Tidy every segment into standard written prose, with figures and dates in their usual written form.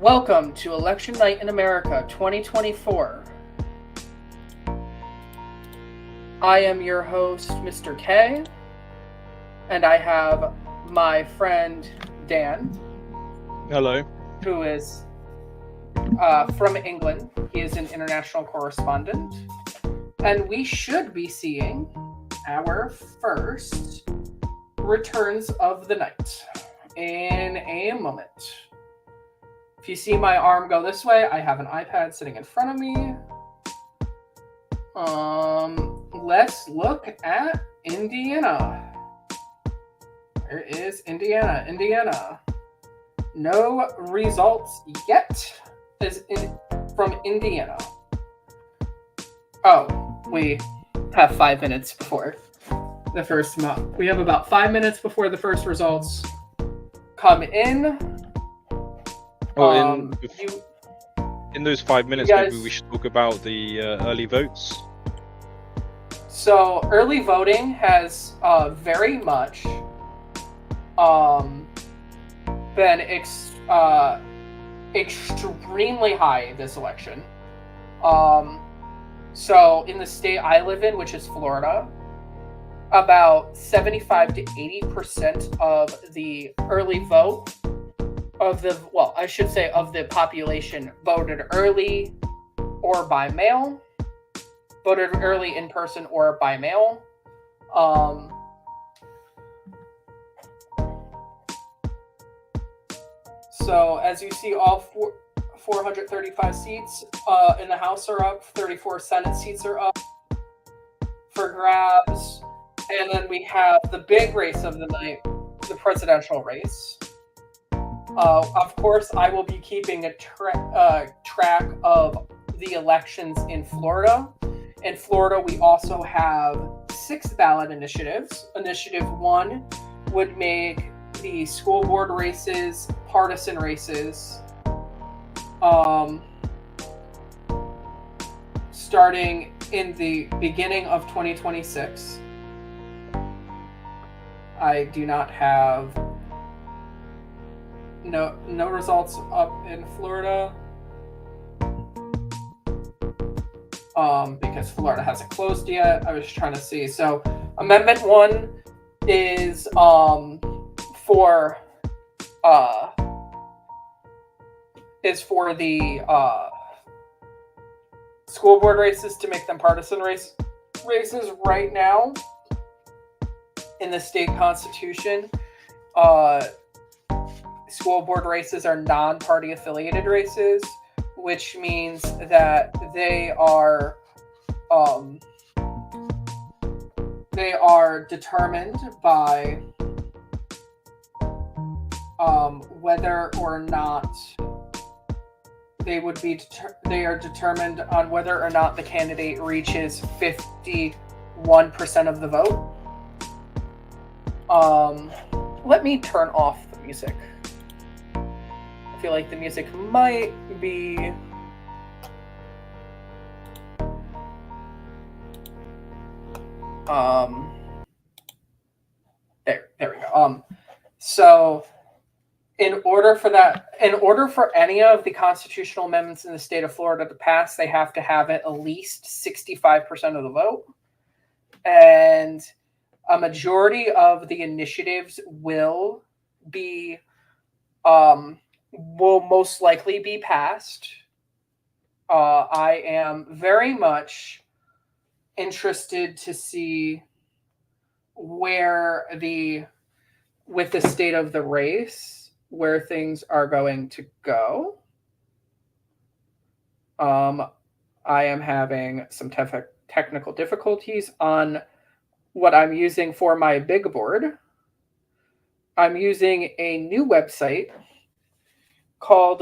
Welcome to Election Night in America 2024. I am your host, Mr. K, and I have my friend Dan. Hello. Who is from England. He is an international correspondent. And we should be seeing our first returns of the night in a moment. If you see my arm go this way, I have an iPad sitting in front of me. Let's look at Indiana. Where is Indiana? Indiana. No results yet from Indiana. Oh, we have 5 minutes before the first month. We have about 5 minutes before the first results come in. In those 5 minutes, maybe we should talk about the early votes. So early voting has very much been extremely high this election. So in the state I live in, which is Florida, about 75 to 80% of the early vote of the population voted early or by mail, voted early in person or by mail. So as you see, all 435 seats in the House are up, 34 Senate seats are up for grabs. And then we have the big race of the night, the presidential race. Of course, I will be keeping a track of the elections in Florida. In Florida, we also have 6 ballot initiatives. Initiative 1 would make the school board races partisan races, starting in the beginning of 2026. I do not have no results up in Florida because Florida hasn't closed yet. I was trying to see. So Amendment 1 is for the school board races to make them partisan races right now. In the state constitution, school board races are non-party affiliated races, which means that they are determined by whether or not they are determined on whether or not the candidate reaches 51% of the vote. Let me turn off the music. I feel like the music might be there we go. So in order for any of the constitutional amendments in the state of Florida to pass, they have to have at least 65% of the vote. And a majority of the initiatives will most likely be passed. I am very much interested to see with the state of the race, where things are going to go. I am having some technical difficulties on what I'm using for my big board. I'm using a new website called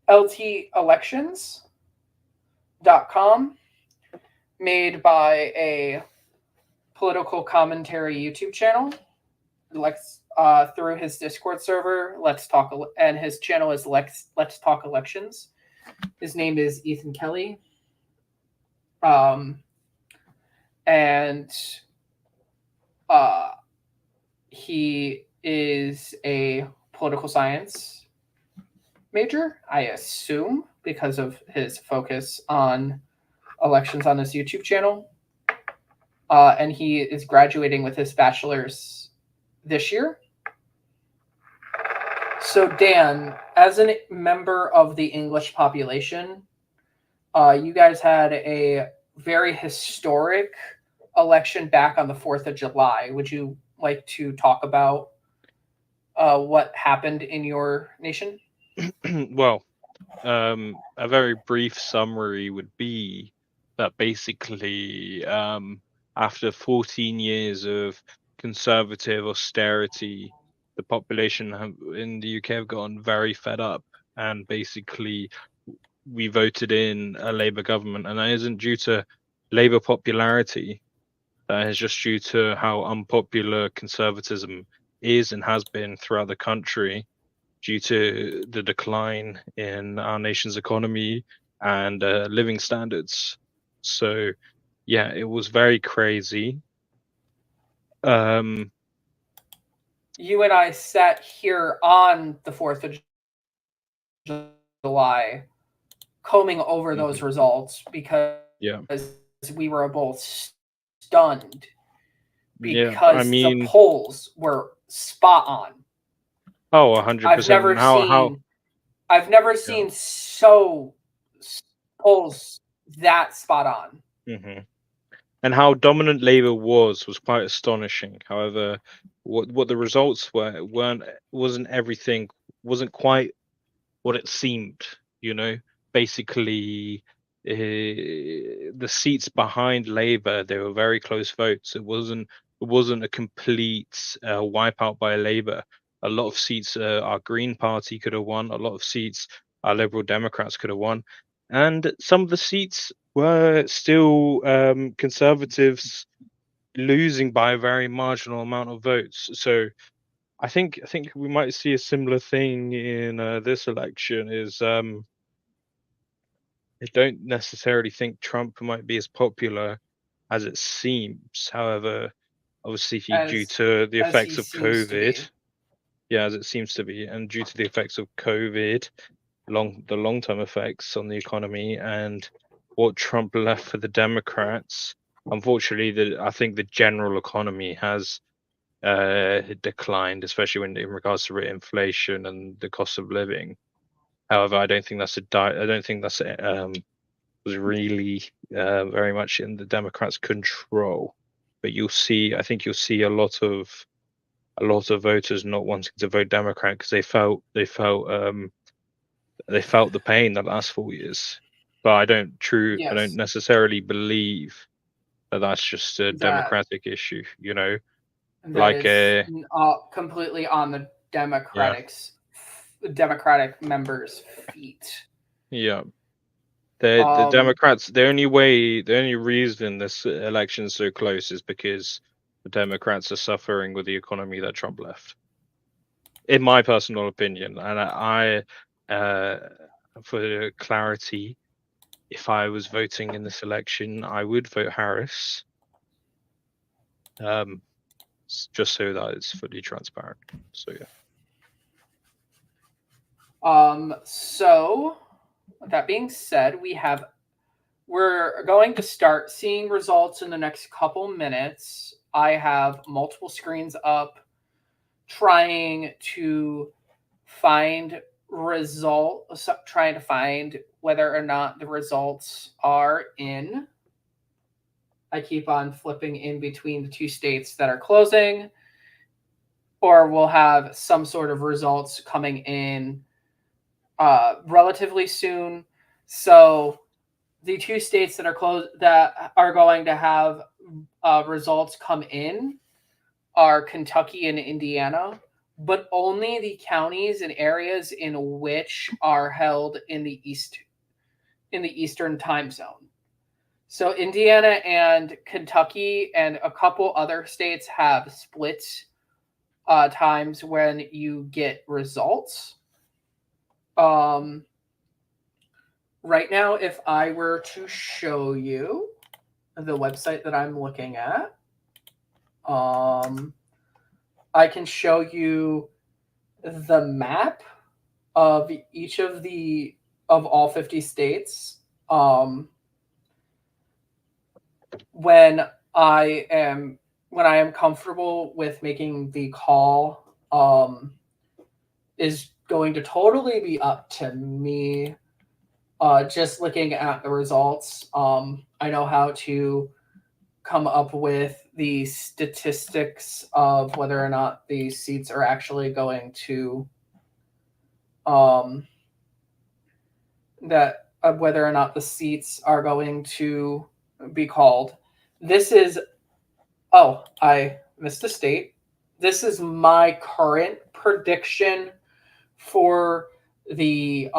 ltelections.com, made by a political commentary YouTube channel. Through his Discord server, and his channel is Let's Talk Elections. His name is Ethan Kelly. And he is a political science major, I assume, because of his focus on elections on his YouTube channel. And he is graduating with his bachelor's this year. So, Dan, as a member of the English population, you guys had a very historic election back on the 4th of July. Would you like to talk about what happened in your nation? Well, a very brief summary would be that basically, after 14 years of conservative austerity, the population in the UK have gotten very fed up, and basically we voted in a Labour government, and that isn't due to Labour popularity. That is just due to how unpopular conservatism is and has been throughout the country, due to the decline in our nation's economy and living standards. So, yeah, it was very crazy. You and I sat here on the 4th of July combing over those results because we were both stunned because the polls were spot on. Oh, 100%. I've never seen so polls that spot on. Mm-hmm. And how dominant Labour was quite astonishing. However, what the results wasn't quite what it seemed. You know, basically, the seats behind Labour, they were very close votes. It wasn't a complete wipeout by Labour. A lot of seats our Green Party could have won. A lot of seats our Liberal Democrats could have won, and some of the seats were still Conservatives losing by a very marginal amount of votes. So I think we might see a similar thing in this election. I don't necessarily think Trump might be as popular as it seems. However, obviously due to the effects of COVID, as it seems to be, and due to the effects of COVID, the long-term effects on the economy and what Trump left for the Democrats, unfortunately, I think the general economy has declined, especially in regards to inflation and the cost of living. However, I don't think that's was really very much in the Democrats' control. But I think you'll see a lot of voters not wanting to vote Democrat because they felt the pain the last 4 years. But I don't necessarily believe that that's just a Democratic issue. You know, that is completely on the Democratic members' feet. Yeah. The Democrats, the only reason this election is so close is because the Democrats are suffering with the economy that Trump left. In my personal opinion, and I for clarity, if I was voting in this election, I would vote Harris. Just so that it's fully transparent. So yeah. So with that being said, we're going to start seeing results in the next couple minutes. I have multiple screens up trying to find whether or not the results are in. I keep on flipping in between the two states that are closing, or we'll have some sort of results coming in relatively soon. So the two states that are closed that are going to have results come in are Kentucky and Indiana, but only the counties and areas in which are held in the Eastern time zone. So Indiana and Kentucky and a couple other states have split times when you get results. Right now, if I were to show you the website that I'm looking at, I can show you the map of each of all 50 states. When I am comfortable with making the call, is going to totally be up to me. Just looking at the results, I know how to come up with the statistics of whether or not these seats are actually going to whether or not the seats are going to be called. This is I missed a state. This is my current prediction for the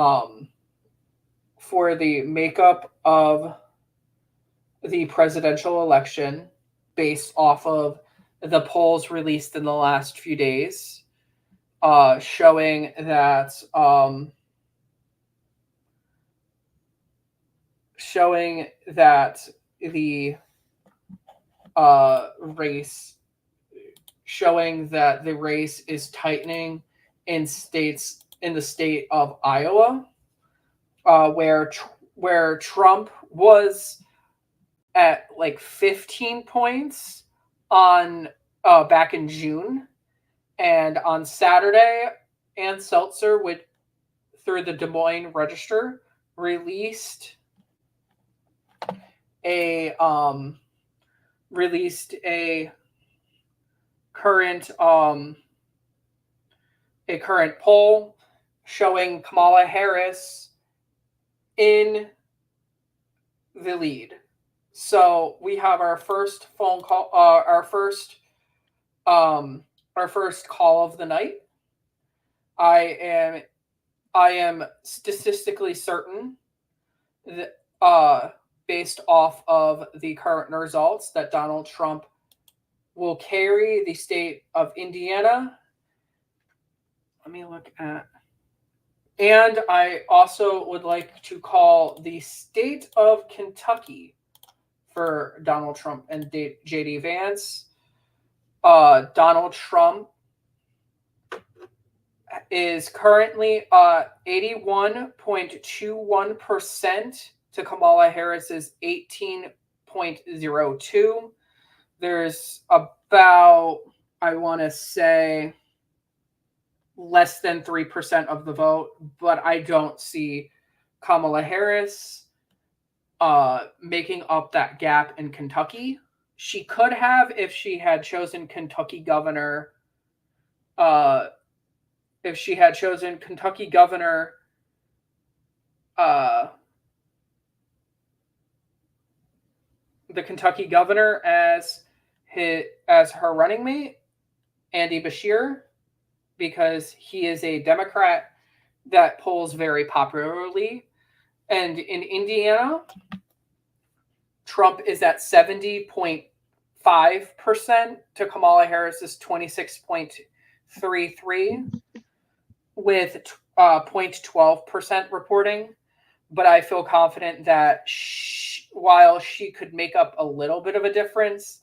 makeup of the presidential election based off of the polls released in the last few days, showing that the race is tightening in the state of Iowa, where Trump was at like 15 points on back in June, and on Saturday, Ann Seltzer through the Des Moines Register released a current poll showing Kamala Harris in the lead. So we have our first phone call, our first call of the night. I am statistically certain that, based off of the current results, that Donald Trump will carry the state of Indiana. Let me look at. And I also would like to call the state of Kentucky for Donald Trump and JD Vance. Donald Trump is currently 81.21% to Kamala Harris's 18.02. There's about, I want to say, less than 3% of the vote, but I don't see Kamala Harris making up that gap in Kentucky. She could have if she had chosen Kentucky governor. The Kentucky governor as her running mate, Andy Beshear, because he is a Democrat that polls very popularly. And in Indiana, Trump is at 70.5% to Kamala Harris's 26.33, with 0.12% reporting. But I feel confident that while she could make up a little bit of a difference,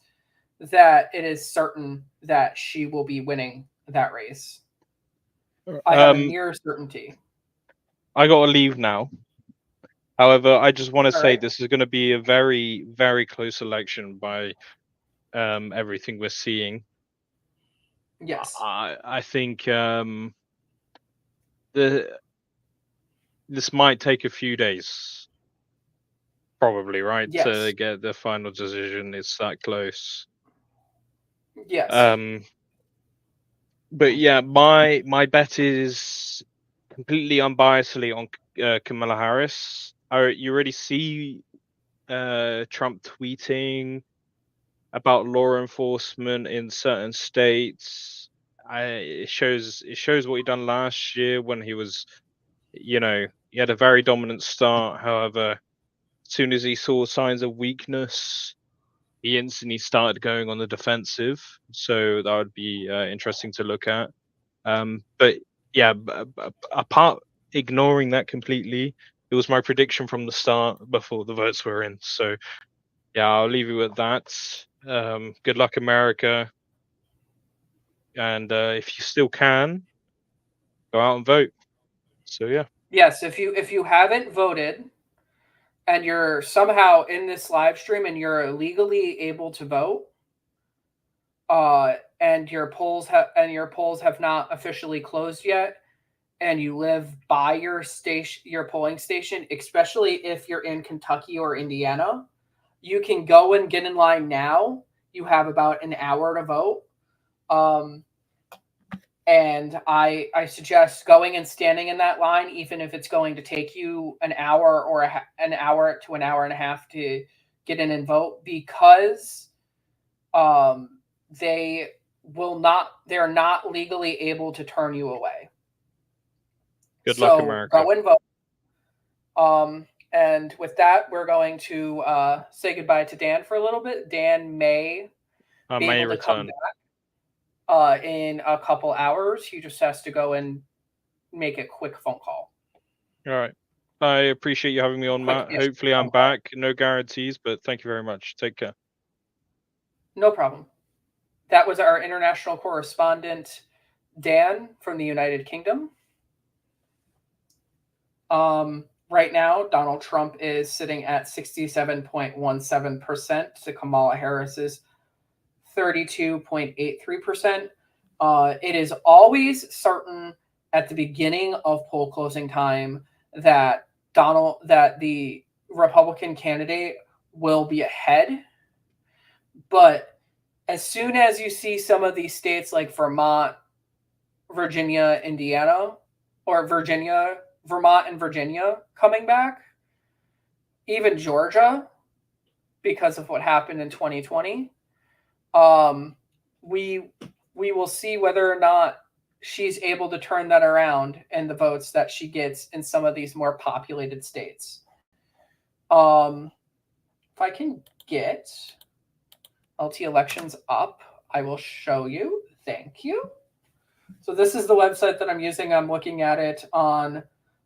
that it is certain that she will be winning that race. I have a near certainty. I got to leave now. However, I just want to say this is going to be a very, very close election by everything we're seeing. Yes. I think this might take a few days, probably, right? Yes. To get the final decision. It's that close. Yes. But yeah, my bet is completely unbiasedly on Kamala Harris. You already see Trump tweeting about law enforcement in certain states. It shows what he done last year when he was, he had a very dominant start. However, as soon as he saw signs of weakness, he instantly started going on the defensive. So that would be interesting to look at. But yeah, apart ignoring that completely, it was my prediction from the start before the votes were in. So yeah, I'll leave you with that. Good luck, America. And if you still can, go out and vote. So yeah. Yes, if you haven't voted and you're somehow in this live stream and you're legally able to vote, and your polls have not officially closed yet, and you live by your polling station, especially if you're in Kentucky or Indiana, you can go and get in line now. You have about an hour to vote. And I suggest going and standing in that line, even if it's going to take you an hour or an hour to an hour and a half to get in and vote, because they're not legally able to turn you away. Good luck, So America. go and vote. And with that, we're going to say goodbye to Dan for a little bit. Dan may be able to come back in a couple hours. He just has to go and make a quick phone call. All right. I appreciate you having me on, Matt. Hopefully I'm back. No guarantees, but thank you very much. Take care. No problem. That was our international correspondent, Dan, from the United Kingdom. Right now, Donald Trump is sitting at 67.17% to Kamala Harris's 32.83%. It is always certain at the beginning of poll closing time that the Republican candidate will be ahead. But as soon as you see some of these states like Vermont, Virginia, Indiana, or Vermont and Virginia coming back, even Georgia, because of what happened in 2020, we will see whether or not she's able to turn that around in the votes that she gets in some of these more populated states. If I can get LT elections up, I will show you. Thank you. So this is the website that I'm using. I'm looking at it on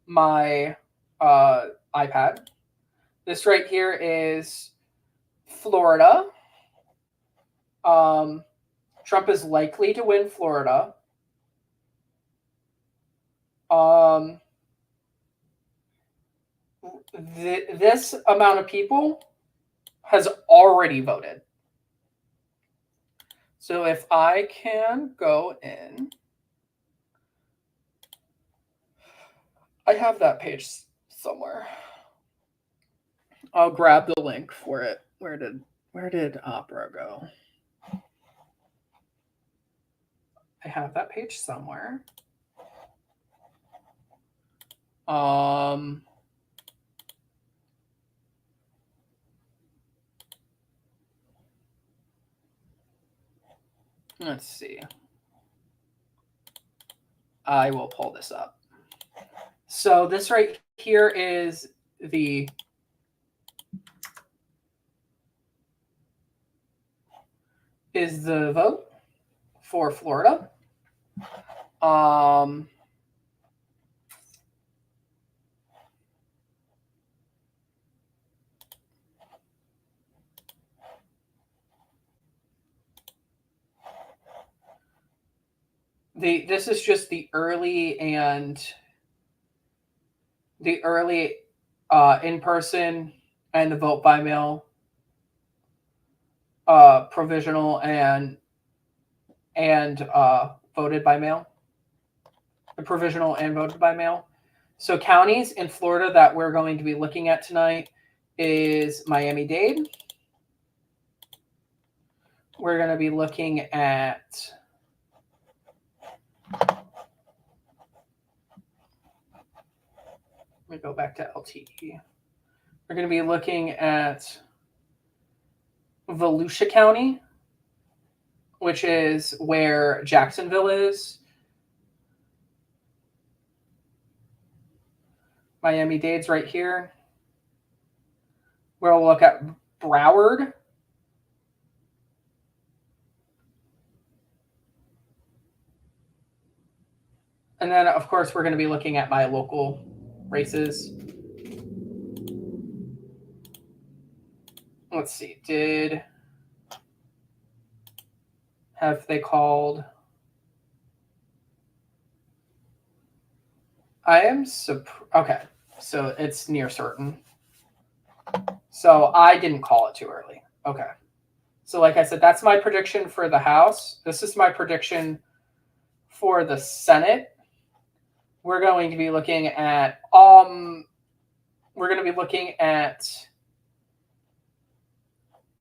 my iPad. This right here is Florida. Trump is likely to win Florida. This amount of people has already voted. So if I can go in, I have that page somewhere. I'll grab the link for it. Where did Opera go? I have that page somewhere. Let's see. I will pull this up. So this right here is the vote for Florida. This is just the early in-person and the vote by mail, provisional and voted by mail, the provisional and voted by mail. So counties in Florida that we're going to be looking at tonight is Miami-Dade. We're going to be looking at let me go back to LTE. We're going to be looking at Volusia County, which is where Jacksonville is. Miami-Dade's right here. We'll look at Broward. And then, of course, we're going to be looking at my local races. Let's see. Have they called? I am okay. So it's near certain. So I didn't call it too early. Okay. So like I said, that's my prediction for the House. This is my prediction for the Senate. We're going to be looking at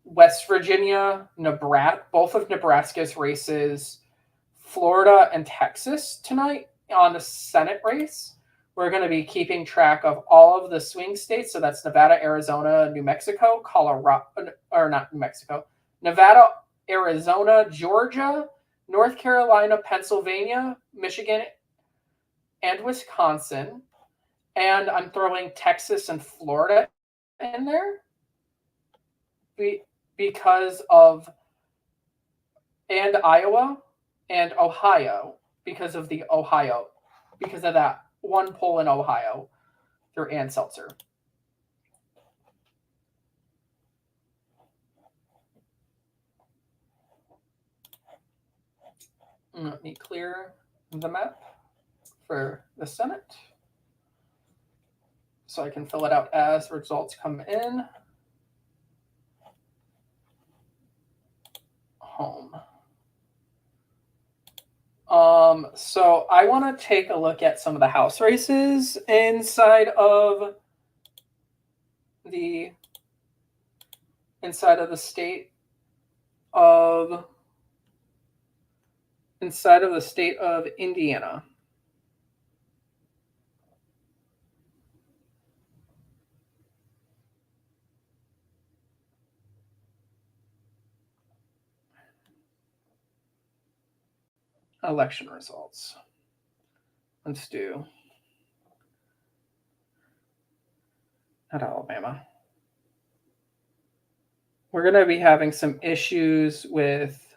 West Virginia, Nebraska, both of Nebraska's races, Florida and Texas tonight on the Senate race. We're going to be keeping track of all of the swing states. So that's Nevada, Arizona, New Mexico, Colorado, or not New Mexico, Nevada, Arizona, Georgia, North Carolina, Pennsylvania, Michigan, and Wisconsin. And I'm throwing Texas and Florida in there because of, and Iowa and Ohio because of that one poll in Ohio through Ann Seltzer. Let me clear the map for the Senate so I can fill it out as results come in. Home. So I want to take a look at some of the House races inside of the state of Indiana. Election results. Let's do at Alabama. We're going to be having some issues with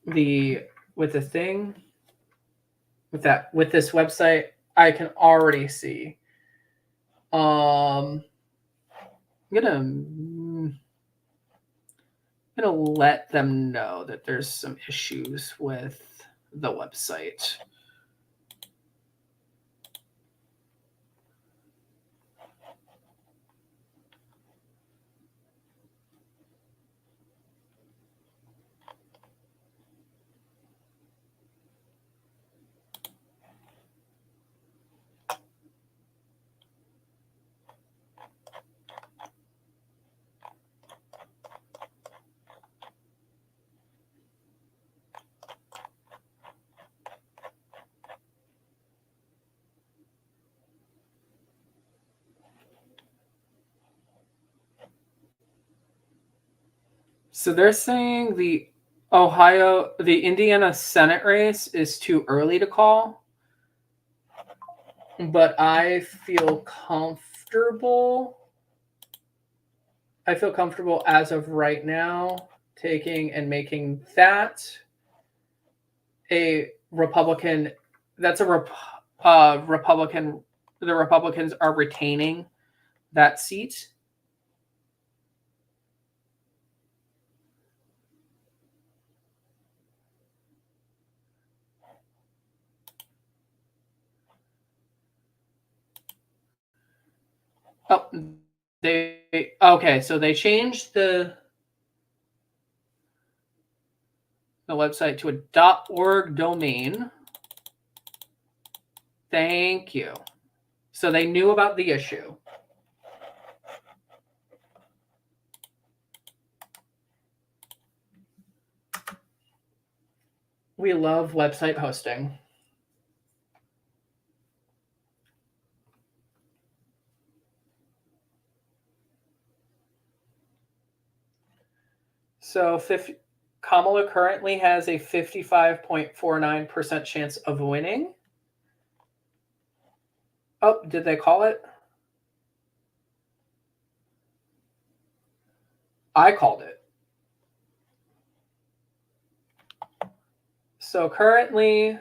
this website. I can already see. I'm gonna let them know that there's some issues with the website. So they're saying the Indiana Senate race is too early to call, but I feel comfortable as of right now taking and making that a Republican. That's a Republican. The Republicans are retaining that seat. Oh, so they changed the website to a .org domain. Thank you. So they knew about the issue. We love website hosting. So Kamala currently has a 55.49% chance of winning. Oh, did they call it? I called it. So currently,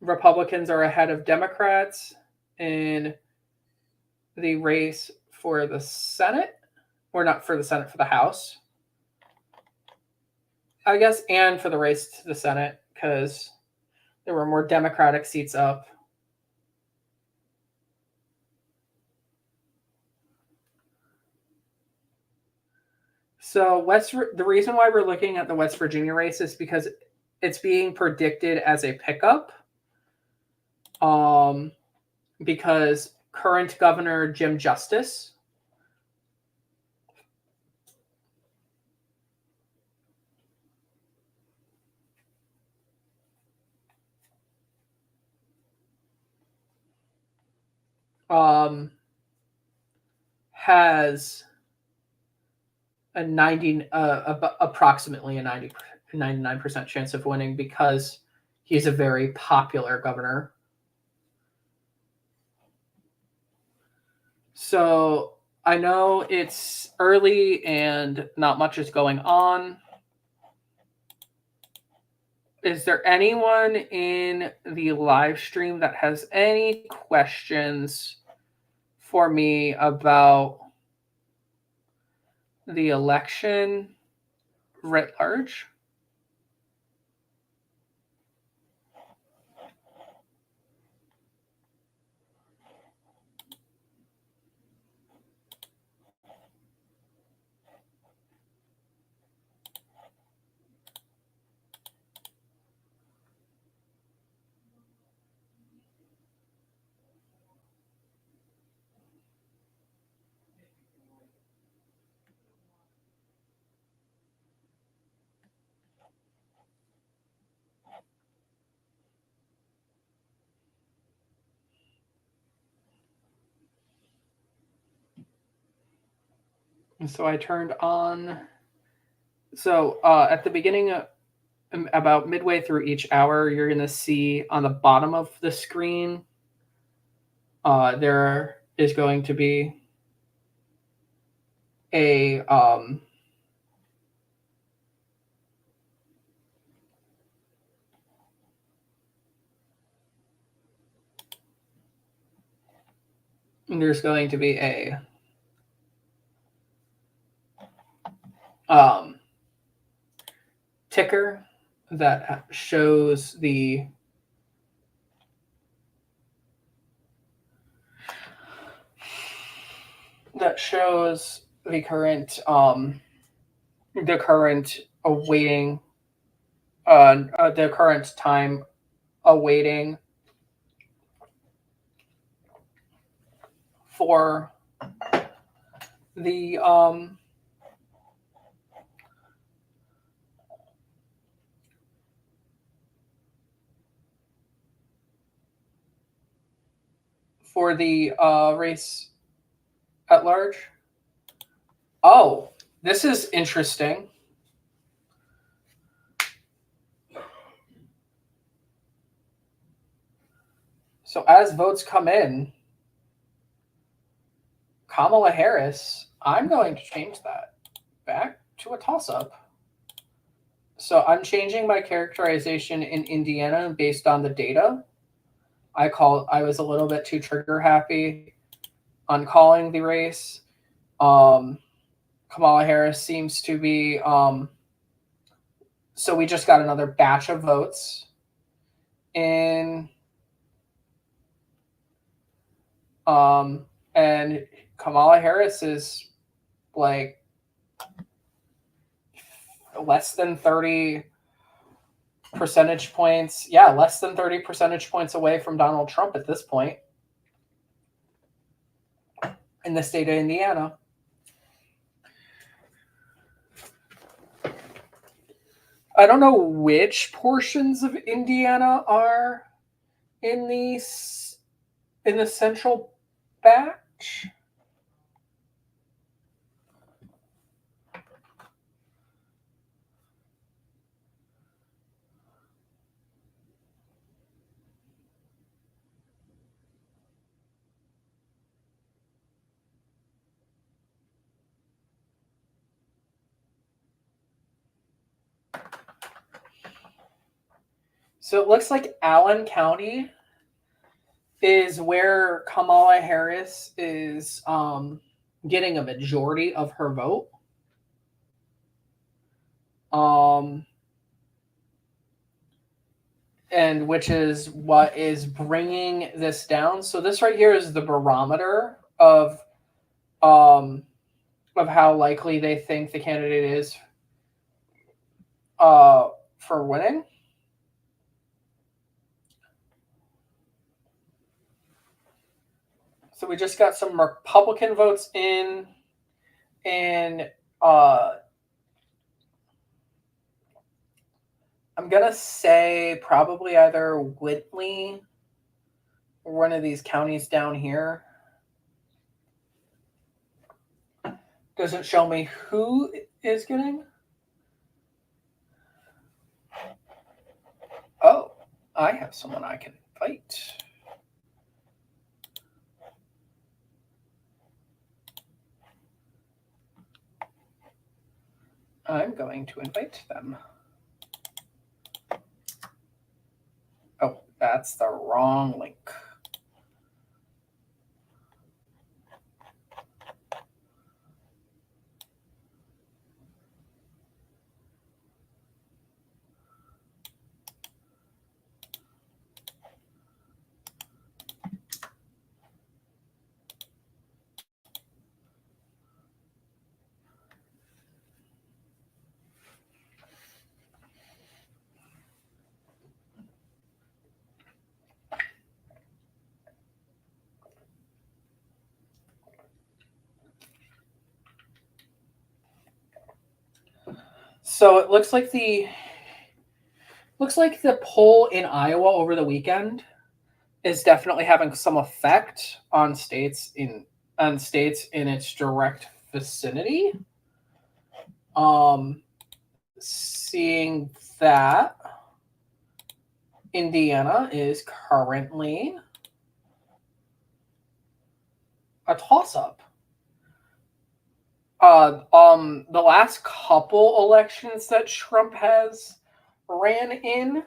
Republicans are ahead of Democrats in the race for the Senate, or not for the Senate, for the House, I guess, and for the race to the Senate. because there were more Democratic seats up. So the reason why we're looking at the West Virginia race is because it's being predicted as a pickup. Because current Governor Jim Justice has approximately a 99% chance of winning because he's a very popular governor. So I know it's early and not much is going on. Is there anyone in the live stream that has any questions for me about the election writ large? And so I turned on. So at the beginning, about midway through each hour, you're going to see on the bottom of the screen, there is going to be a there's going to be a ticker that shows the current awaiting the current time awaiting for the race at large. Oh, this is interesting. So as votes come in, Kamala Harris, I'm going to change that back to a toss-up. So I'm changing my characterization in Indiana based on the data. I was a little bit too trigger happy on calling the race. Kamala Harris seems to be so we just got another batch of votes in and Kamala Harris is like less than 30 percentage points. Yeah, less than 30 percentage points away from Donald Trump at this point in the state of Indiana. I don't know which portions of Indiana are in the central batch. So it looks like Allen County is where Kamala Harris is getting a majority of her vote. and which is what is bringing this down. So this right here is the barometer of how likely they think the candidate is for winning. So we just got some Republican votes in, and I'm gonna say probably either Whitley or one of these counties down here. Doesn't show me who is getting. Oh, I have someone I can invite. I'm going to invite them. Oh, that's the wrong link. So it looks like the poll in Iowa over the weekend is definitely having some effect on states in its direct vicinity. Seeing that Indiana is currently a toss-up. The last couple elections that Trump has ran in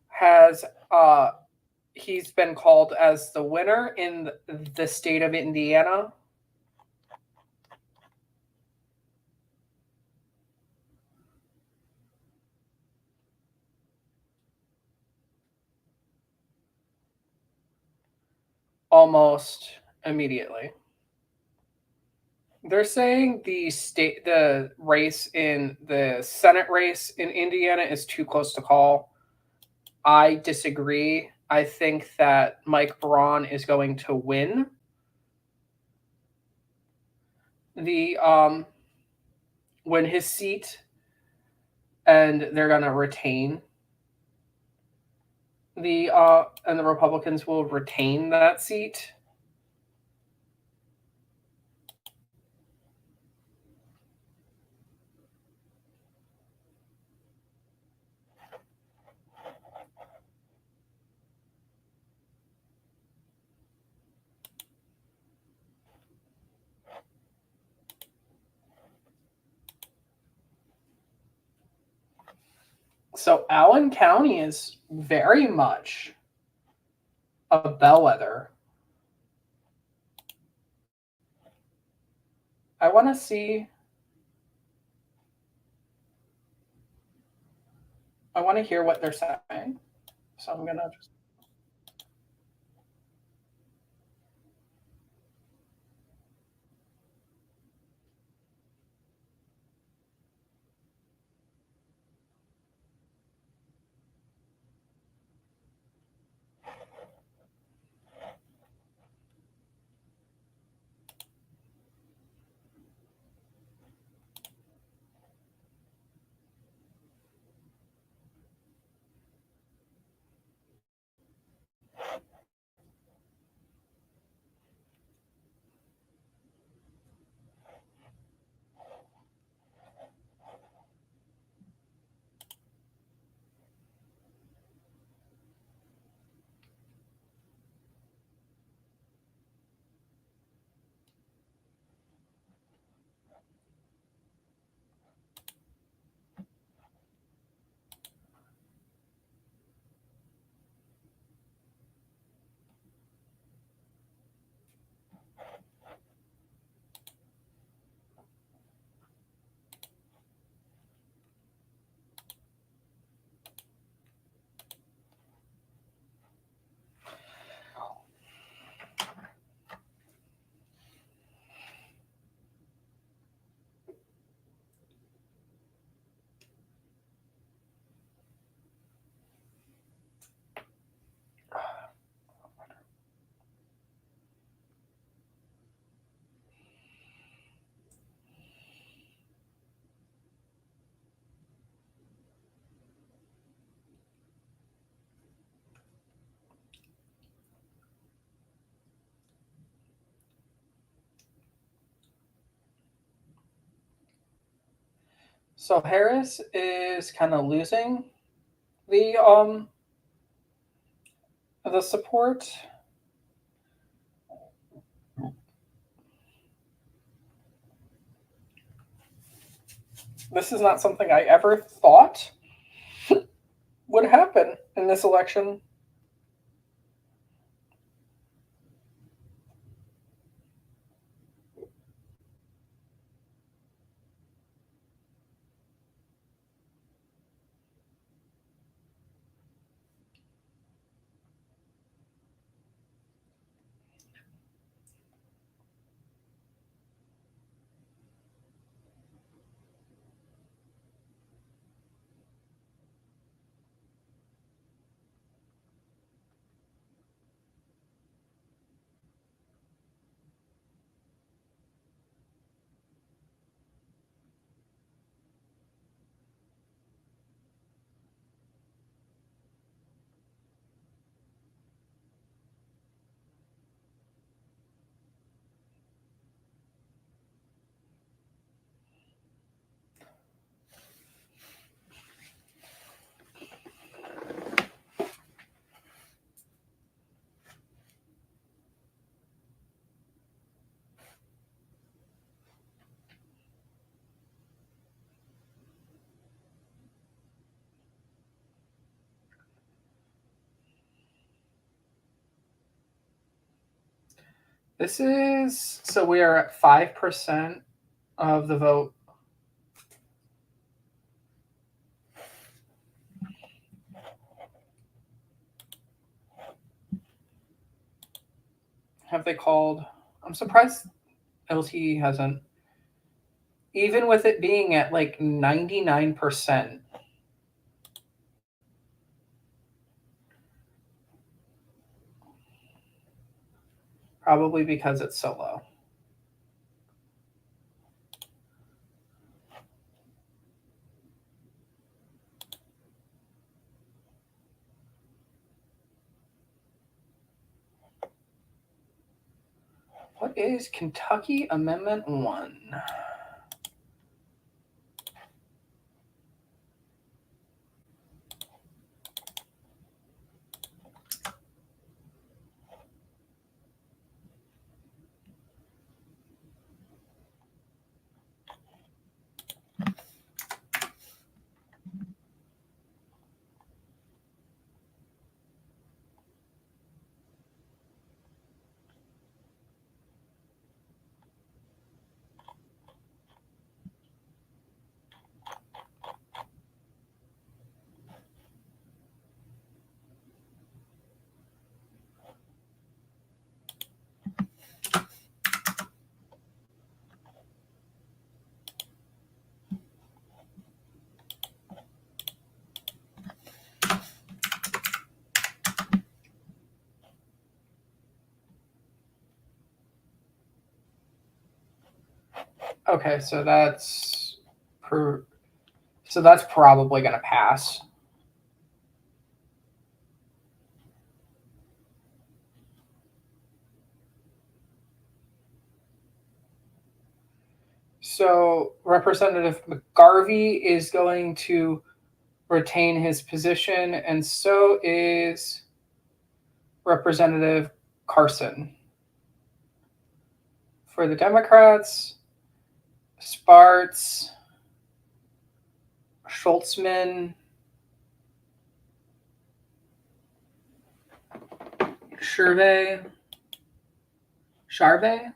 has he's been called as the winner in the state of Indiana. Almost immediately. They're saying the race in the Senate race in Indiana is too close to call. I disagree. I think that Mike Braun is going to win win his seat, and they're going to retain and the Republicans will retain that seat. So Allen County is very much a bellwether. I want to see. I want to hear what they're saying. So I'm gonna just. So Harris is kind of losing the support. This is not something I ever thought would happen in this election. This is so we are at 5% of the vote. Have they called? I'm surprised LT hasn't. Even with it being at like 99%. Probably because it's so low. What is Kentucky Amendment 1? Okay, so that's probably going to pass. So Representative McGarvey is going to retain his position, and so is Representative Carson. For the Democrats, Spartz, Schultzman, Charvet, Sharev.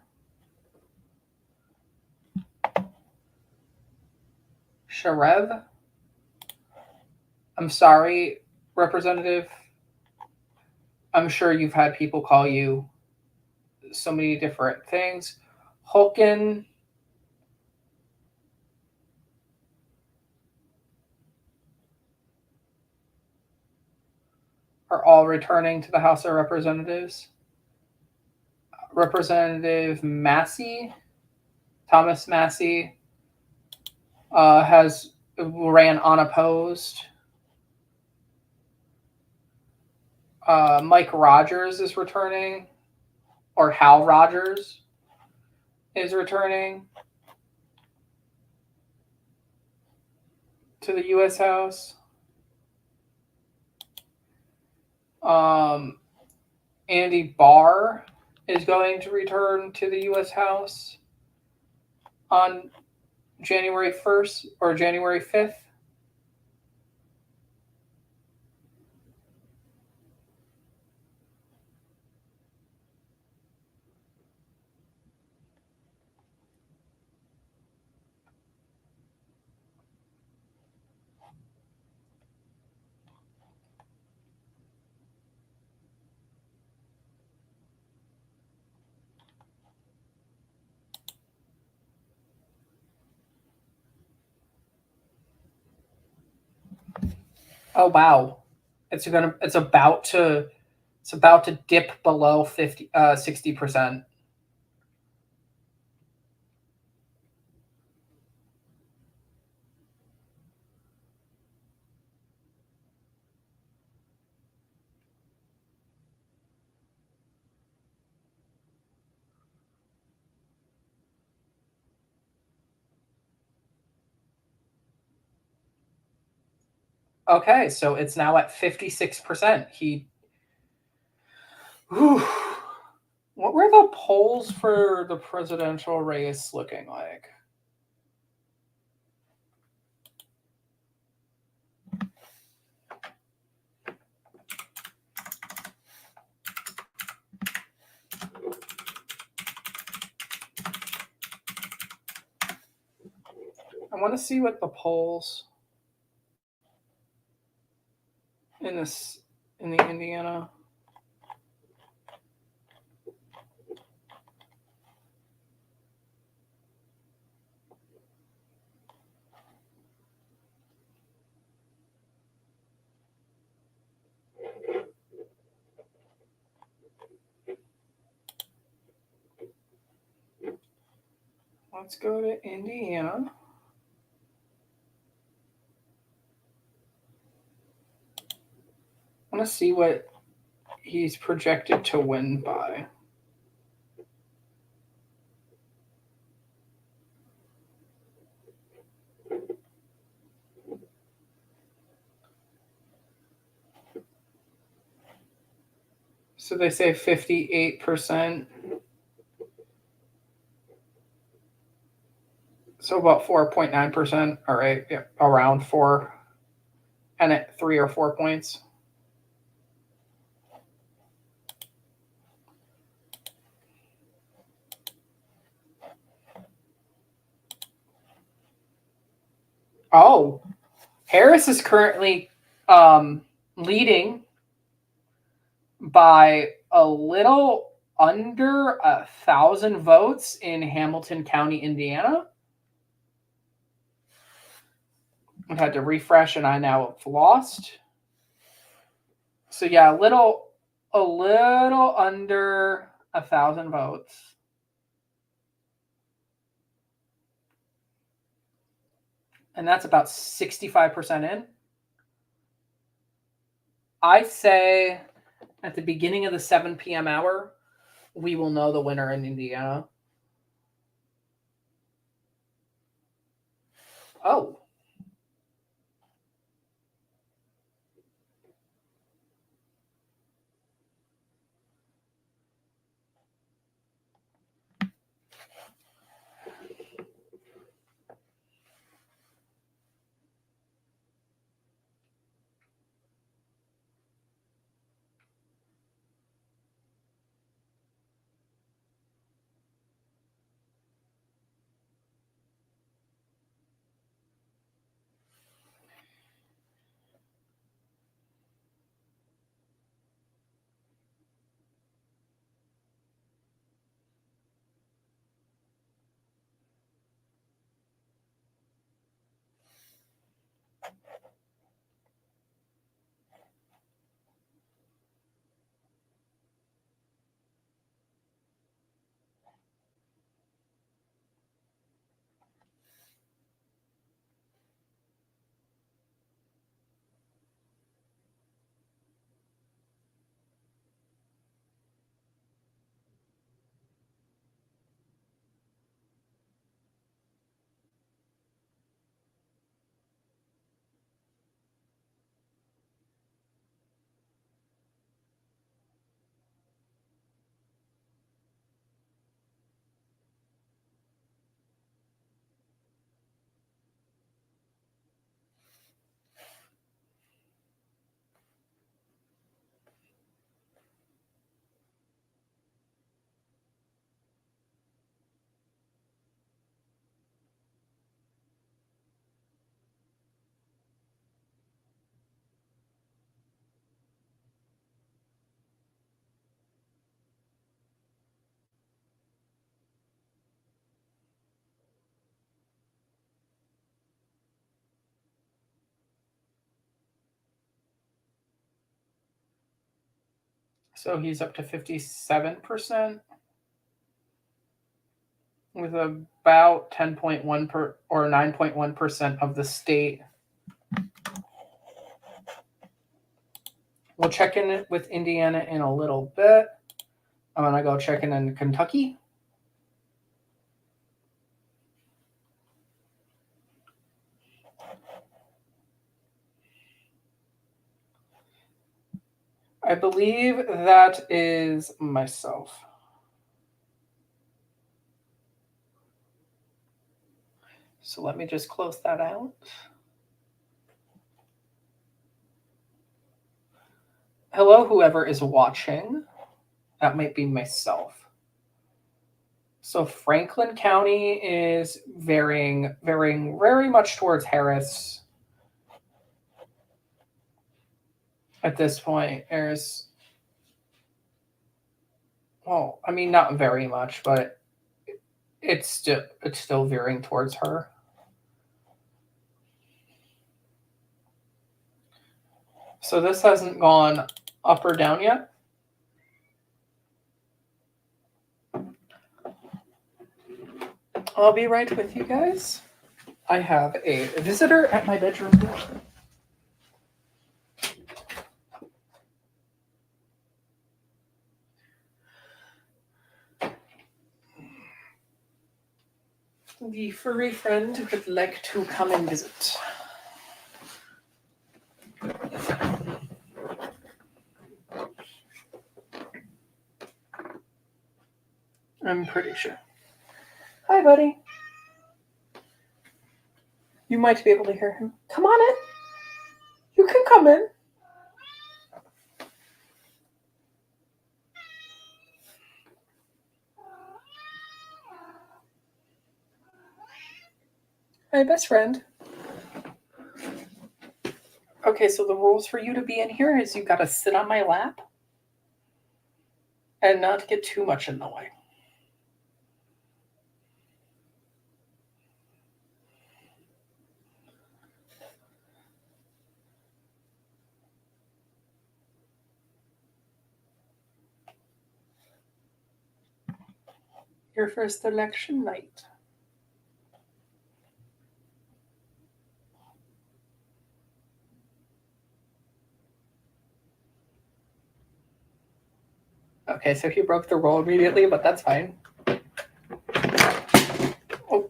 I'm sorry, Representative. I'm sure you've had people call you so many different things. Hulkin, are all returning to the House of Representatives. Representative Massey, Thomas Massey, ran unopposed. Mike Rogers is returning, or Hal Rogers is returning. to the U.S. House. Andy Barr is going to return to the U.S. House on January 1st or January 5th. Oh wow. It's about to dip below 60%. Okay, so it's now at 56%. What were the polls for the presidential race looking like? I want to see what the polls in the Indiana. Let's go to Indiana. I want to see what he's projected to win by. So they say 58%. So about 4.9%. All right. Yeah, around 4. And at 3 or 4 points. Oh, Harris is currently leading by a little under 1,000 votes in Hamilton County, Indiana. I had to refresh, and I now have lost. So yeah, a little under 1,000 votes. And that's about 65% in. I say at the beginning of the 7 p.m. hour, we will know the winner in Indiana. Oh. So he's up to 57%, with about 10.1 or 9.1% of the state. We'll check in with Indiana in a little bit. I'm going to go check in Kentucky. I believe that is myself. So let me just close that out. Hello, whoever is watching. That might be myself. So Franklin County is varying very much towards Harris. At this point, there's, well, I mean, not very much, but it's still veering towards her. So this hasn't gone up or down yet. I'll be right with you guys. I have a visitor at my bedroom door. The furry friend would like to come and visit. I'm pretty sure. Hi, buddy. You might be able to hear him. Come on in. You can come in. Hi, best friend. Okay, so the rules for you to be in here is you gotta sit on my lap and not get too much in the way. Your first election night. Okay, so he broke the rule immediately, but that's fine. Oh.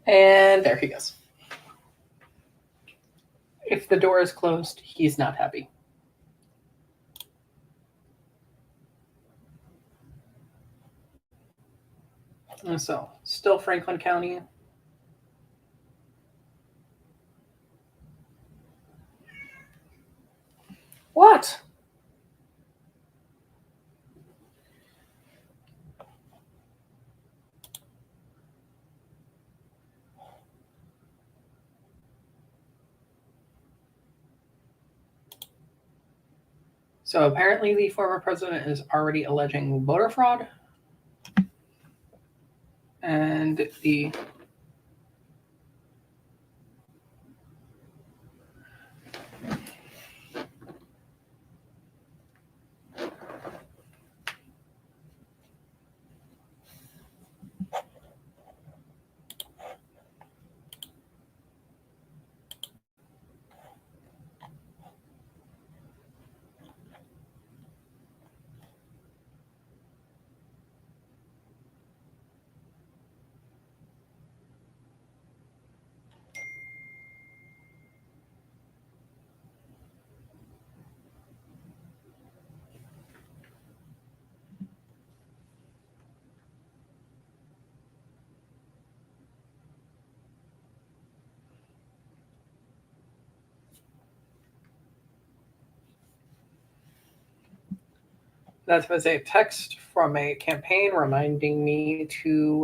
And there he goes. If the door is closed, he's not happy. And so, still Franklin County. What? So apparently the former president is already alleging voter fraud. And the that was a text from a campaign reminding me to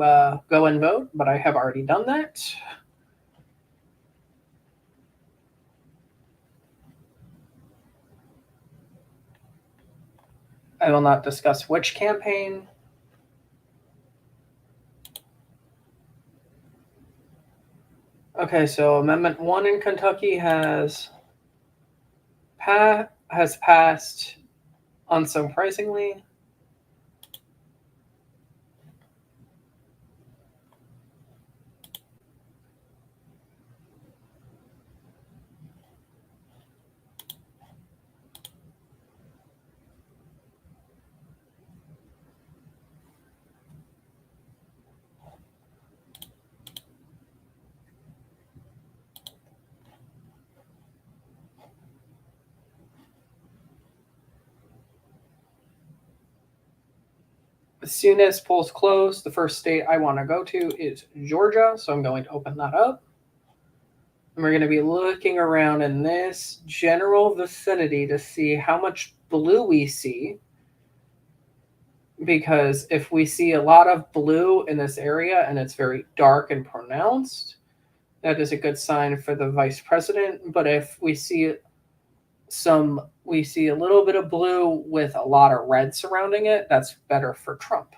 go and vote, but I have already done that. I will not discuss which campaign. Okay, so Amendment 1 in Kentucky has passed unsurprisingly. As soon as polls close, the first state I want to go to is Georgia, so I'm going to open that up. And we're going to be looking around in this general vicinity to see how much blue we see. Because if we see a lot of blue in this area and it's very dark and pronounced, that is a good sign for the vice president. But if we see a little bit of blue with a lot of red surrounding it, that's better for Trump.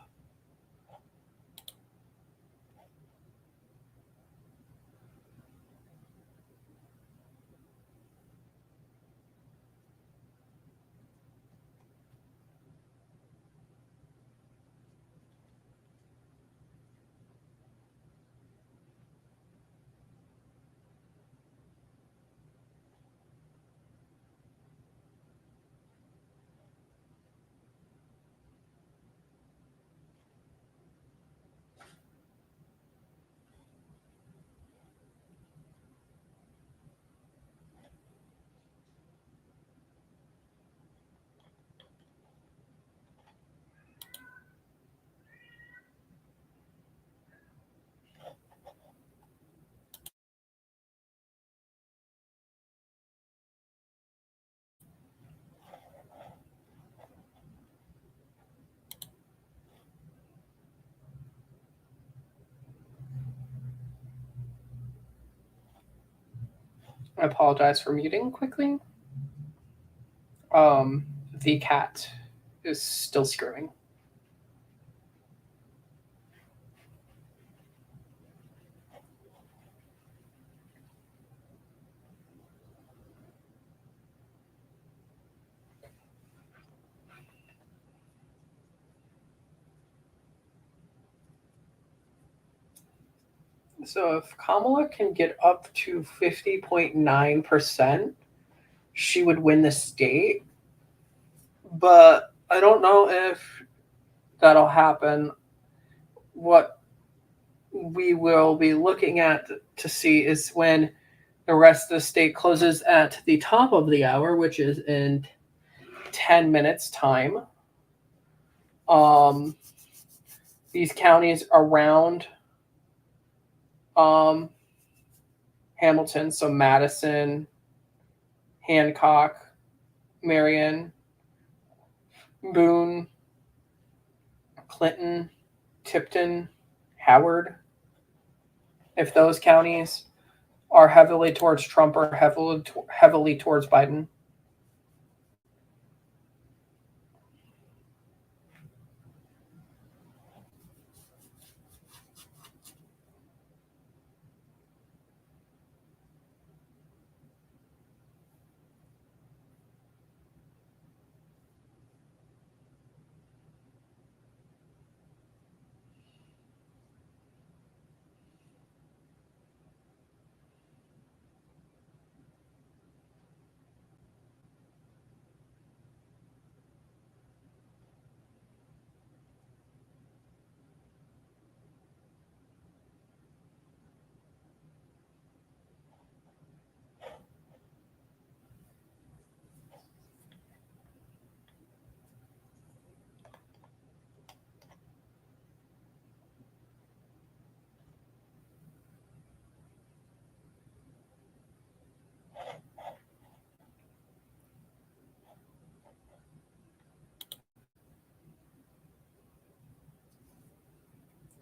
I apologize for muting quickly. The cat is still screaming. So if Kamala can get up to 50.9%, she would win the state. But I don't know if that'll happen. What we will be looking at to see is when the rest of the state closes at the top of the hour, which is in 10 minutes time. These counties around Hamilton, so Madison, Hancock, Marion, Boone, Clinton, Tipton, Howard. If those counties are heavily towards Trump or heavily towards Biden.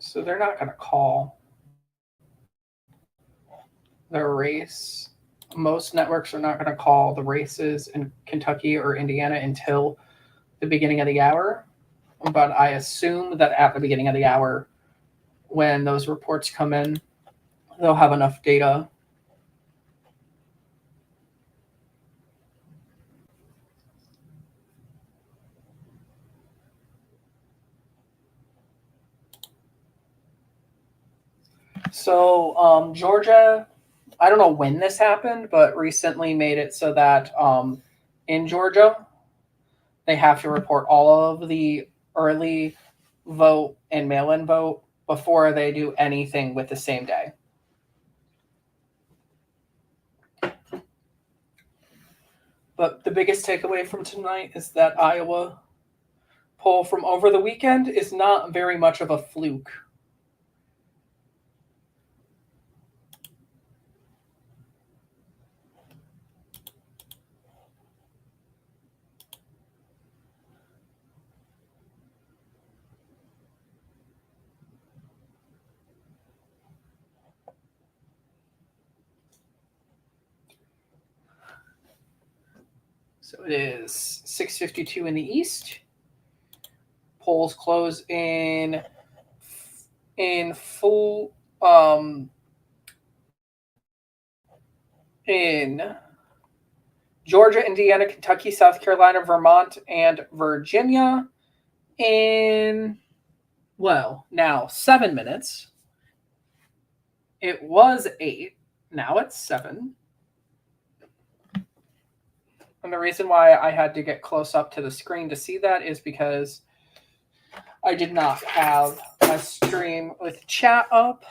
So they're not going to call the race. Most networks are not going to call the races in Kentucky or Indiana until the beginning of the hour. But I assume that at the beginning of the hour, when those reports come in, they'll have enough data. So Georgia, I don't know when this happened, but recently made it so that in Georgia, they have to report all of the early vote and mail-in vote before they do anything with the same day. But the biggest takeaway from tonight is that Iowa poll from over the weekend is not very much of a fluke. So it is 6:52 in the East. Polls close in full in Georgia, Indiana, Kentucky, South Carolina, Vermont, and Virginia in, well, now 7 minutes. It was 8. Now it's 7. And the reason why I had to get close up to the screen to see that is because I did not have my stream with chat up.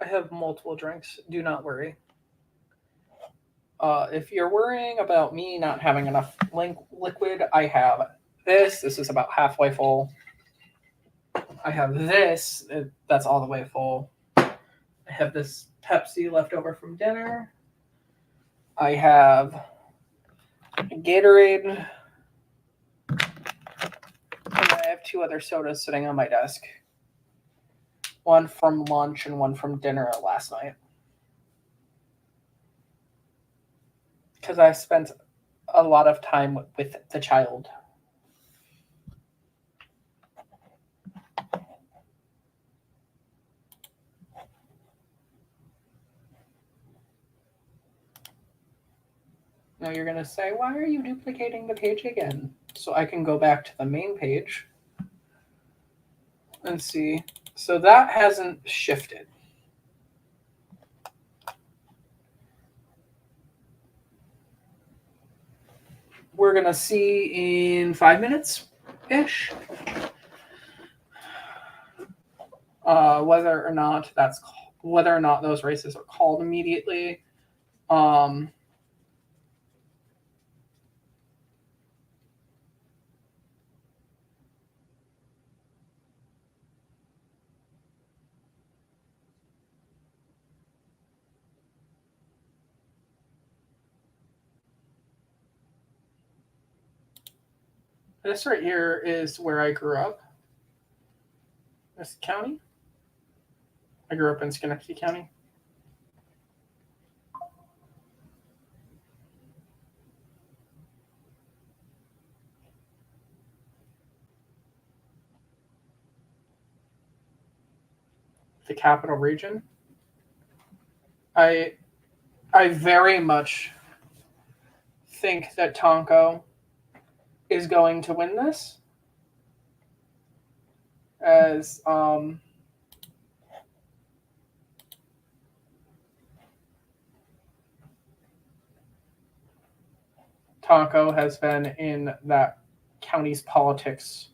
I have multiple drinks. Do not worry. If you're worrying about me not having enough liquid, I have this. This is about halfway full. I have this. That's all the way full. I have this Pepsi left over from dinner. I have Gatorade. And I have 2 other sodas sitting on my desk. One from lunch and one from dinner last night. Because I spent a lot of time with the child. Now you're going to say, why are you duplicating the page again? So I can go back to the main page and see. So that hasn't shifted. We're going to see in 5 minutes-ish whether or not those races are called immediately. This right here is where I grew up. This county. I grew up in Schenectady County. The capital region. I very much think that Tonko is going to win this, as Tonko has been in that county's politics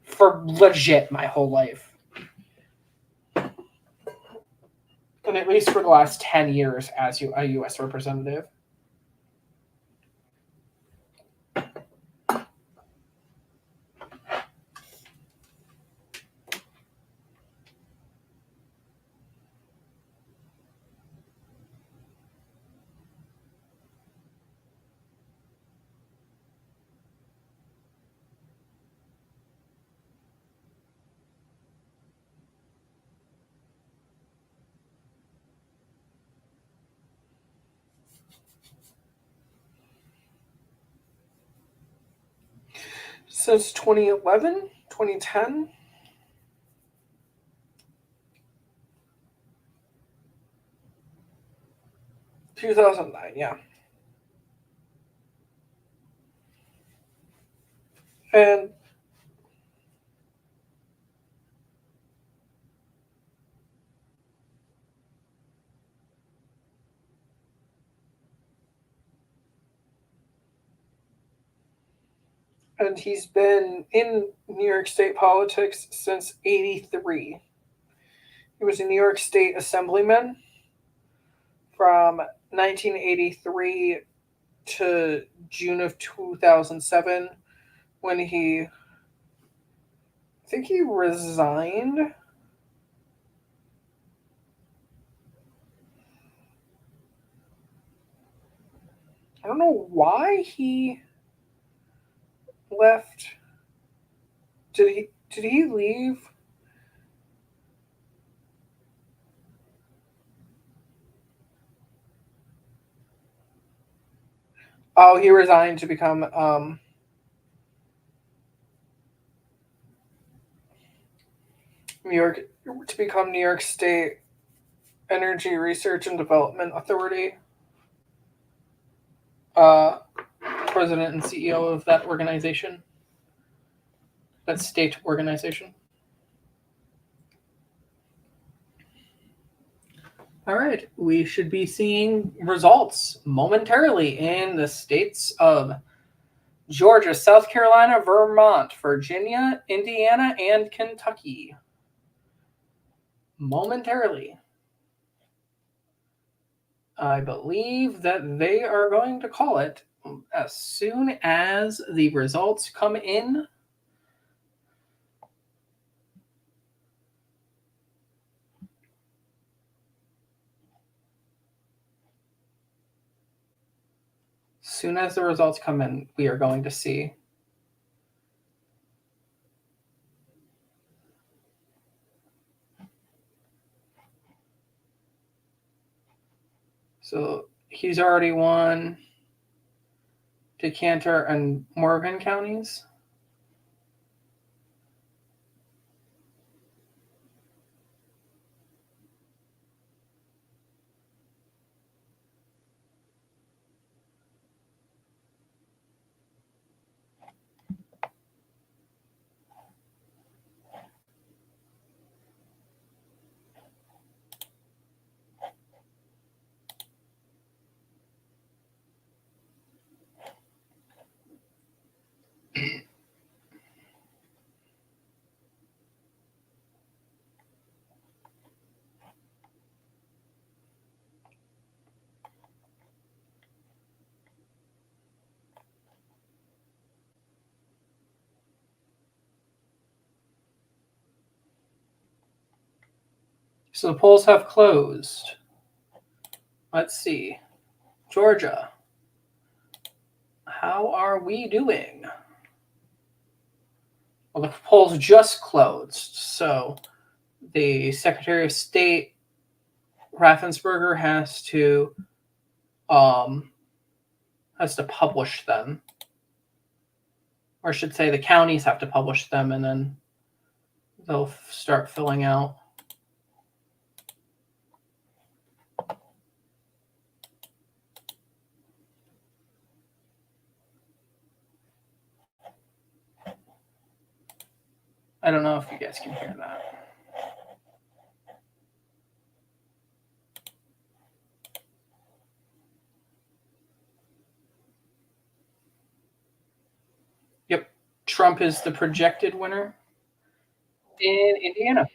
for legit my whole life. and at least for the last 10 years as a U.S. representative. Since 2011, 2010. $2,009, yeah. And he's been in New York State politics since '83. He was a New York State Assemblyman from 1983 to June of 2007, when I think he resigned. I don't know why he left. Did he leave? Oh, he resigned to become New York State Energy Research and Development Authority. President and CEO of that organization. That state organization. All right, we should be seeing results momentarily in the states of Georgia, South Carolina, Vermont, Virginia, Indiana, and Kentucky. Momentarily. I believe that they are going to call it as soon as the results come in. Soon as the results come in, we are going to see. So he's already won Decanter and Morgan counties. So the polls have closed. Let's see. Georgia. How are we doing? Well, the polls just closed. So the Secretary of State, Raffensperger, has to publish them. Or I should say the counties have to publish them, and then they'll start filling out. I don't know if you guys can hear that. Yep. Trump is the projected winner in Indiana.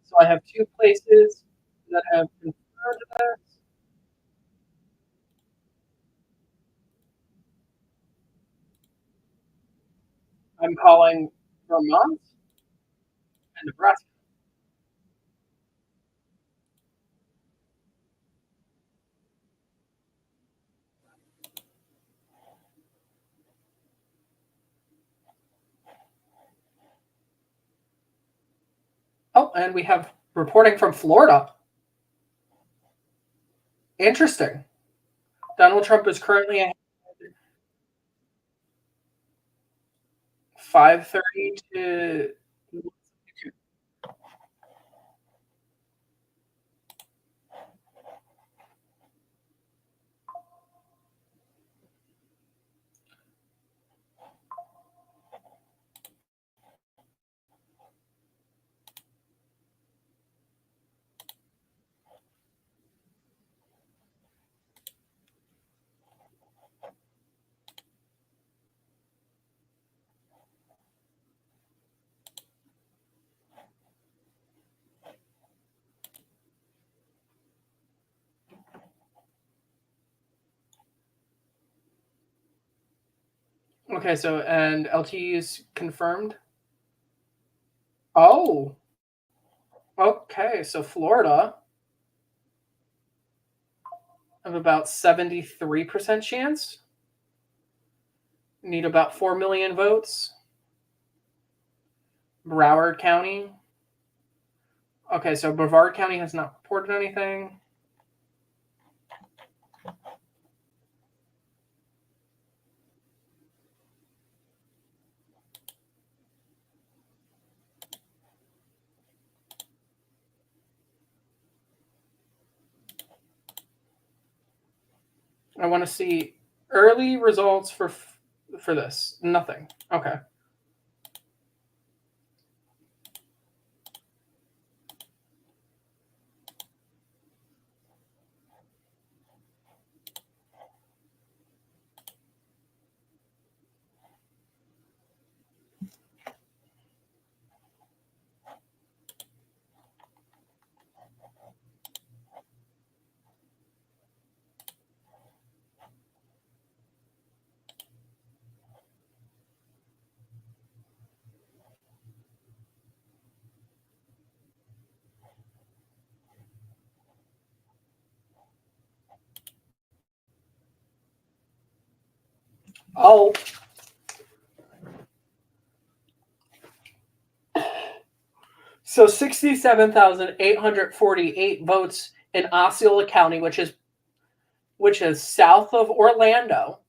So I have 2 places that have confirmed this. I'm calling Vermont and Nebraska. Oh, and we have reporting from Florida. Interesting. Donald Trump is currently at 530 to. Okay, so and LT is confirmed. Oh, okay. So Florida of about 73% chance. Need about 4 million votes. Broward County. Okay, so Brevard County has not reported anything. I want to see early results for this. Nothing. Okay. Oh. So 67,848 votes in Osceola County, which is south of Orlando.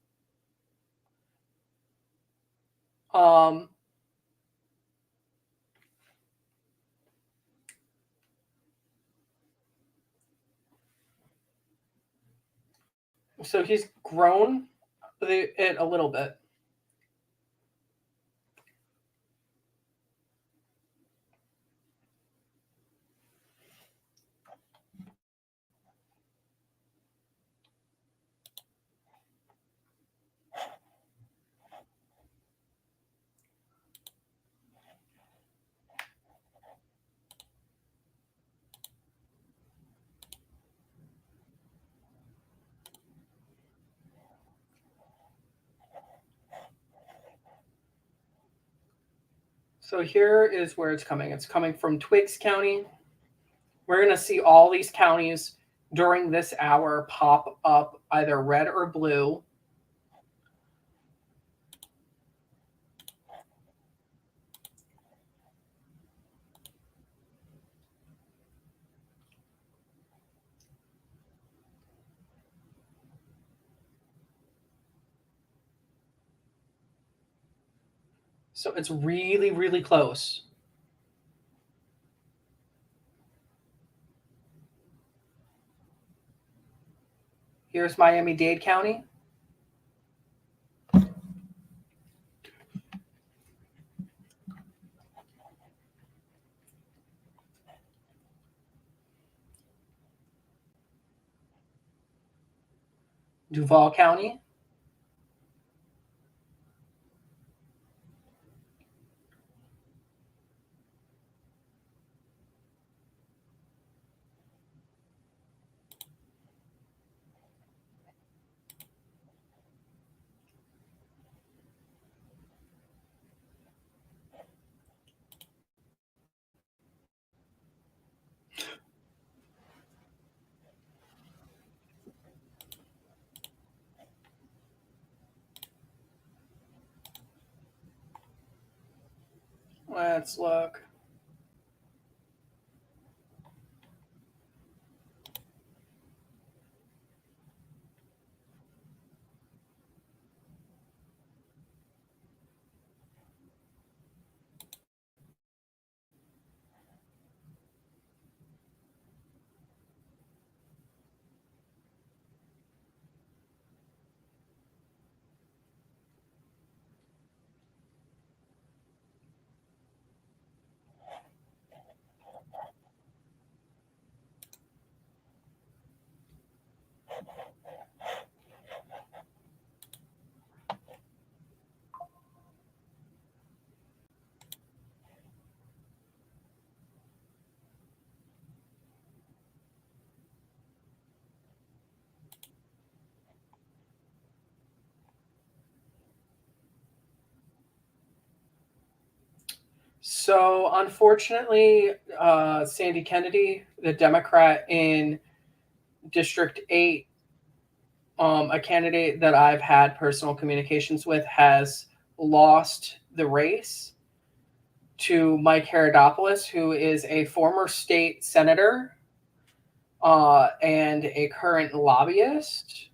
So he's grown it a little bit. So here is where it's coming. It's coming from Twiggs County. We're going to see all these counties during this hour pop up either red or blue. So it's really, really close. Here's Miami-Dade County. Duval County. Let's look. So, unfortunately, Sandy Kennedy, the Democrat in District 8, a candidate that I've had personal communications with, has lost the race to Mike Herodopoulos, who is a former state senator and a current lobbyist.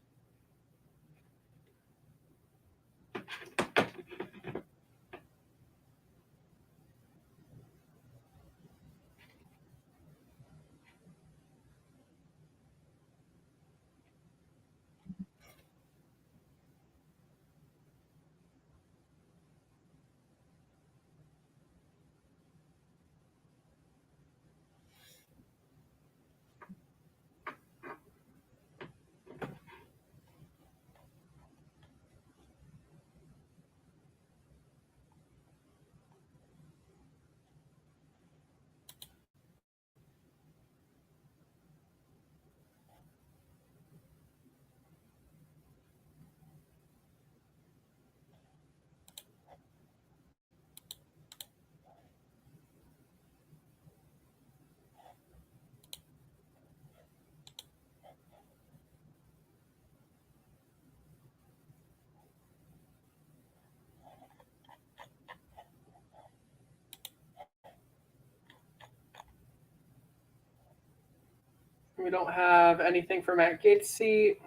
We don't have anything for Matt Gaetz' seat.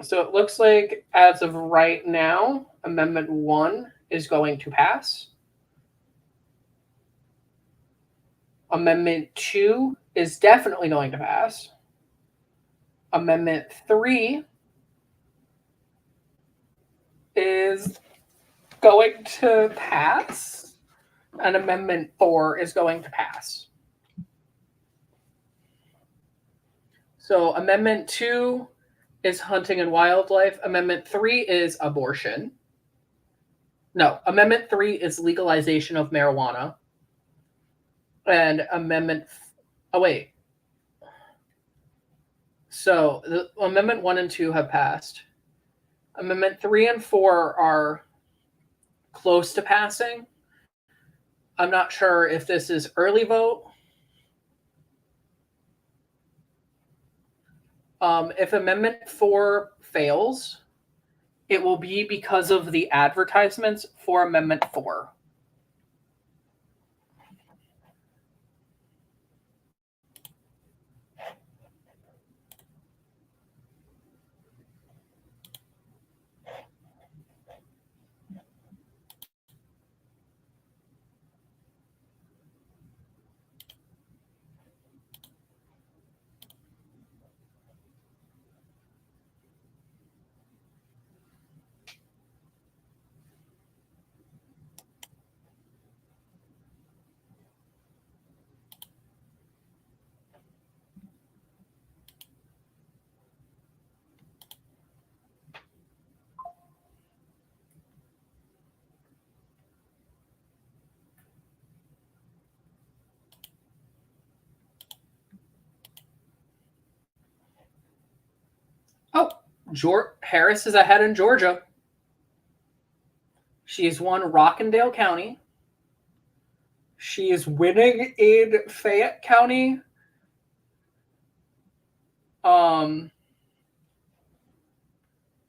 So it looks like as of right now, Amendment 1 is going to pass. Amendment 2 is definitely going to pass. Amendment 3 is going to pass. And Amendment 4 is going to pass. So Amendment 2 is hunting and wildlife. Amendment 3 is abortion. No, Amendment 3 is legalization of marijuana. And So the Amendment 1 and 2 have passed. Amendment 3 and 4 are close to passing. I'm not sure if this is early vote. If Amendment 4 fails, it will be because of the advertisements for Amendment 4. Harris is ahead in Georgia. She's won Rockandale County. She is winning in Fayette County.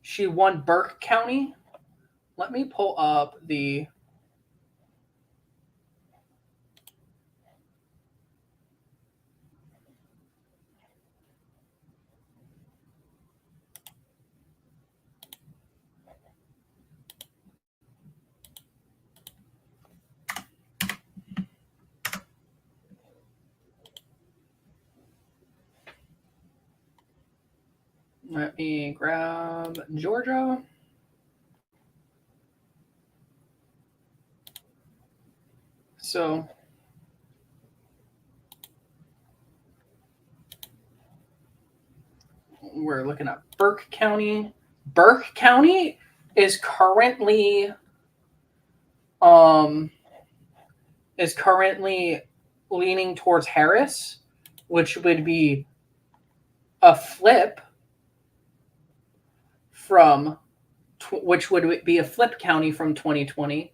She won Burke County. Let me pull up the... Let me grab Georgia. So we're looking at Burke County. Burke County is currently leaning towards Harris, which would be a flip from which would be a flip county from 2020.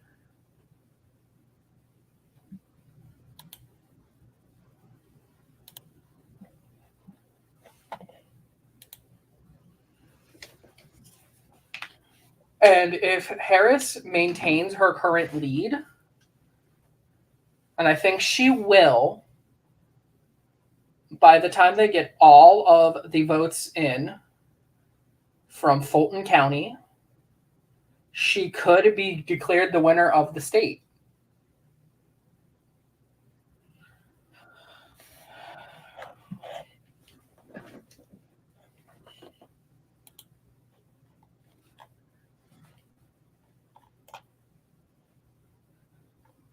And if Harris maintains her current lead, and I think she will, by the time they get all of the votes in from Fulton County, she could be declared the winner of the state.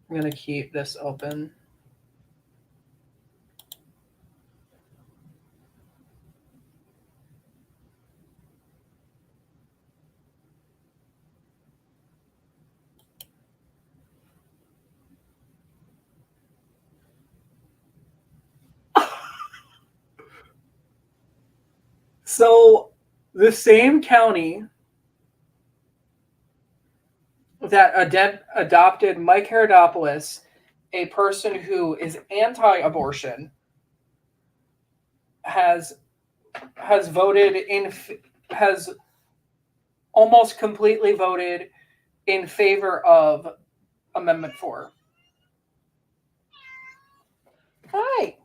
I'm going to keep this open. So the same county that adopted Mike Herodopoulos, a person who is anti-abortion, has almost completely voted in favor of Amendment 4. Hi.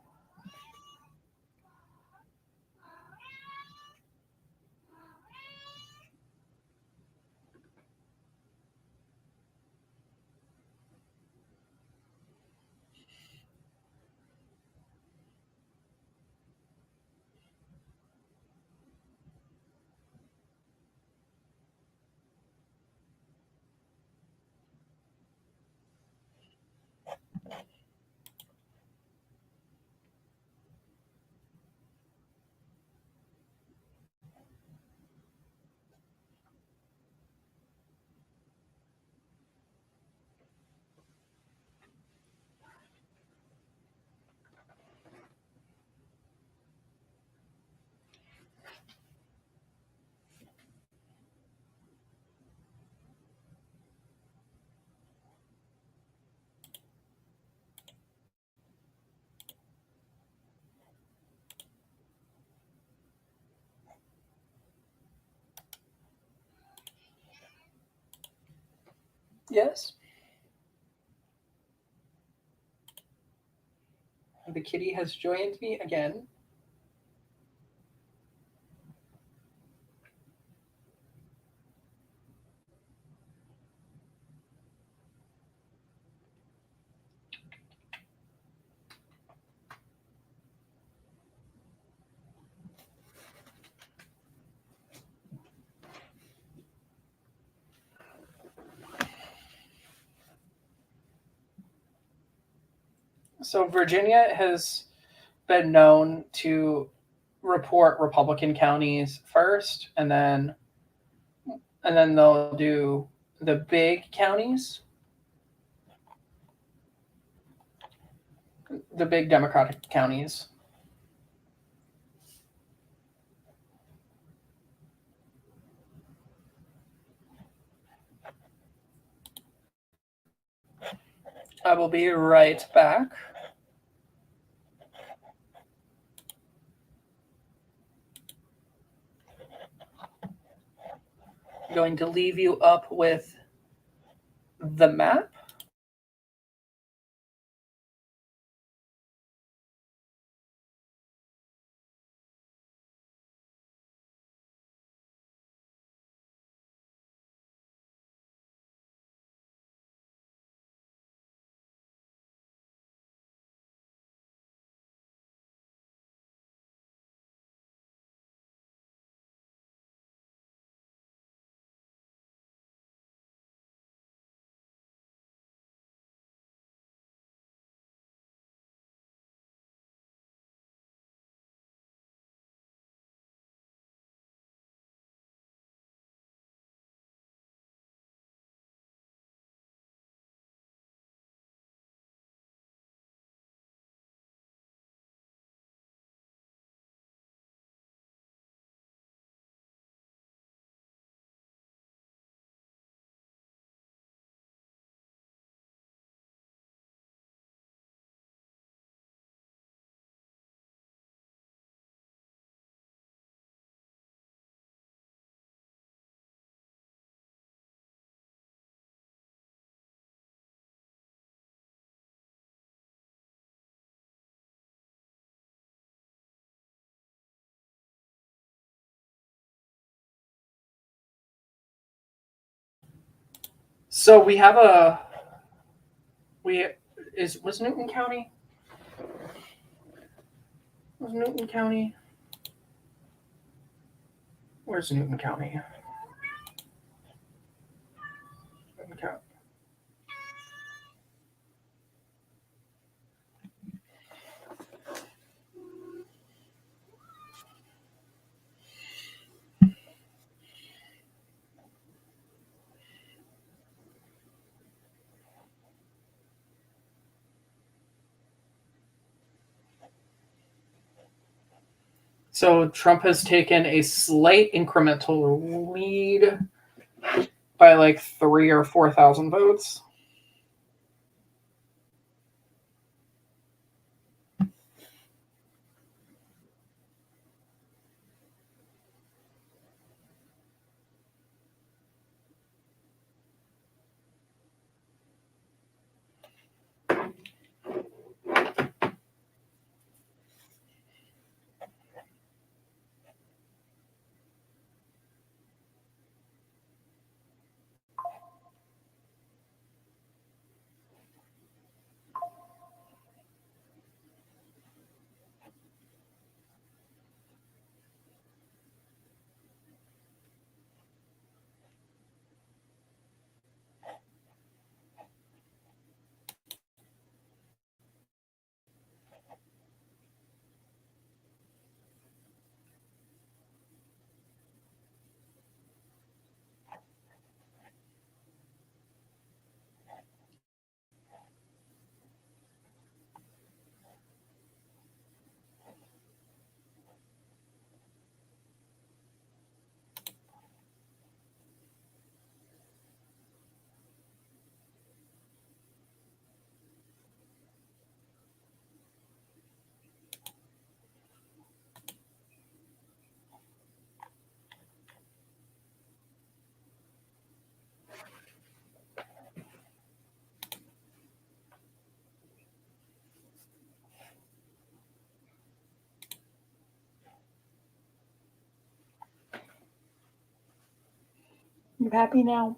Yes. The kitty has joined me again. So Virginia has been known to report Republican counties first, and then they'll do the big counties, the big Democratic counties. I will be right back. I'm going to leave you up with the map. So we have was Newton County? Was Newton County? Where's Newton County? Newton County. So Trump has taken a slight incremental lead by like 3,000 or 4,000 votes. You happy now?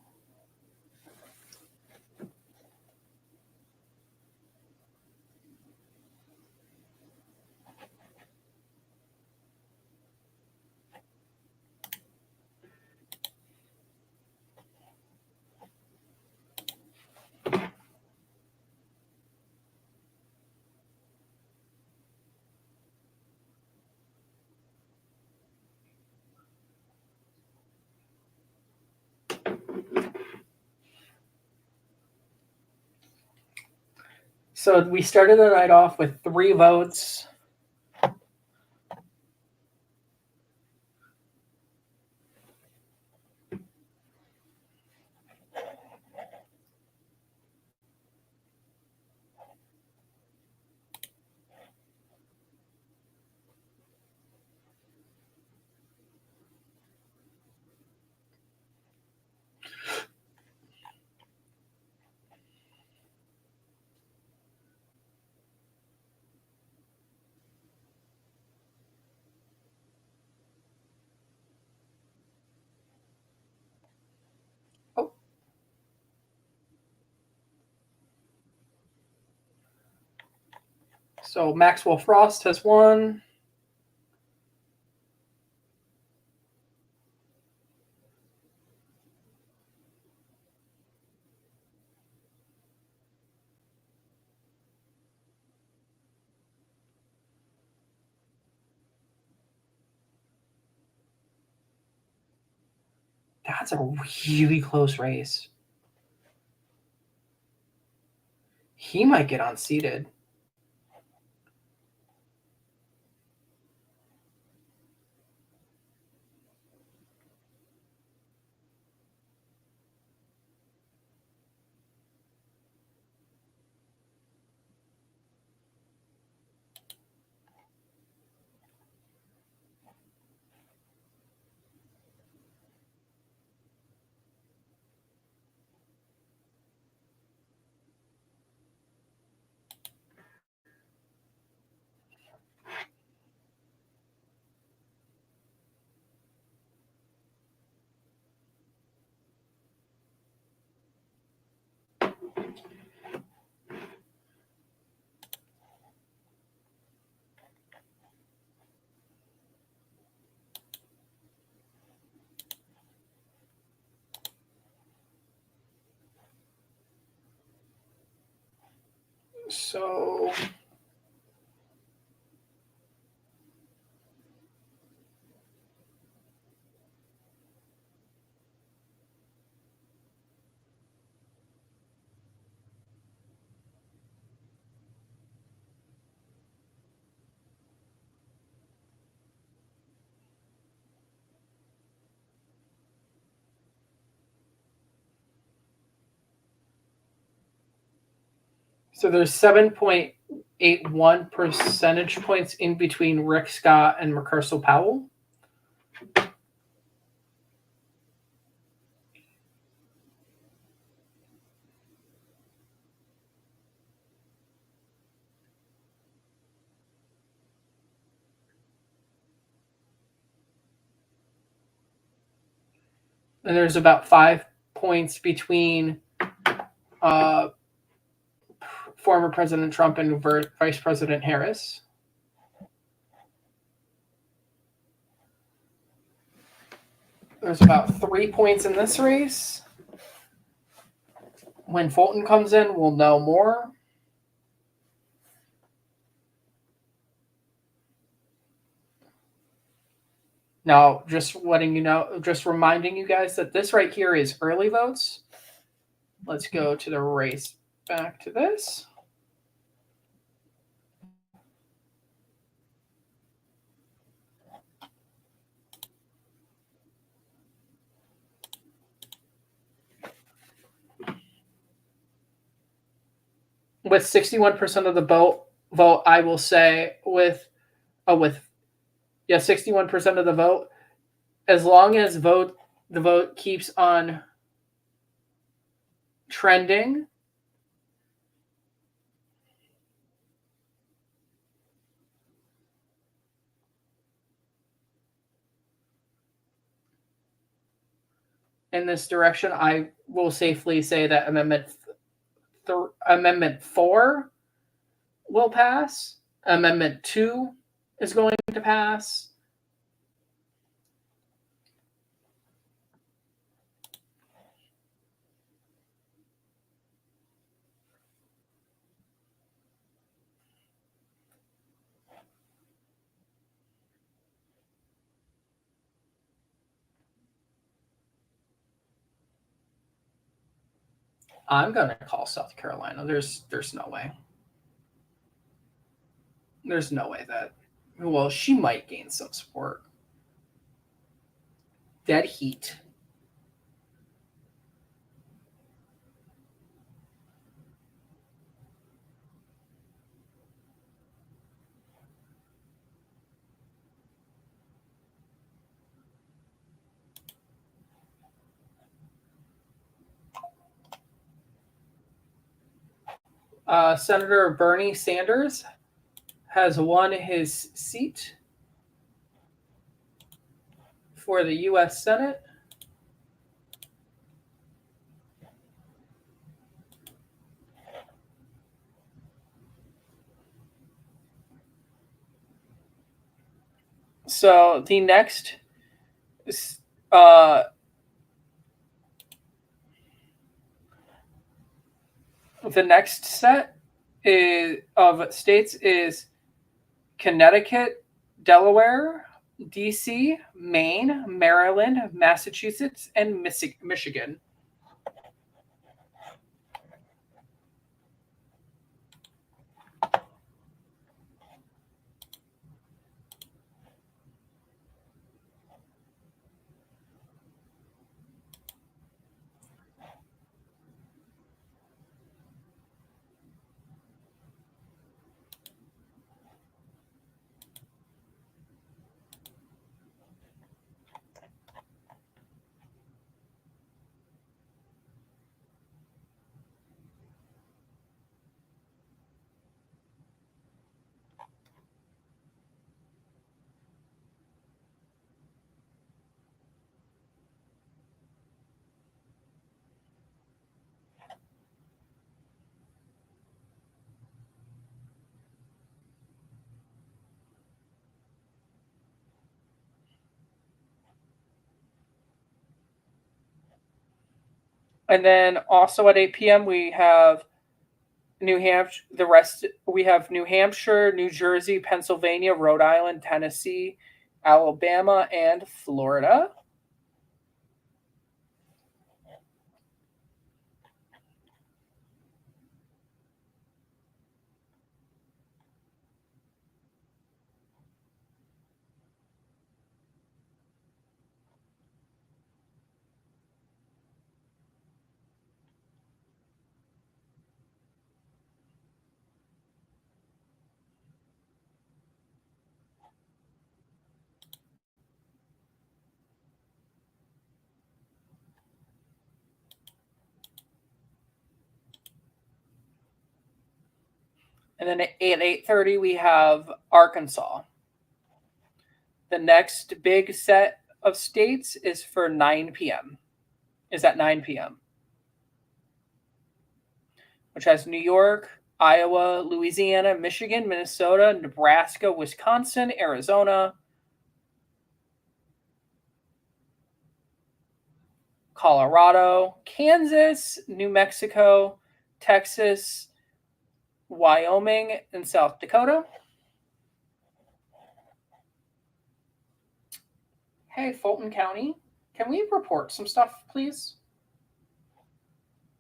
So we started the night off with 3 votes. So Maxwell Frost has won. That's a really close race. He might get unseated. So there's 7.81 percentage points in between Rick Scott and McCurcell Powell. And there's about 5 points between former President Trump and Vice President Harris. There's about 3 points in this race. When Fulton comes in, we'll know more. Now, just letting you know, just reminding you guys that this right here is early votes. Let's go to the race. Back to this. With 61% of the vote, I will say with 61% of the vote, as long as the vote keeps on trending, in this direction, I will safely say that Amendment 4 will pass. Amendment 2 is going to pass. I'm going to call South Carolina. There's no way. There's no way that, well, she might gain some support. Dead heat. Senator Bernie Sanders has won his seat for the U.S. Senate. So the next uh, set of states is Connecticut, Delaware, DC, Maine, Maryland, Massachusetts, and Michigan. And then also at 8 p.m. we have New Hampshire. The rest we have New Hampshire, New Jersey, Pennsylvania, Rhode Island, Tennessee, Alabama, and Florida. And then at 8:30 we have Arkansas. The next big set of states is for 9 p.m. Is at 9 p.m. Which has New York, Iowa, Louisiana, Michigan, Minnesota, Nebraska, Wisconsin, Arizona, Colorado, Kansas, New Mexico, Texas, Wyoming, and South Dakota. Hey, Fulton County, can we report some stuff, please?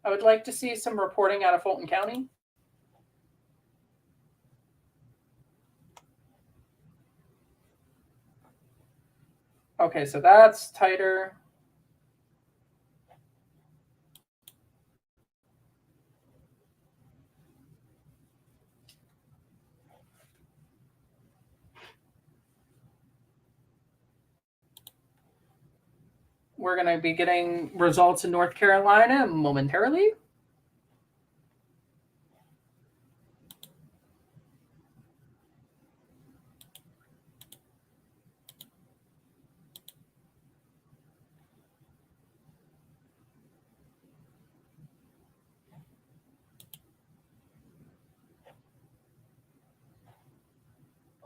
I would like to see some reporting out of Fulton County. Okay, so that's tighter. We're going to be getting results in North Carolina momentarily.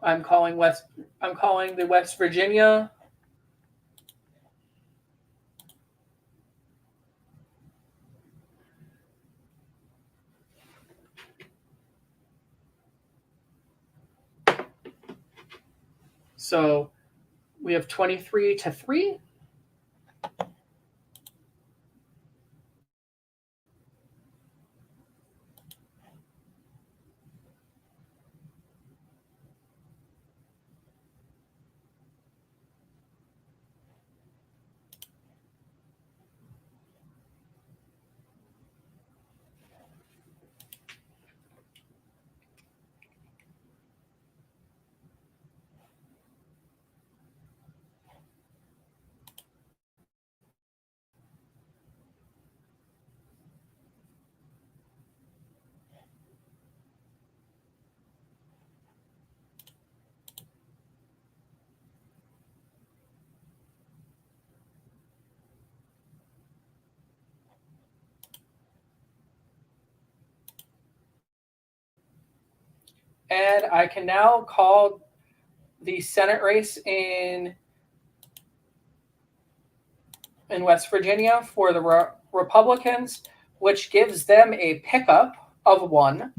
I'm calling the West Virginia. So we have 23-3. And I can now call the Senate race in West Virginia for the Republicans, which gives them a pickup of 1.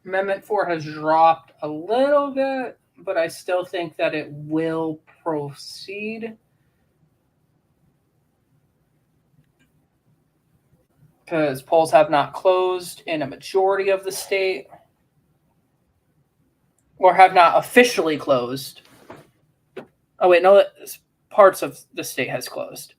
Amendment 4 has dropped a little bit, but I still think that it will proceed because polls have not closed in a majority of the state, or have not officially closed. Oh, wait, no, parts of the state has closed.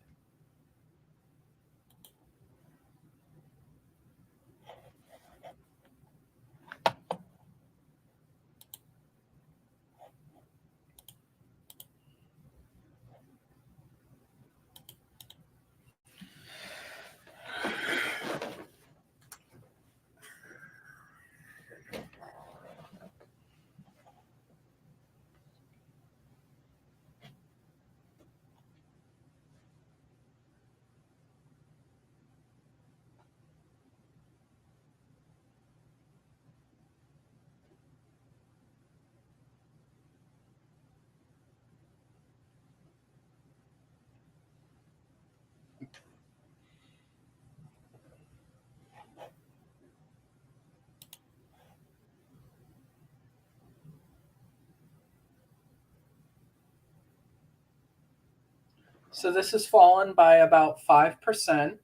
So this has fallen by about 5%.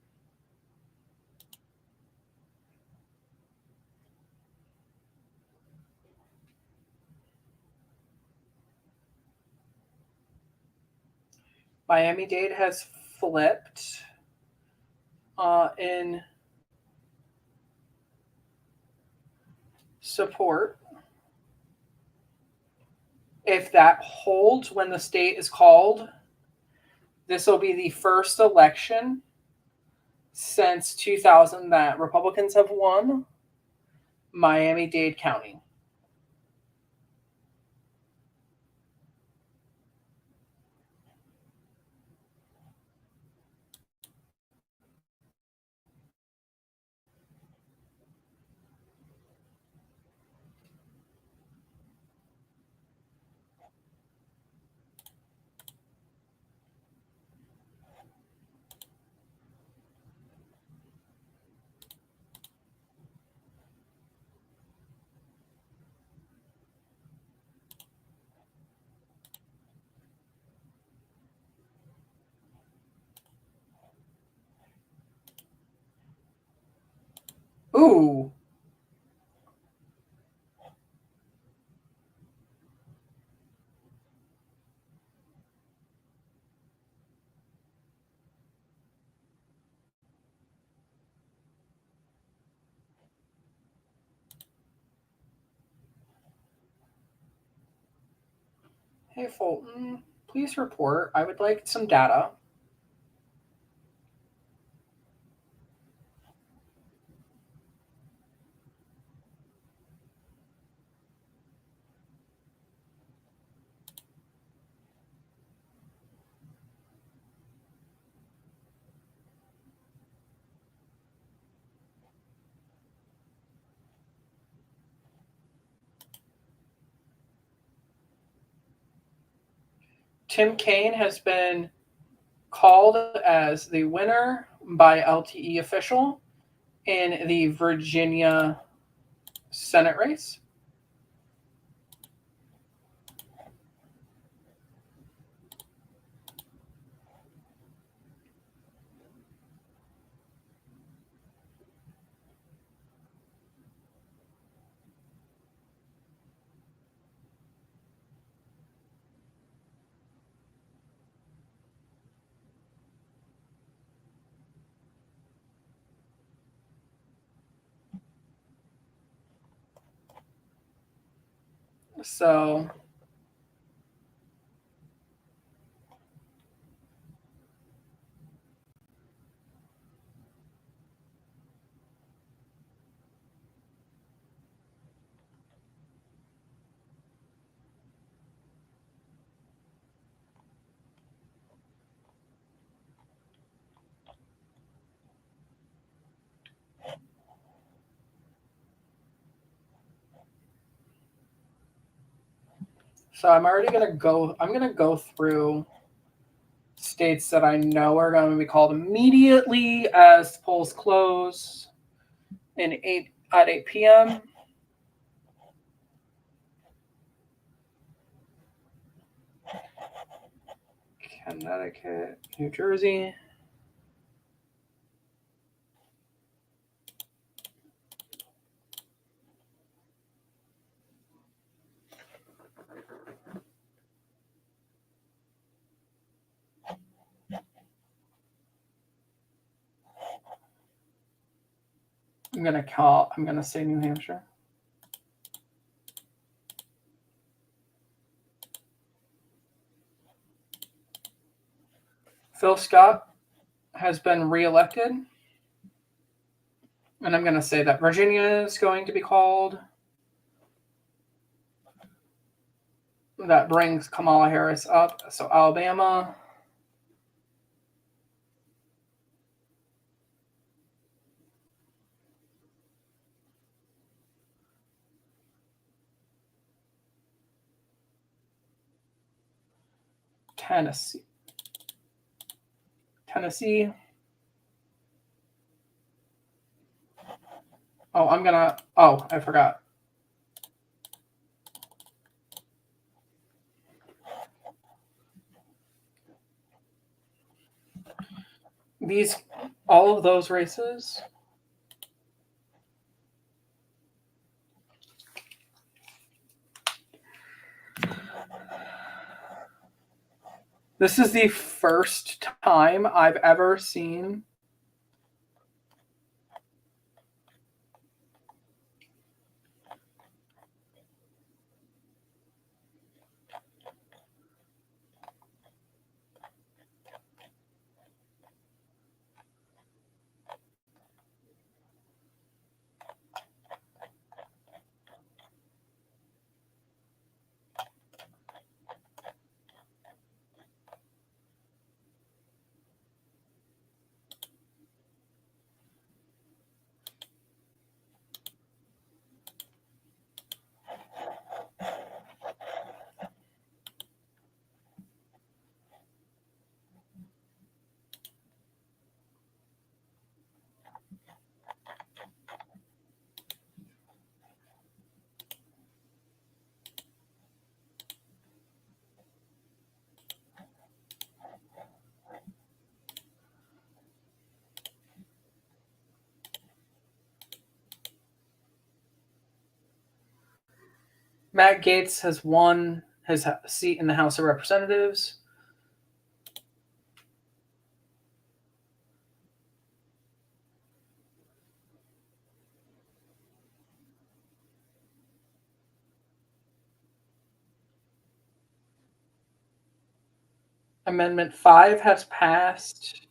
Miami-Dade has flipped in support. If that holds when the state is called, this will be the first election since 2000 that Republicans have won Miami-Dade County. Ooh. Hey, Fulton, please report. I would like some data. Tim Kaine has been called as the winner by LTE official in the Virginia Senate race. So I'm already going to go. I'm going to go through states that I know are going to be called immediately as polls close at 8 p.m. Connecticut, New Jersey. I'm gonna say New Hampshire. Phil Scott has been reelected. And I'm gonna say that Virginia is going to be called. That brings Kamala Harris up. So Alabama. Tennessee. Oh, I forgot. All of those races. This is the first time I've ever seen Matt Gaetz has won his seat in the House of Representatives. Amendment 5 has passed.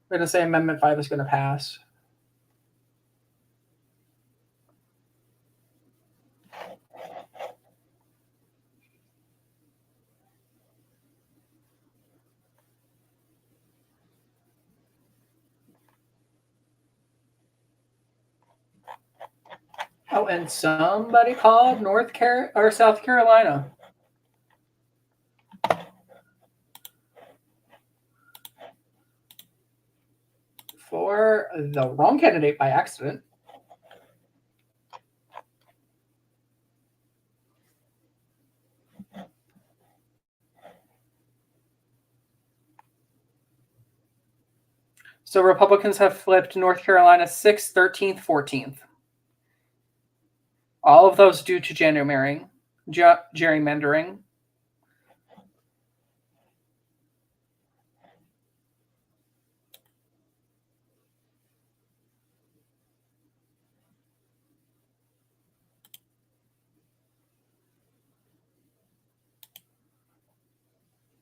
We're going to say Amendment 5 is going to pass. Oh, and somebody called South Carolina. for the wrong candidate by accident. So Republicans have flipped North Carolina 6th, 13th, 14th. All of those due to gerrymandering.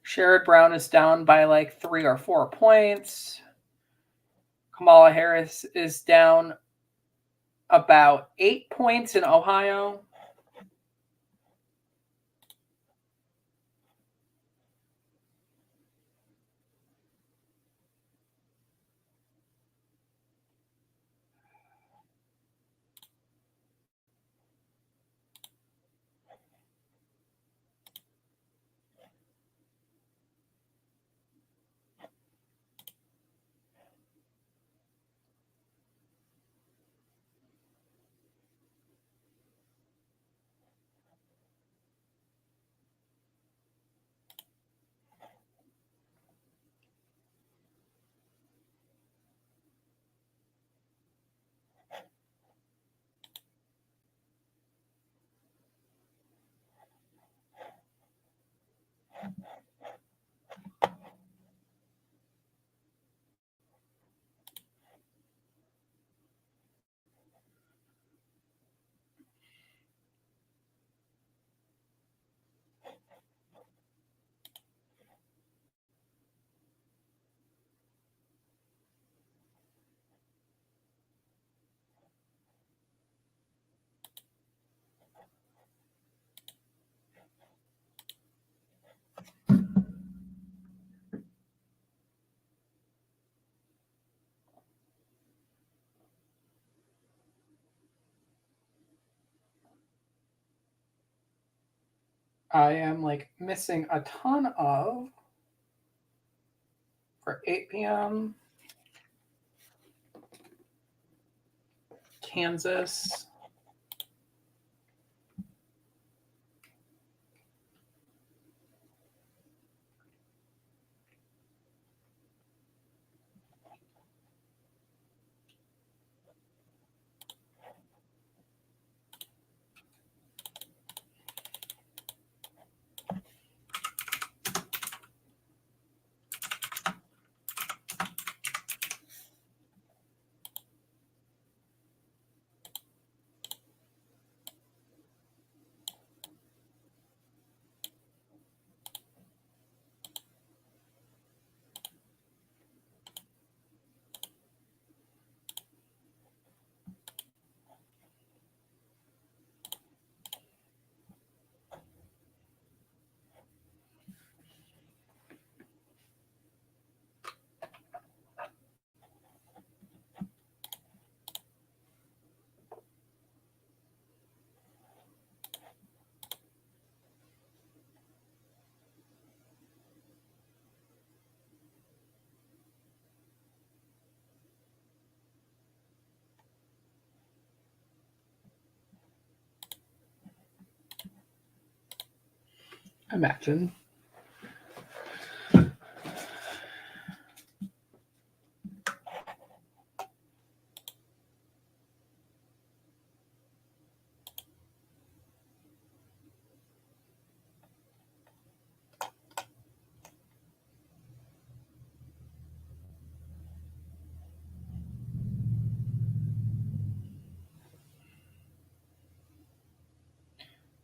Sherrod Brown is down by like 3 or 4 points. Kamala Harris is down about 8 points in Ohio. I am like missing a ton of for 8 p.m. Kansas. Imagine.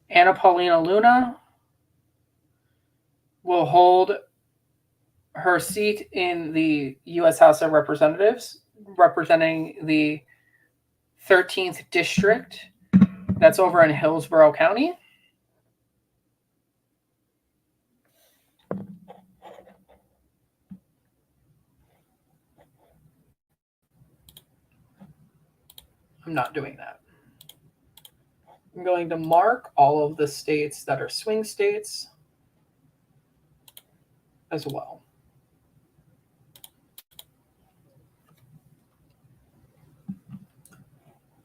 Anna Paulina Luna will hold her seat in the U.S. House of Representatives, representing the 13th district. That's over in Hillsborough County. I'm not doing that. I'm going to mark all of the states that are swing states as well.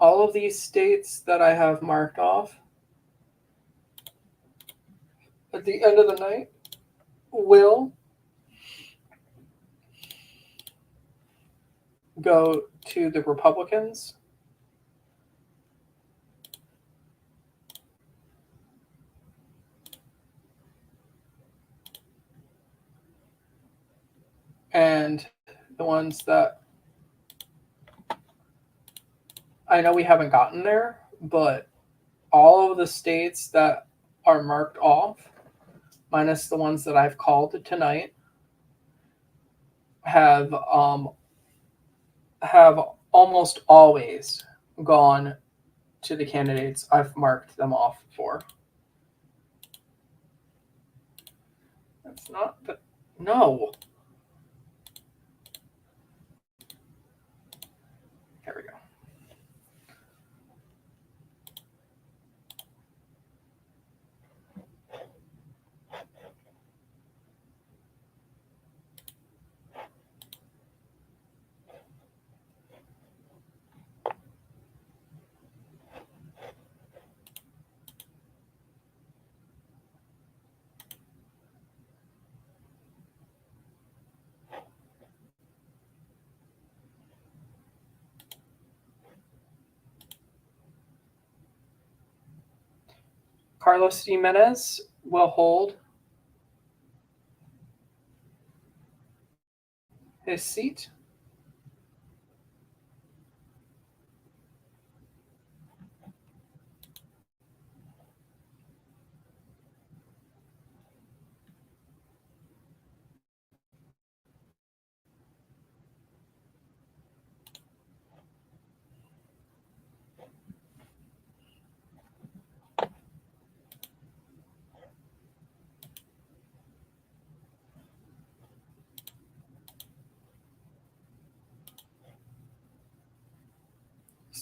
all of these states that I have marked off at the end of the night will go to the Republicans. And the ones that I know we haven't gotten there, but all of the states that are marked off, minus the ones that I've called tonight, have almost always gone to the candidates I've marked them off for. That's not the no. There we go. Carlos Jimenez will hold his seat.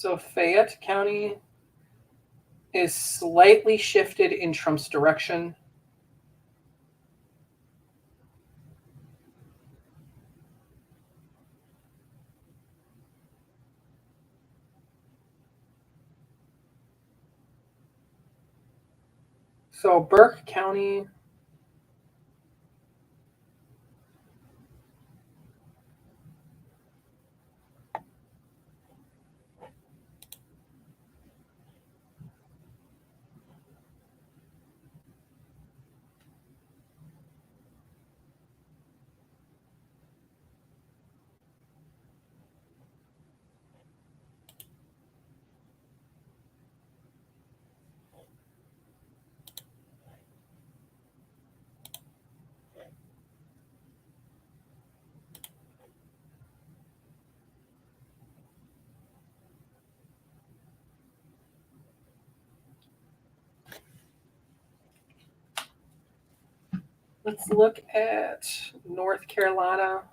So Fayette County is slightly shifted in Trump's direction. So Burke County let's look at North Carolina.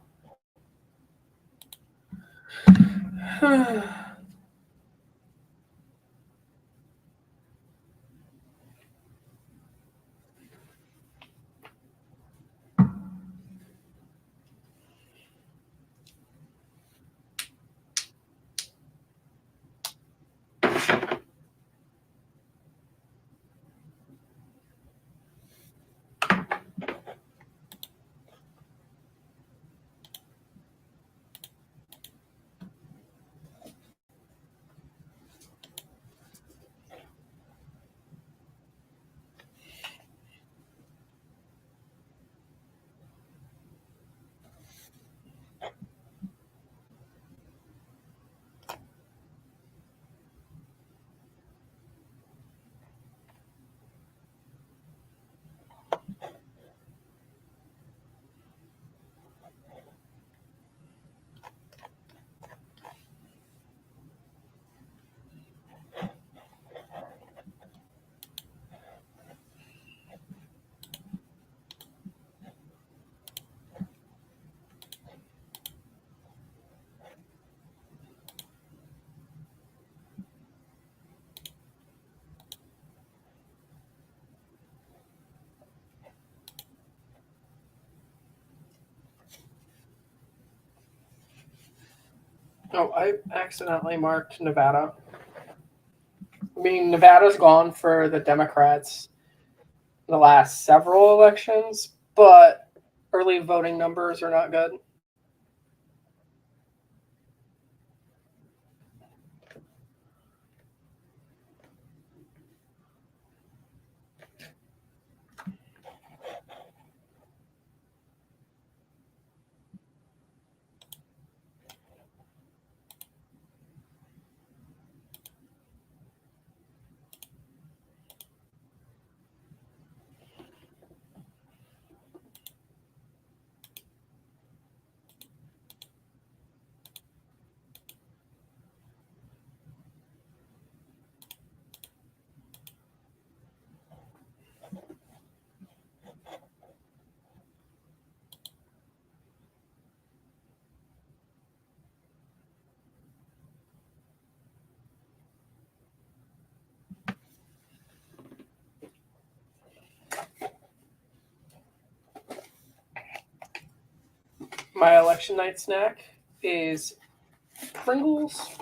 Oh, I accidentally marked Nevada. I mean, Nevada's gone for the Democrats the last several elections, but early voting numbers are not good. My election night snack is Pringles.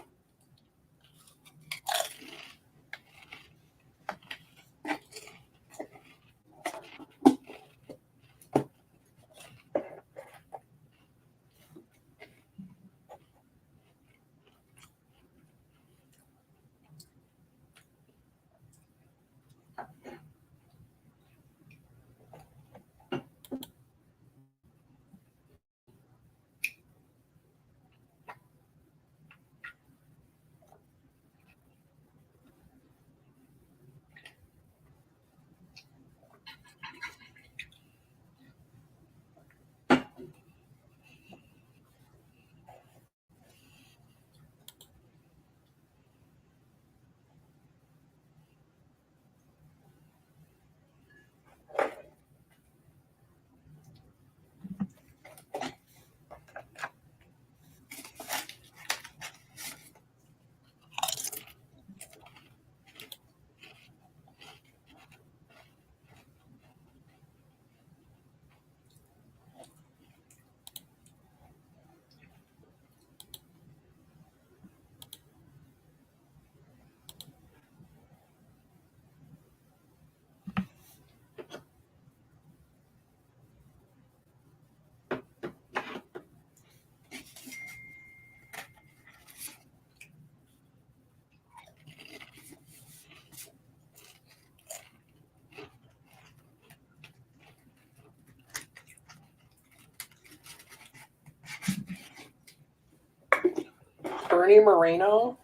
Bernie Moreno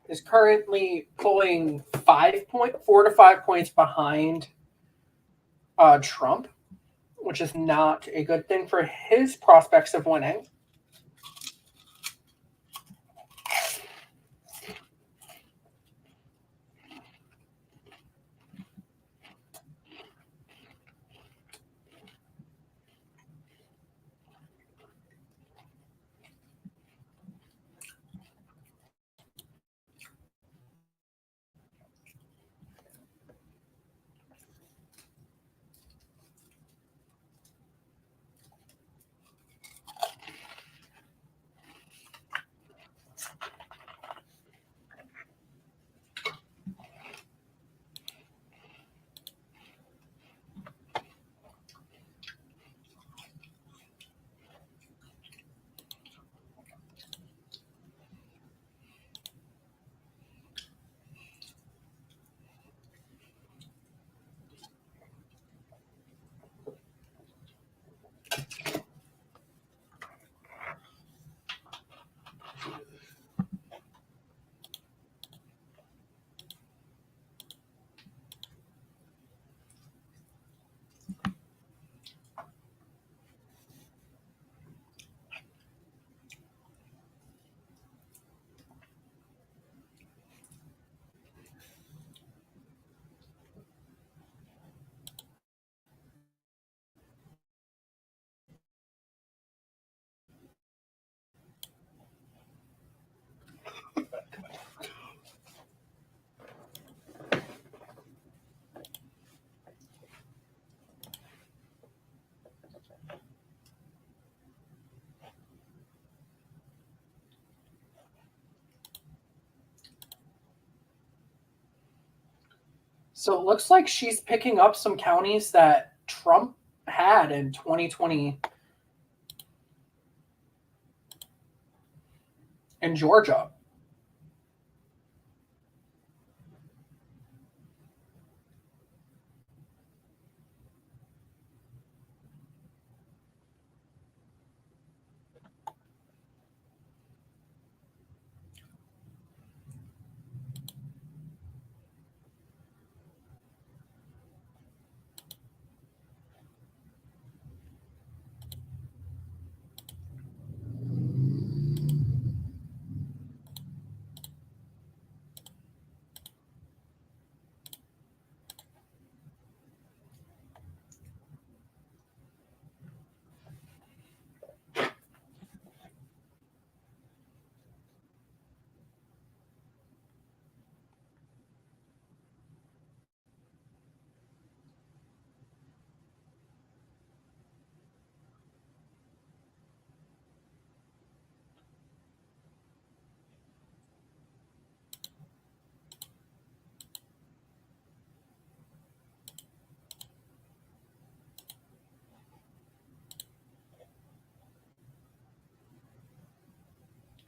is currently pulling 4 to 5 points behind Trump, which is not a good thing for his prospects of winning. So it looks like she's picking up some counties that Trump had in 2020 in Georgia.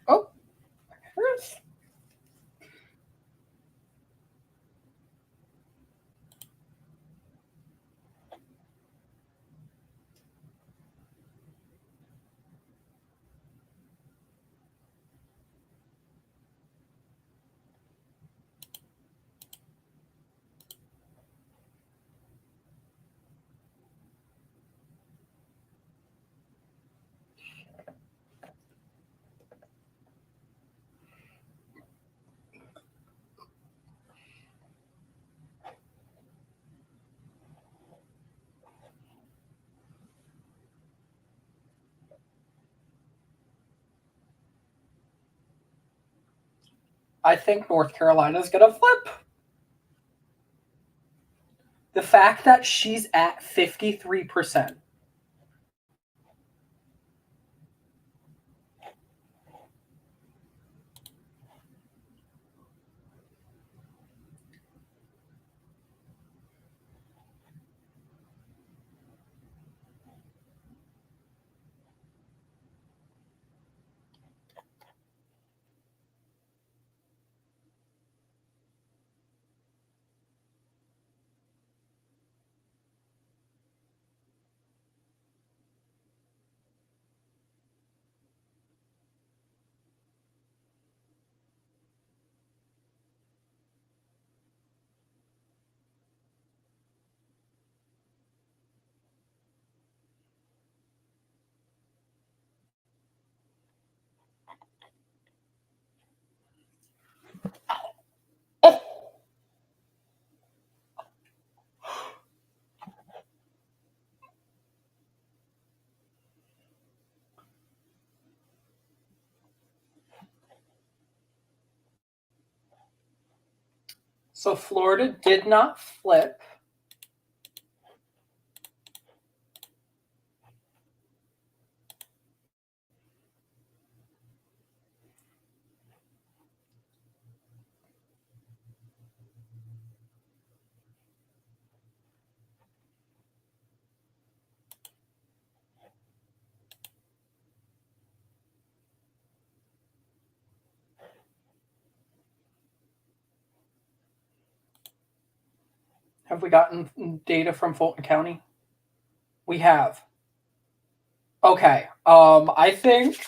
Oh, Chris. I think North Carolina is going to flip. The fact that she's at 53%. So Florida did not flip. Have we gotten data from Fulton County? We have. Okay. I think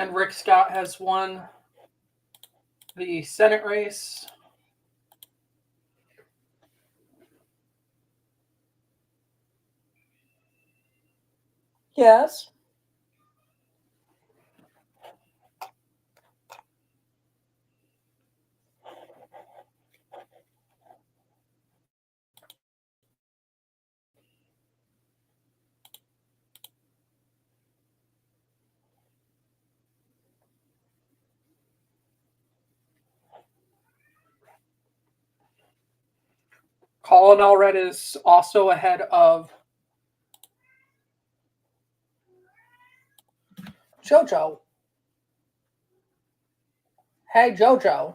And Rick Scott has won the Senate race. Yes. Colin Allred is also ahead of JoJo. Hey, JoJo.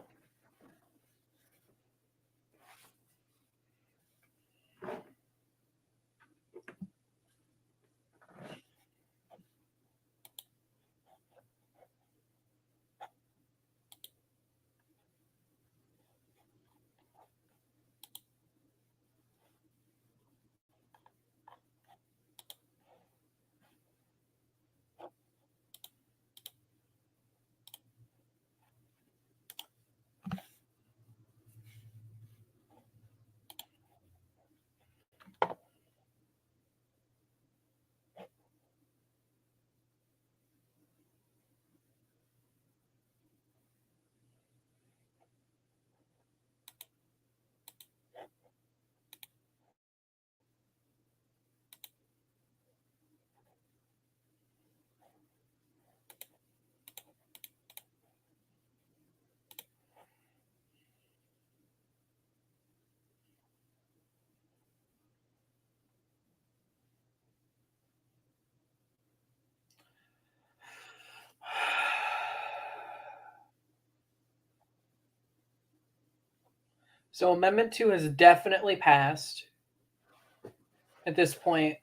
So Amendment 2 has definitely passed at this point.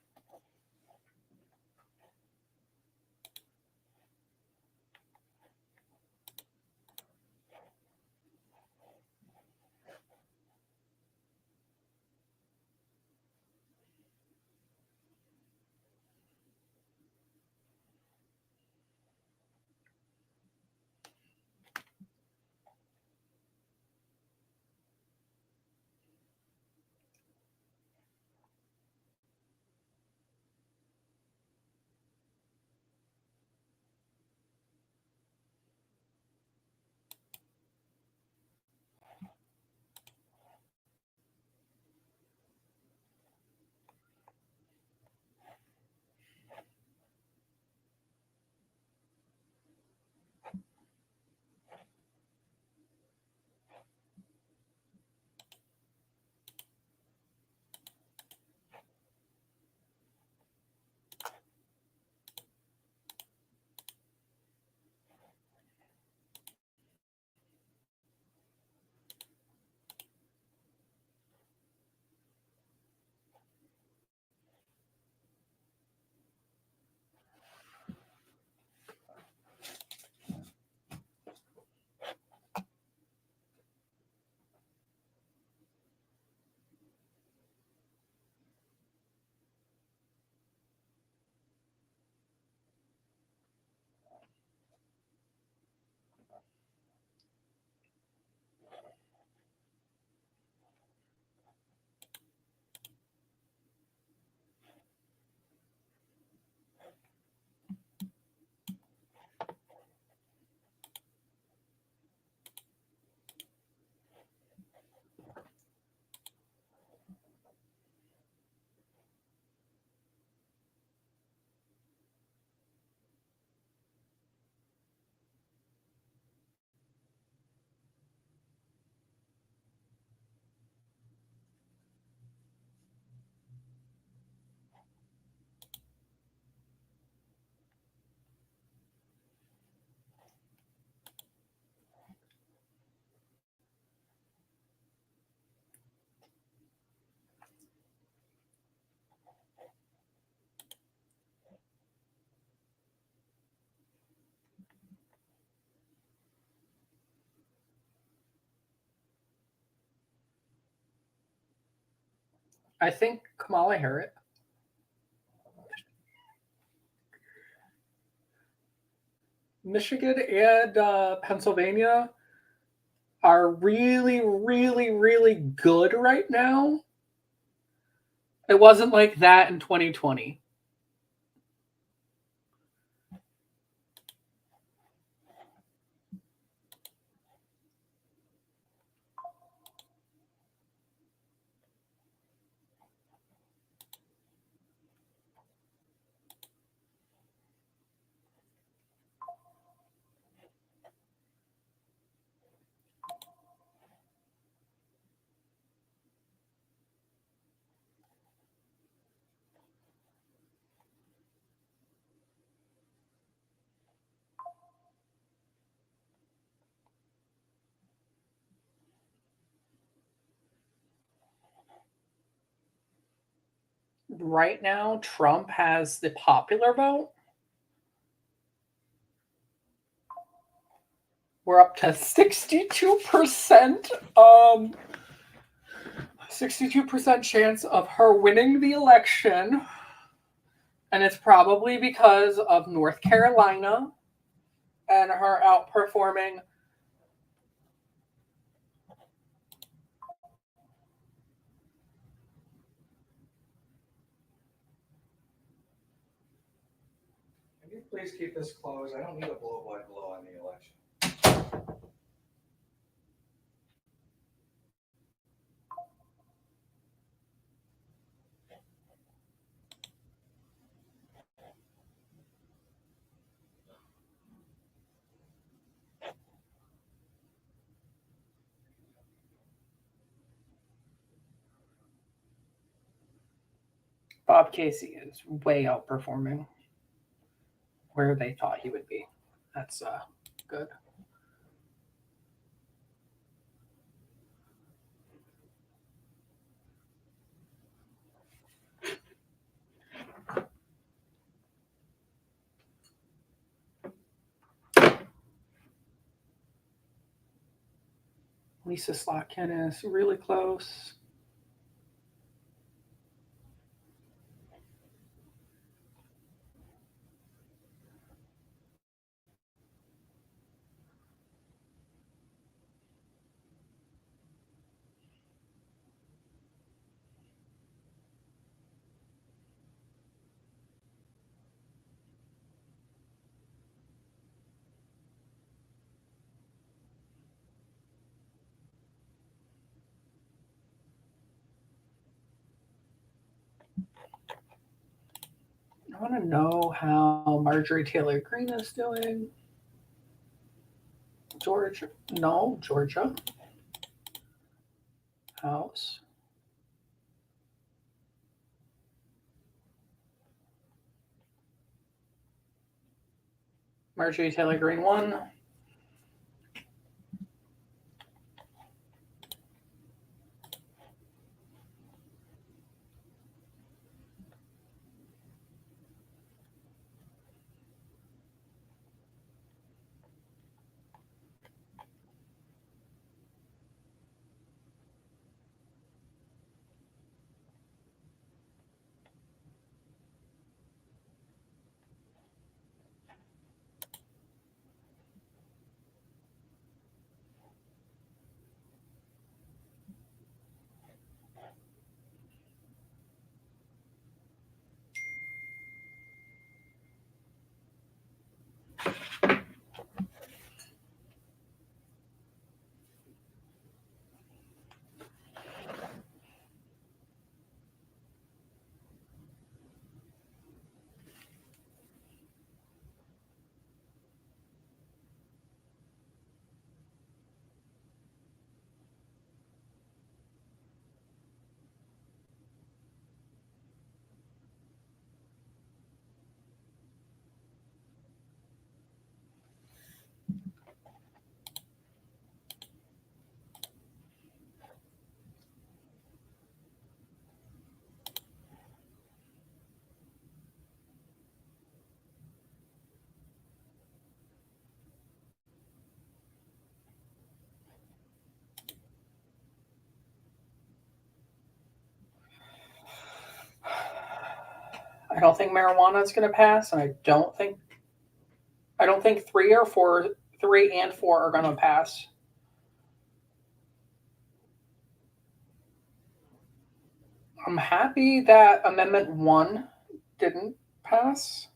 I think Kamala Harris. Michigan and Pennsylvania are really, really, really good right now. It wasn't like that in 2020. Right now, Trump has the popular vote. We're up to 62%. 62% chance of her winning the election. And it's probably because of North Carolina and her outperforming. Can you please keep this closed? I don't need a blow-by-blow on the election. Bob Casey is way outperforming where they thought he would be. That's good. Lisa Slotkin is really close. I want to know how Marjorie Taylor Greene is doing. Georgia. House. Marjorie Taylor Greene won. I don't think marijuana is going to pass, and I don't think I don't think 3 and 4 are going to pass. I'm happy that Amendment 1 didn't pass.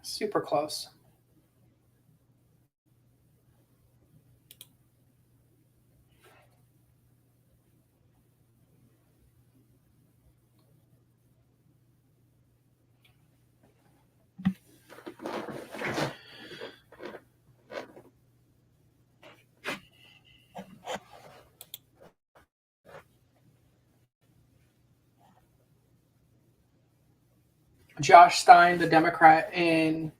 Super close. Josh Stein, the Democrat in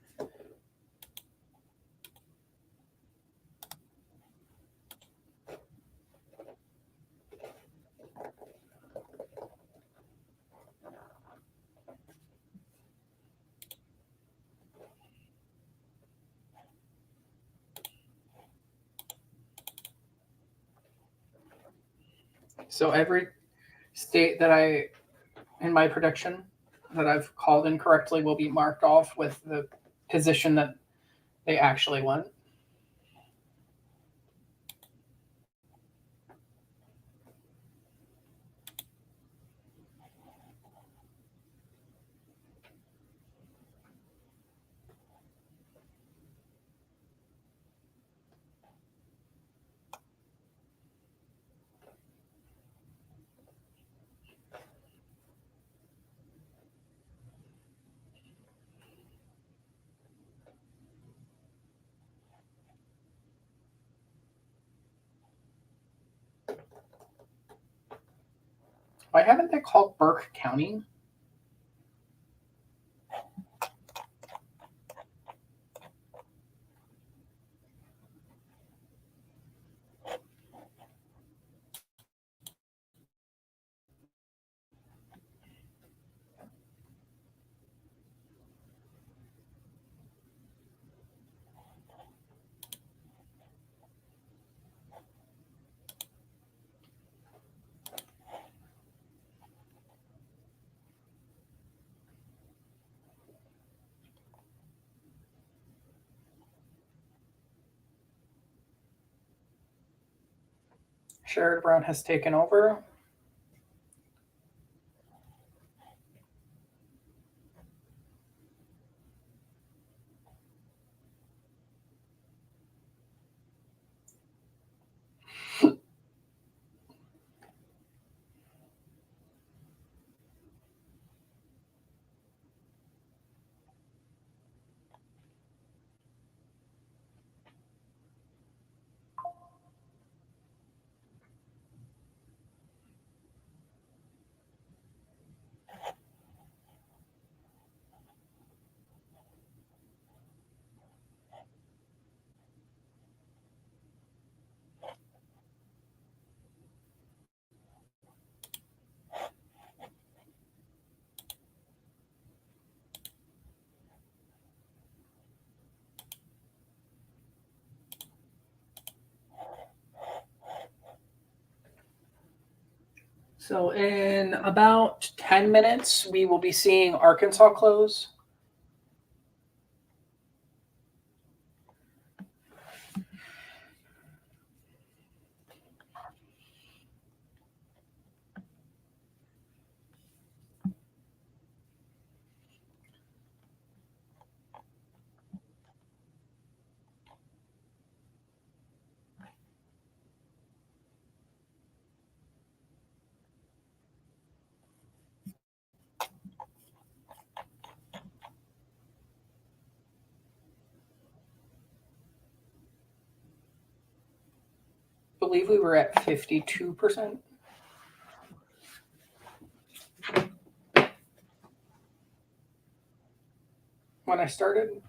so every state that in my prediction that I've called incorrectly will be marked off with the position that they actually went. Why haven't they called Burke County? Sherrod Brown has taken over. So in about 10 minutes, we will be seeing Arkansas close. I believe we were at 52% when I started.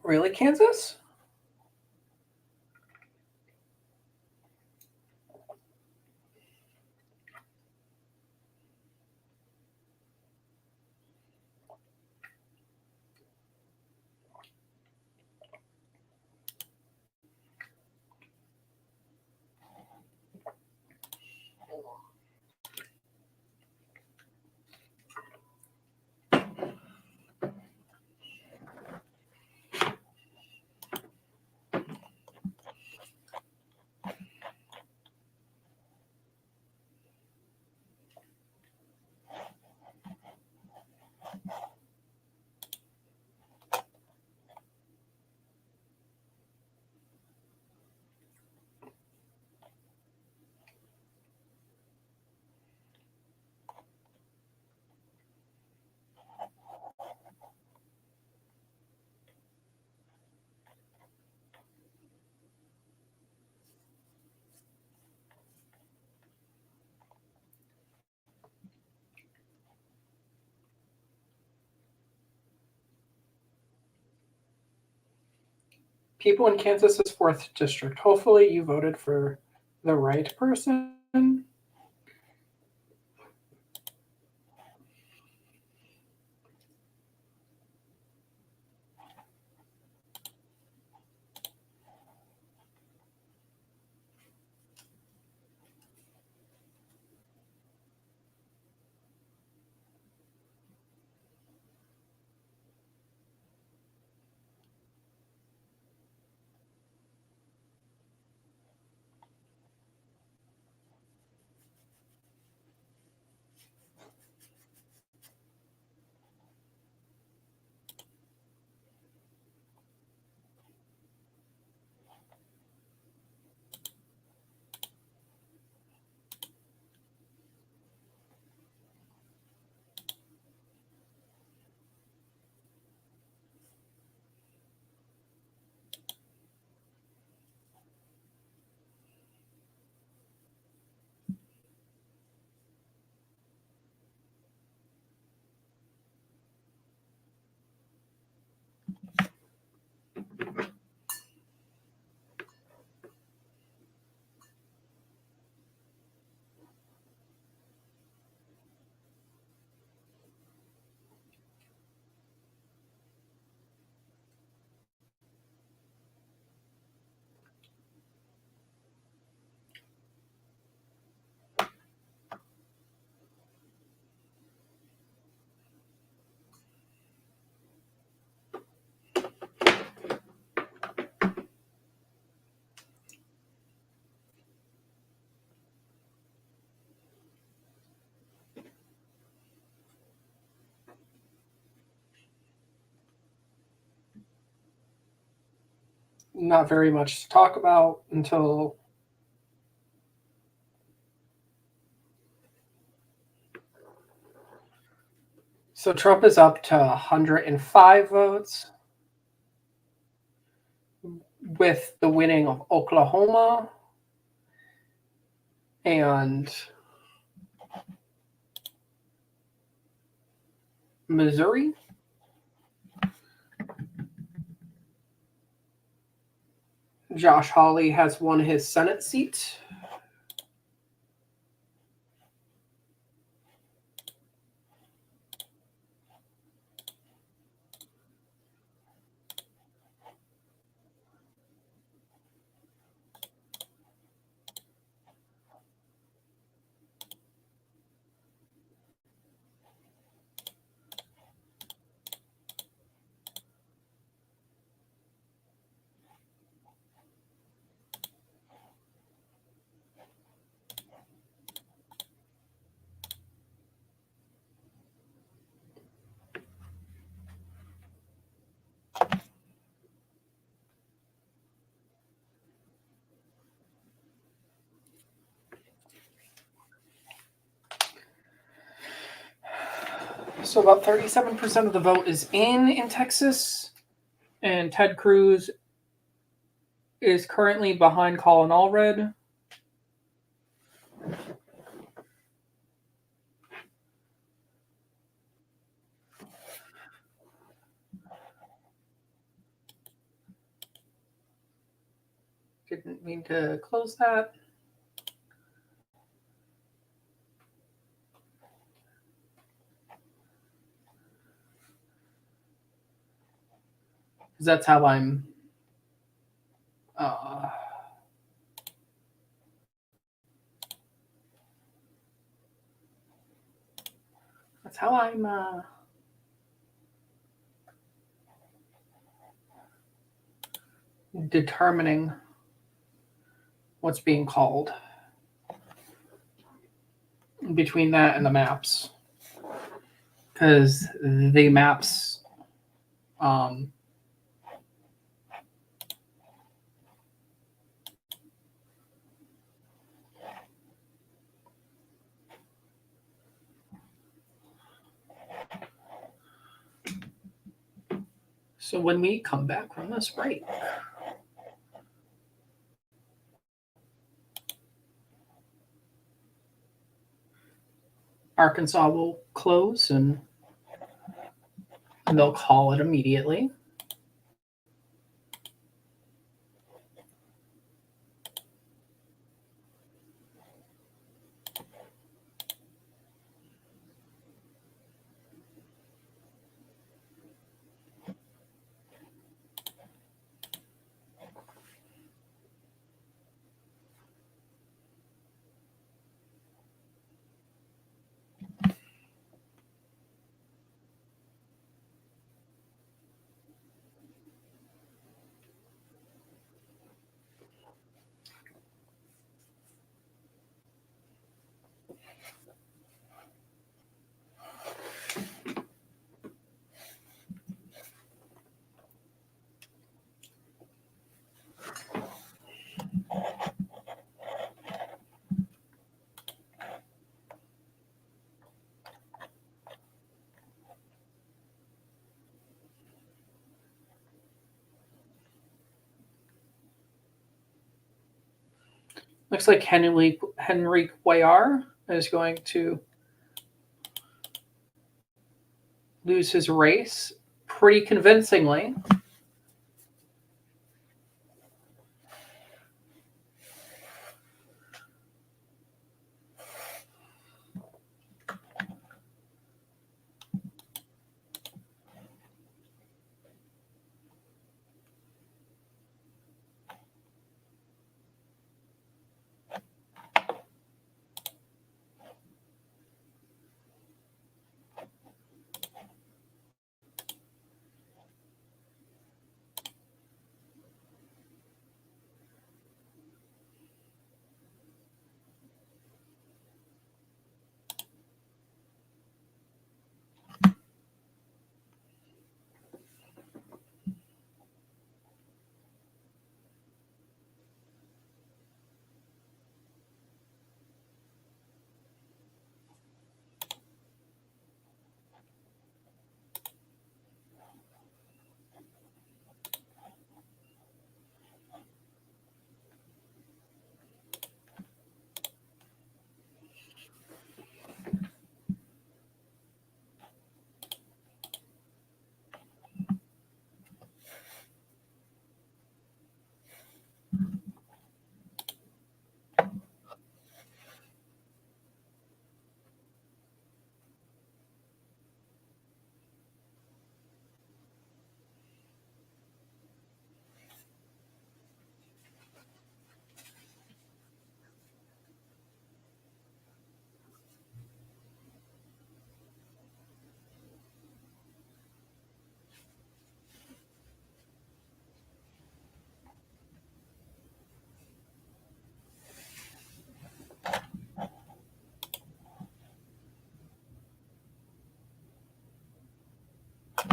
Really, Kansas? People in Kansas's 4th district. Hopefully you voted for the right person. Not very much to talk about until so Trump is up to 105 votes with the winning of Oklahoma and Missouri. Josh Hawley has won his Senate seat. So about 37% of the vote is in Texas, and Ted Cruz is currently behind Colin Allred. Didn't mean to close that. Because that's how I'm determining what's being called between that and the maps. Because the maps so when we come back from this break, Arkansas will close and they'll call it immediately. Looks like Henry Cuellar is going to lose his race pretty convincingly.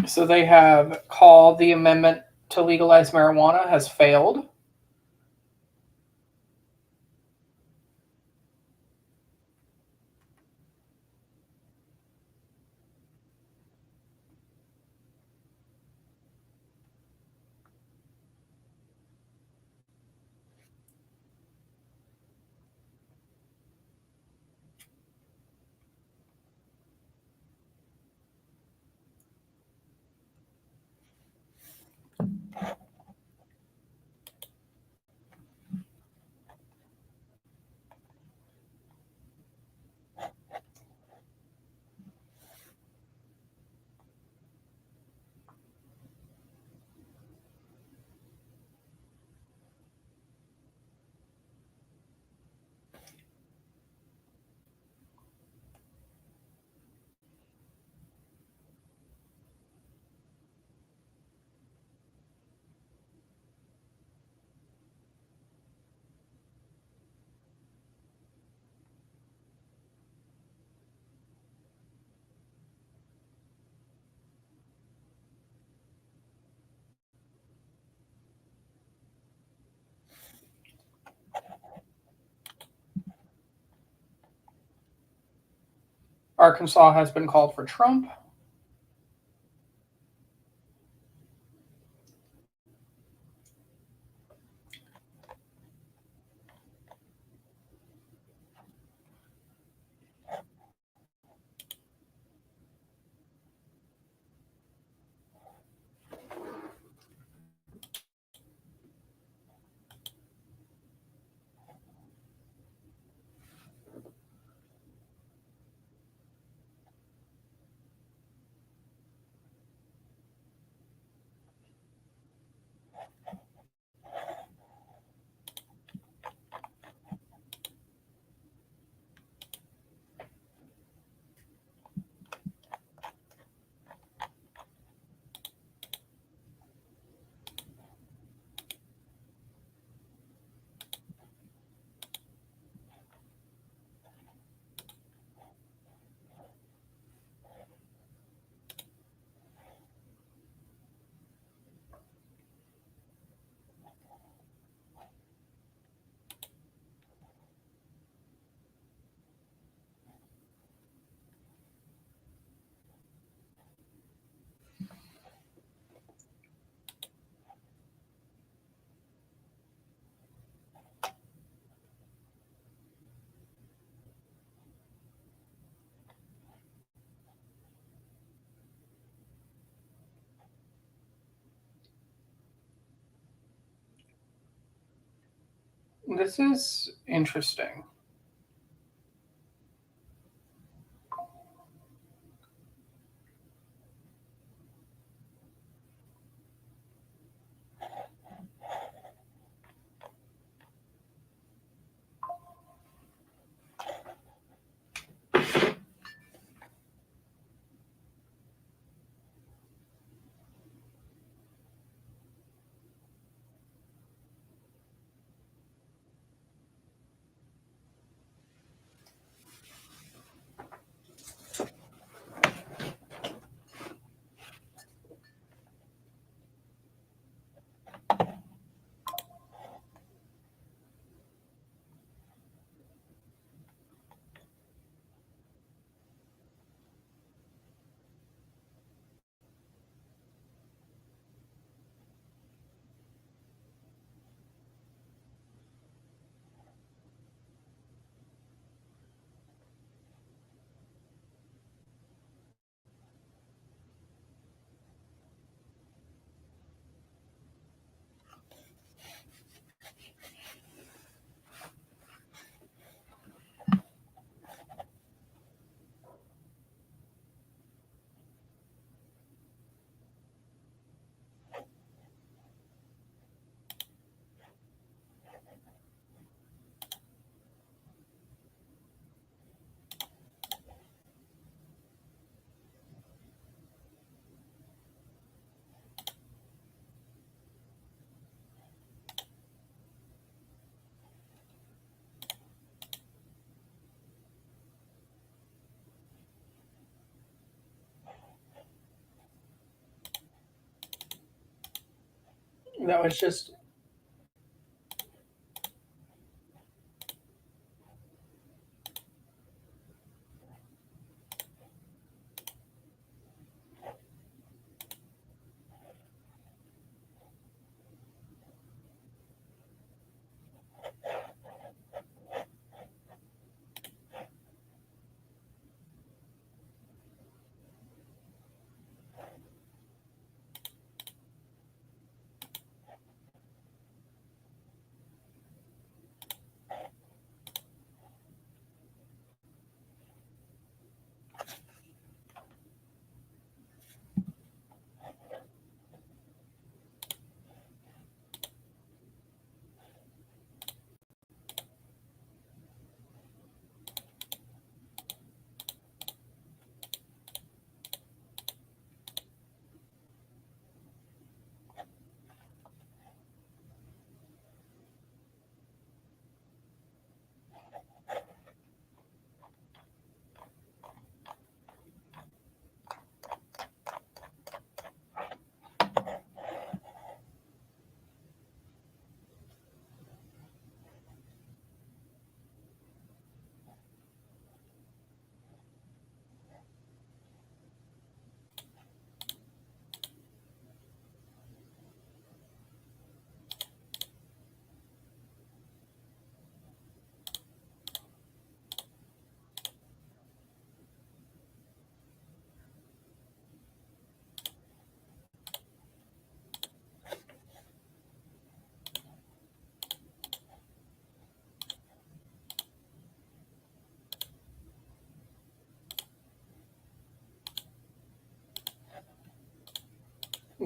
So they have called the amendment to legalize marijuana has failed. Arkansas has been called for Trump. This is interesting. That was just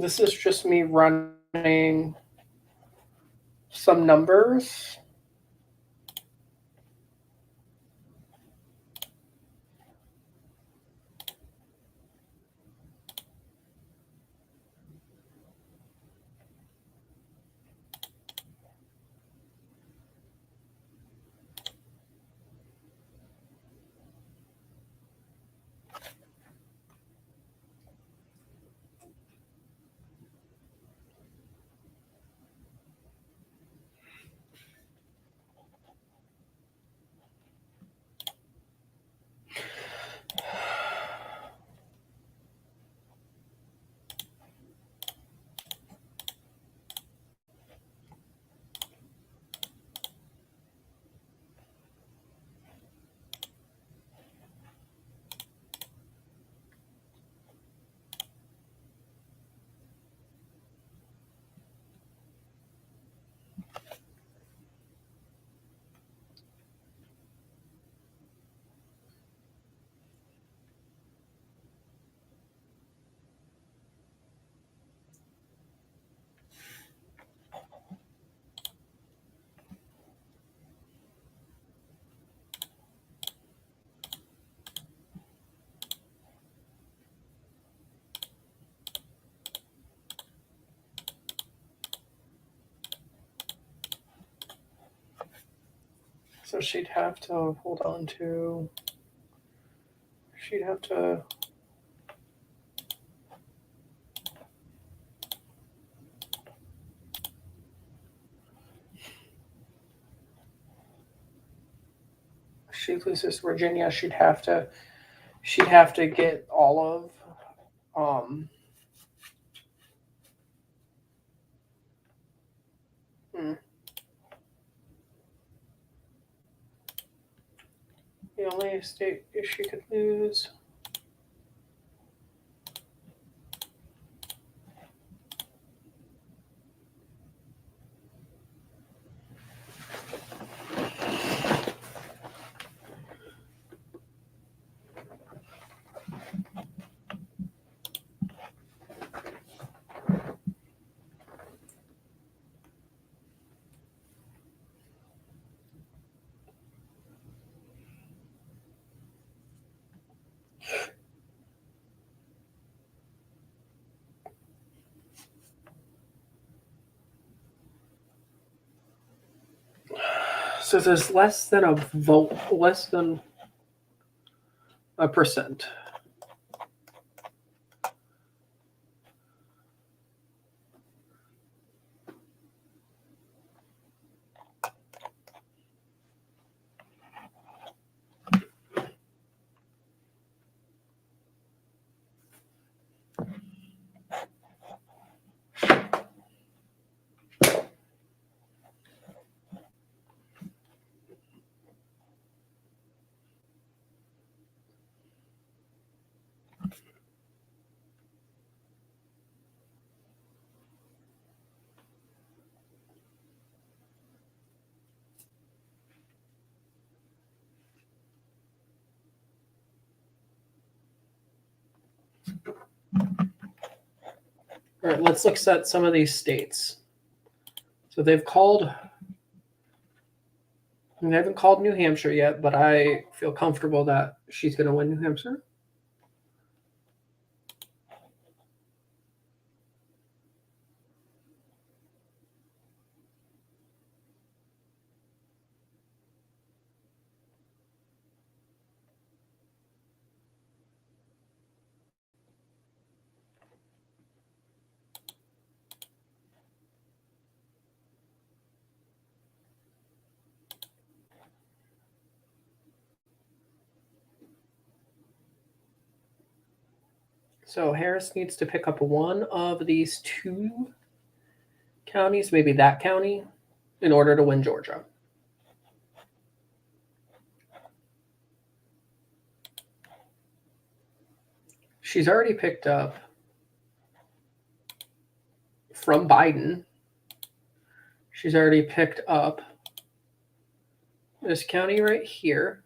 This is just me running some numbers. So she'd have to hold on to. She'd have to. She loses Virginia. She'd have to get all of. The only state she could lose. So there's less than a vote, less than a percent. All right, let's look at some of these states. So they haven't called New Hampshire yet, but I feel comfortable that she's going to win New Hampshire. So Harris needs to pick up one of these two counties, maybe that county, in order to win Georgia. She's already picked up from Biden. She's already picked up this county right here.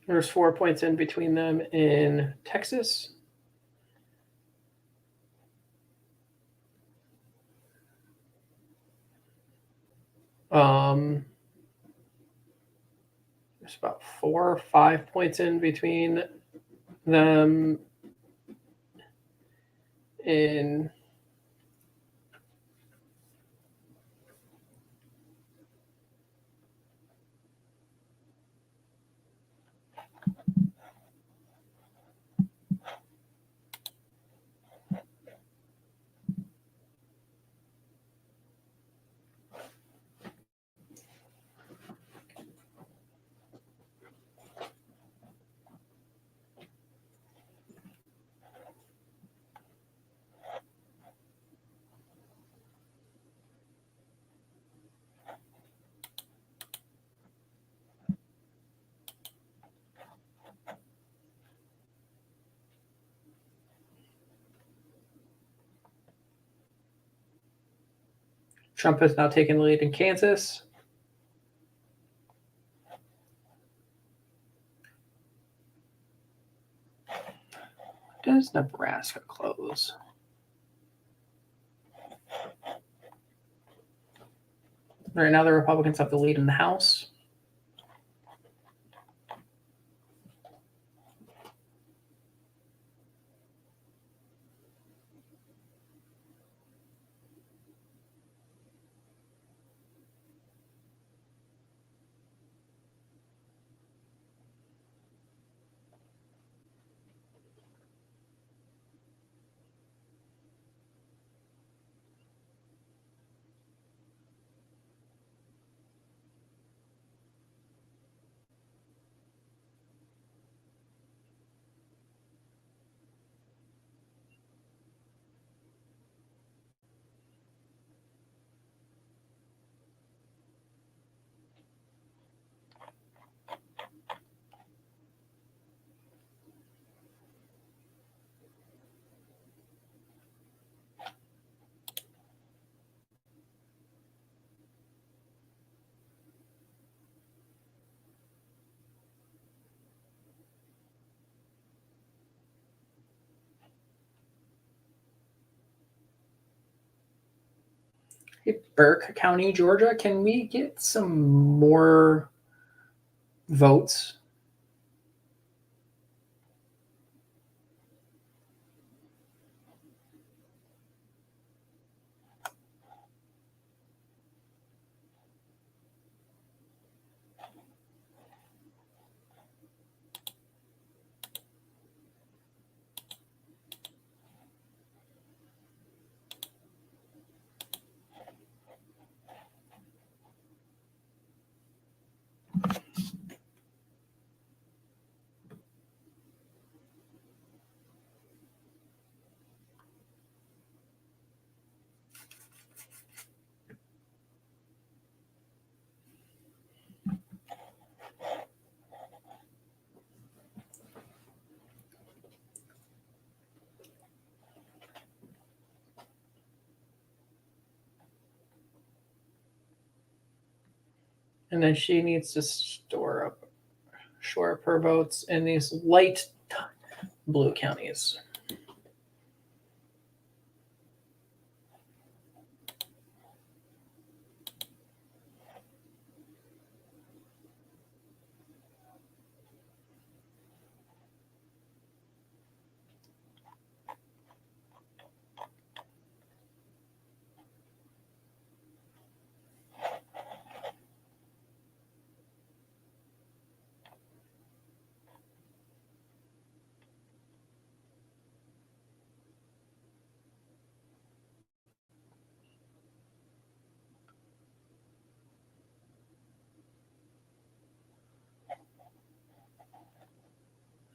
There's 4 points in between them in Texas. There's about 4 or 5 points in between them in Trump has now taken the lead in Kansas. Does Nebraska close? Right now, the Republicans have the lead in the House. Hey, Burke County, Georgia, can we get some more votes? And then she needs to shore up her votes in these light blue counties.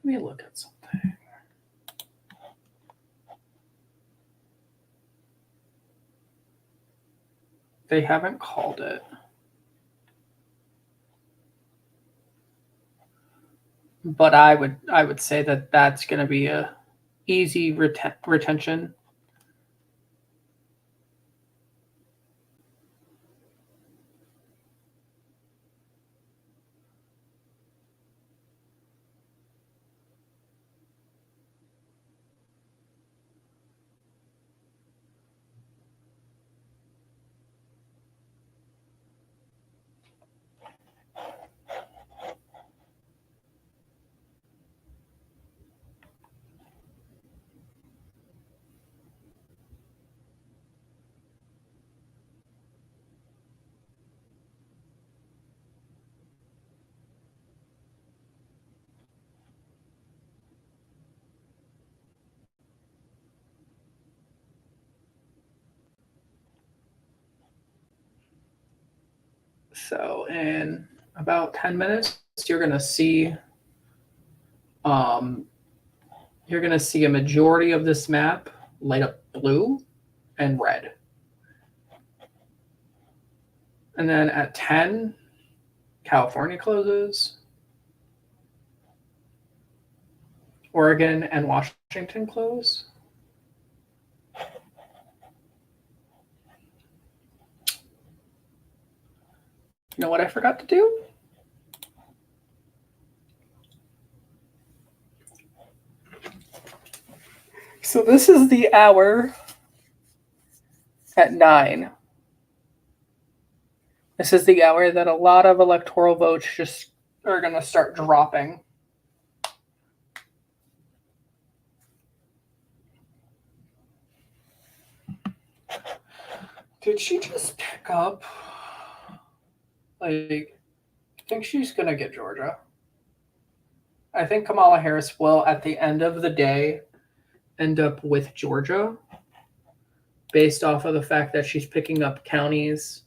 Let me look at something. They haven't called it. But I would say that that's going to be a easy retention. So in about 10 minutes, you're going to see a majority of this map light up blue and red. And then at 10, California closes. Oregon and Washington close. You know what I forgot to do? So this is the hour at 9. This is the hour that a lot of electoral votes just are going to start dropping. Did she just pick up? I think she's going to get Georgia. I think Kamala Harris will, at the end of the day, end up with Georgia based off of the fact that she's picking up counties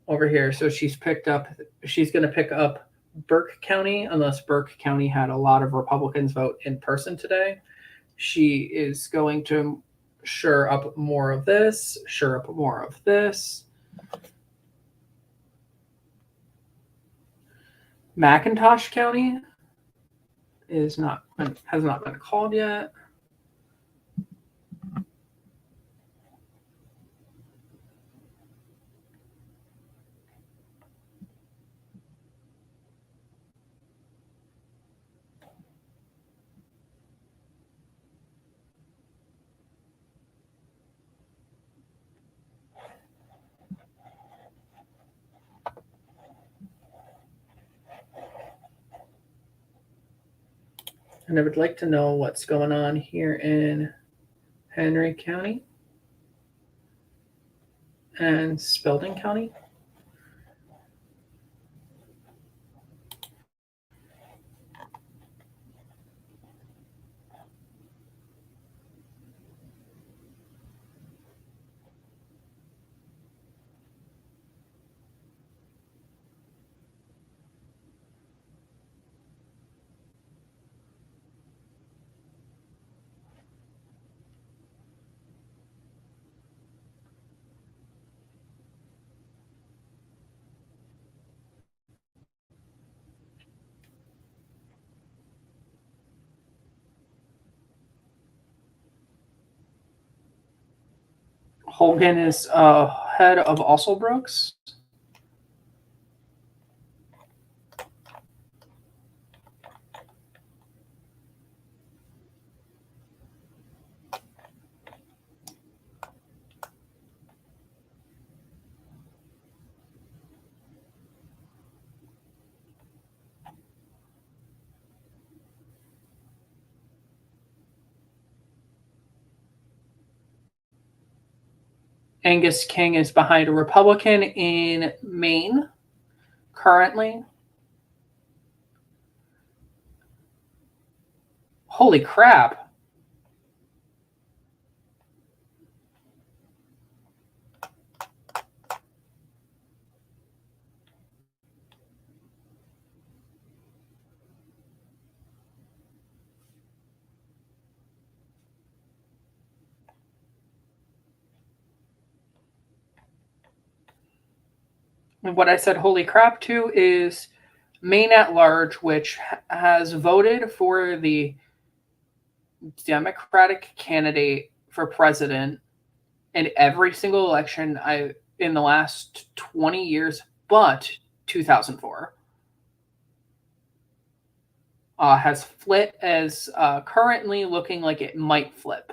over here. So she's going to pick up Burke County, unless Burke County had a lot of Republicans vote in person today. She is going to shore up more of this. McIntosh County has not been called yet. And I would like to know what's going on here in Henry County and Spalding County. Hogan is head of Alsobrooks. Angus King is behind a Republican in Maine currently. Holy crap. And what I said holy crap to is Maine at large, which has voted for the Democratic candidate for president in every single election in the last 20 years, but 2004. Has flipped as currently looking like it might flip.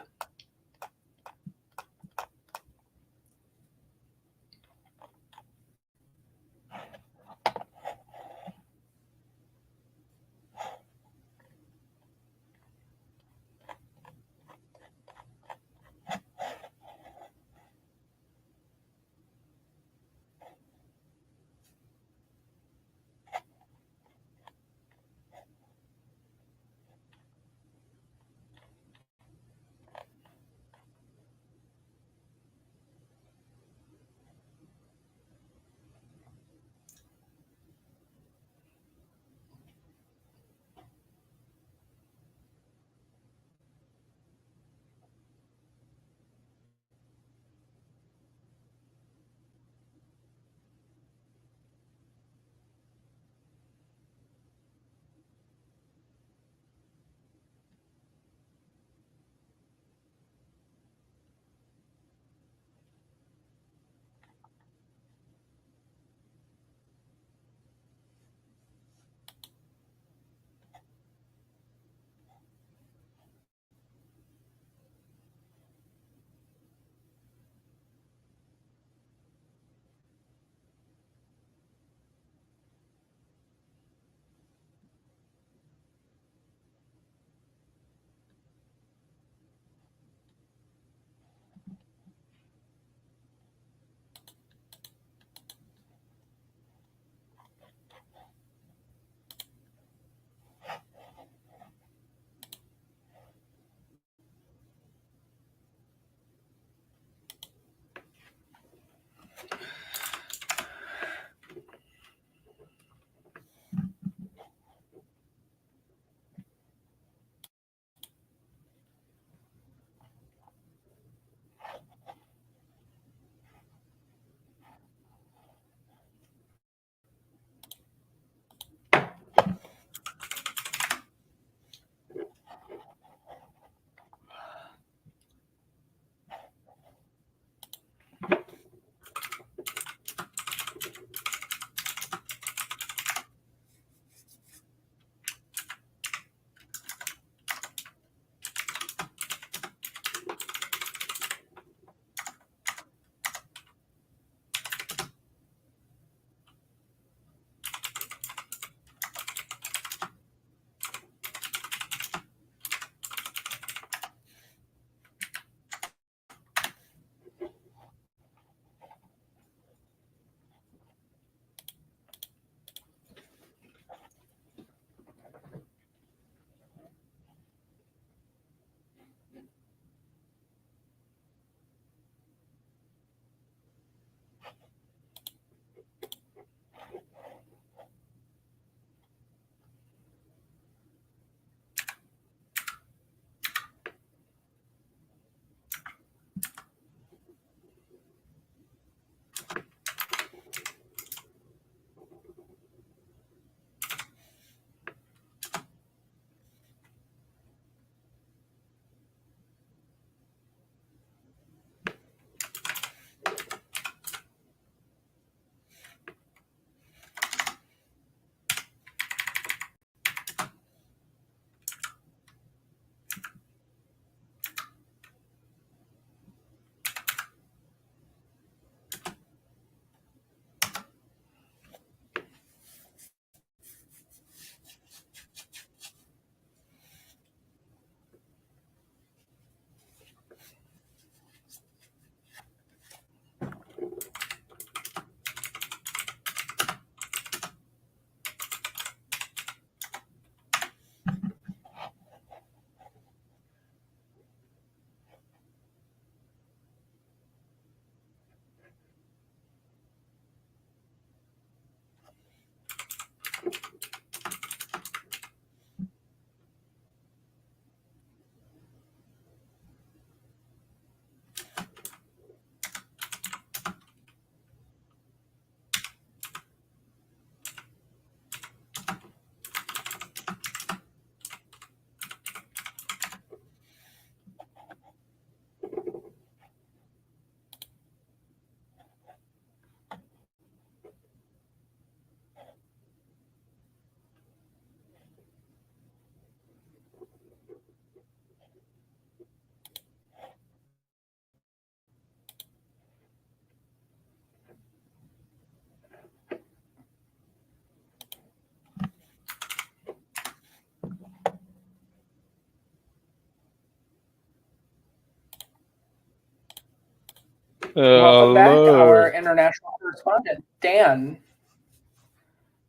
Welcome back, Hello. our international correspondent, Dan.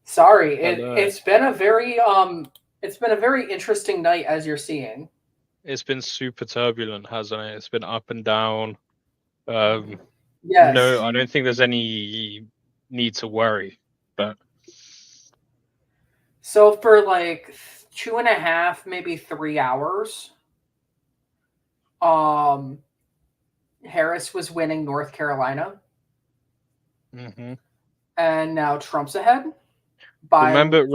Sorry, Hello. it's been a very interesting night, as you're seeing. It's been super turbulent, hasn't it? It's been up and down. Yes. No, I don't think there's any need to worry. But So for like 2.5, maybe 3 hours, Harris was winning North Carolina, and now Trump's ahead by remember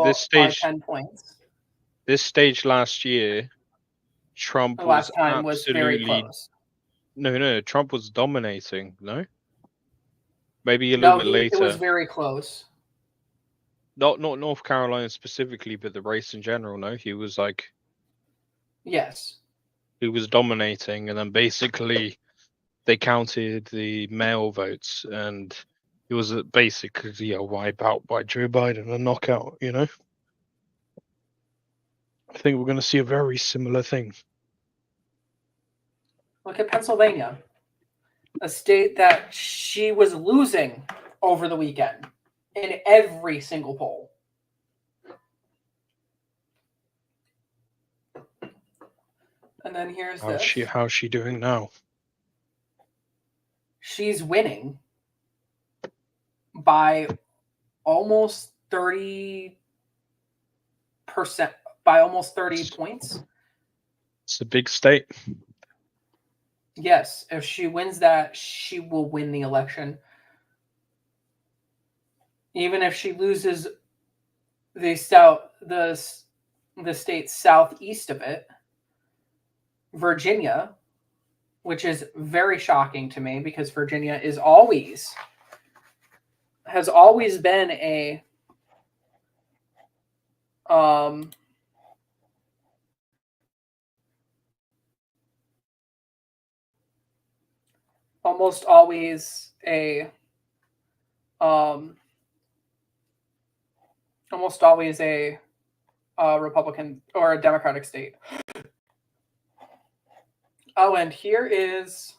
this by stage. 10 points. This stage last year, Trump The was last time was very absolutely close. no. Trump was dominating. No, maybe a little bit later. It was very close. Not North Carolina specifically, but the race in general. No, he was like, yes, he was dominating, and then basically they counted the mail votes, and it was basically a wipeout by Joe Biden, a knockout. You know, I think we're going to see a very similar thing. Look at Pennsylvania, a state that she was losing over the weekend in every single poll. And then here's this. How's she doing now? She's winning by almost 30%, by almost 30 points. It's a big state. Yes, if she wins that, she will win the election. Even if she loses the state southeast of it, Virginia, which is very shocking to me because Virginia has always been a almost always a Republican or a Democratic state. Oh, and here is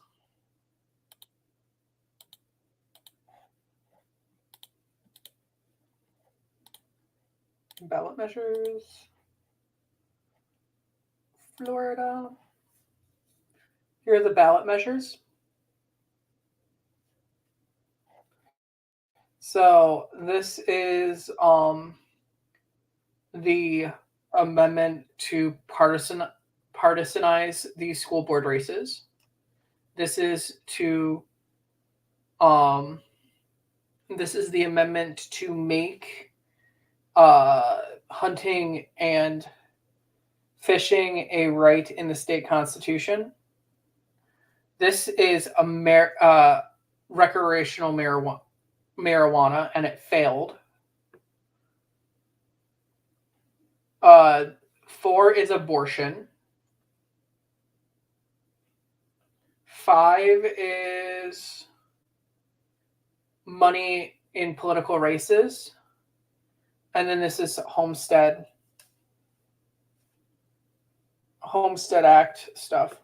ballot measures. Florida. Here are the ballot measures. So this is the amendment to partisanize the school board races. This is to this is the amendment to make hunting and fishing a right in the state constitution. This is a recreational marijuana, and it failed. 4 is abortion. 5 is money in political races. And then this is Homestead Act stuff.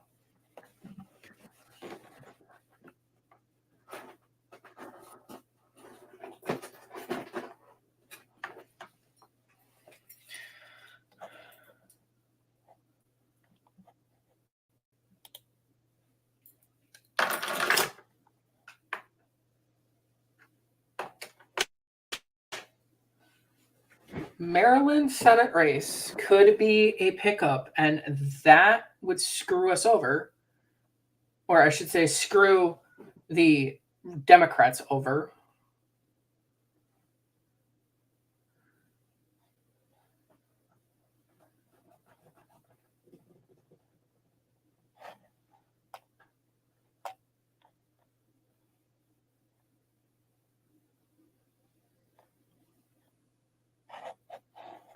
Maryland Senate race could be a pickup, and that would screw us over. Or I should say, screw the Democrats over.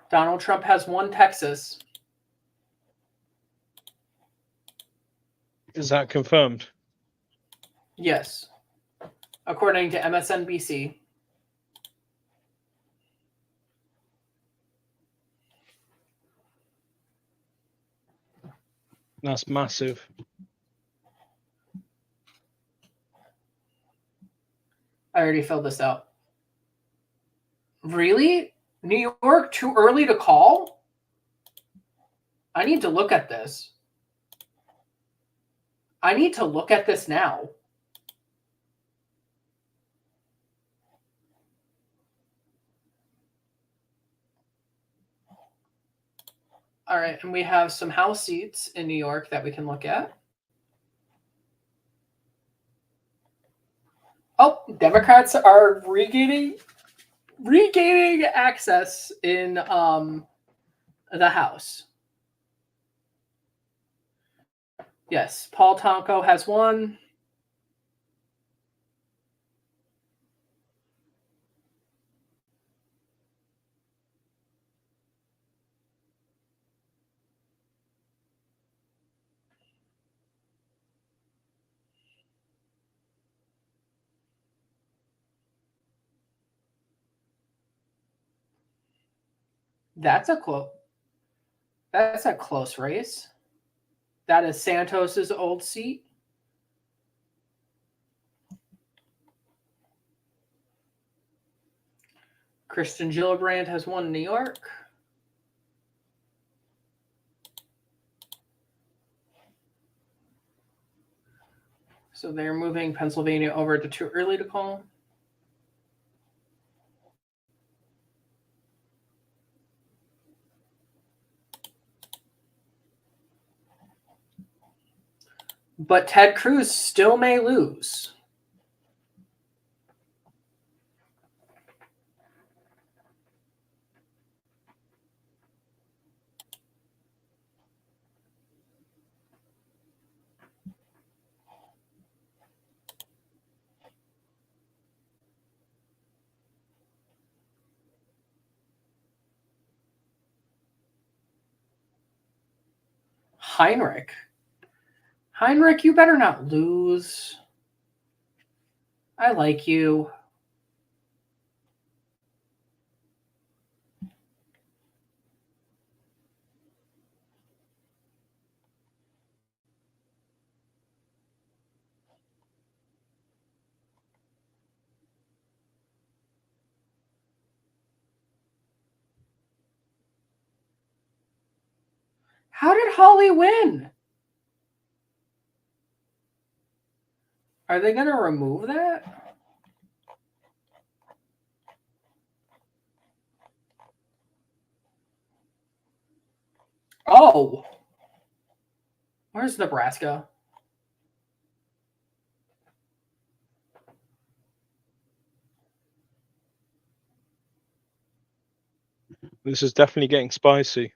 Donald Trump has won Texas. Is that confirmed? Yes. According to MSNBC. That's massive. I already filled this out. Really? New York, too early to call? I need to look at this. I need to look at this now. All right, and we have some House seats in New York that we can look at. Oh, Democrats are regaining access in the House. Yes, Paul Tonko has won. That's a close race. That is Santos's old seat. Kristen Gillibrand has won New York. So they're moving Pennsylvania over to too early to call. But Ted Cruz still may lose. Heinrich, you better not lose. I like you. How did Holly win? Are they going to remove that? Oh. Where's Nebraska? This is definitely getting spicy.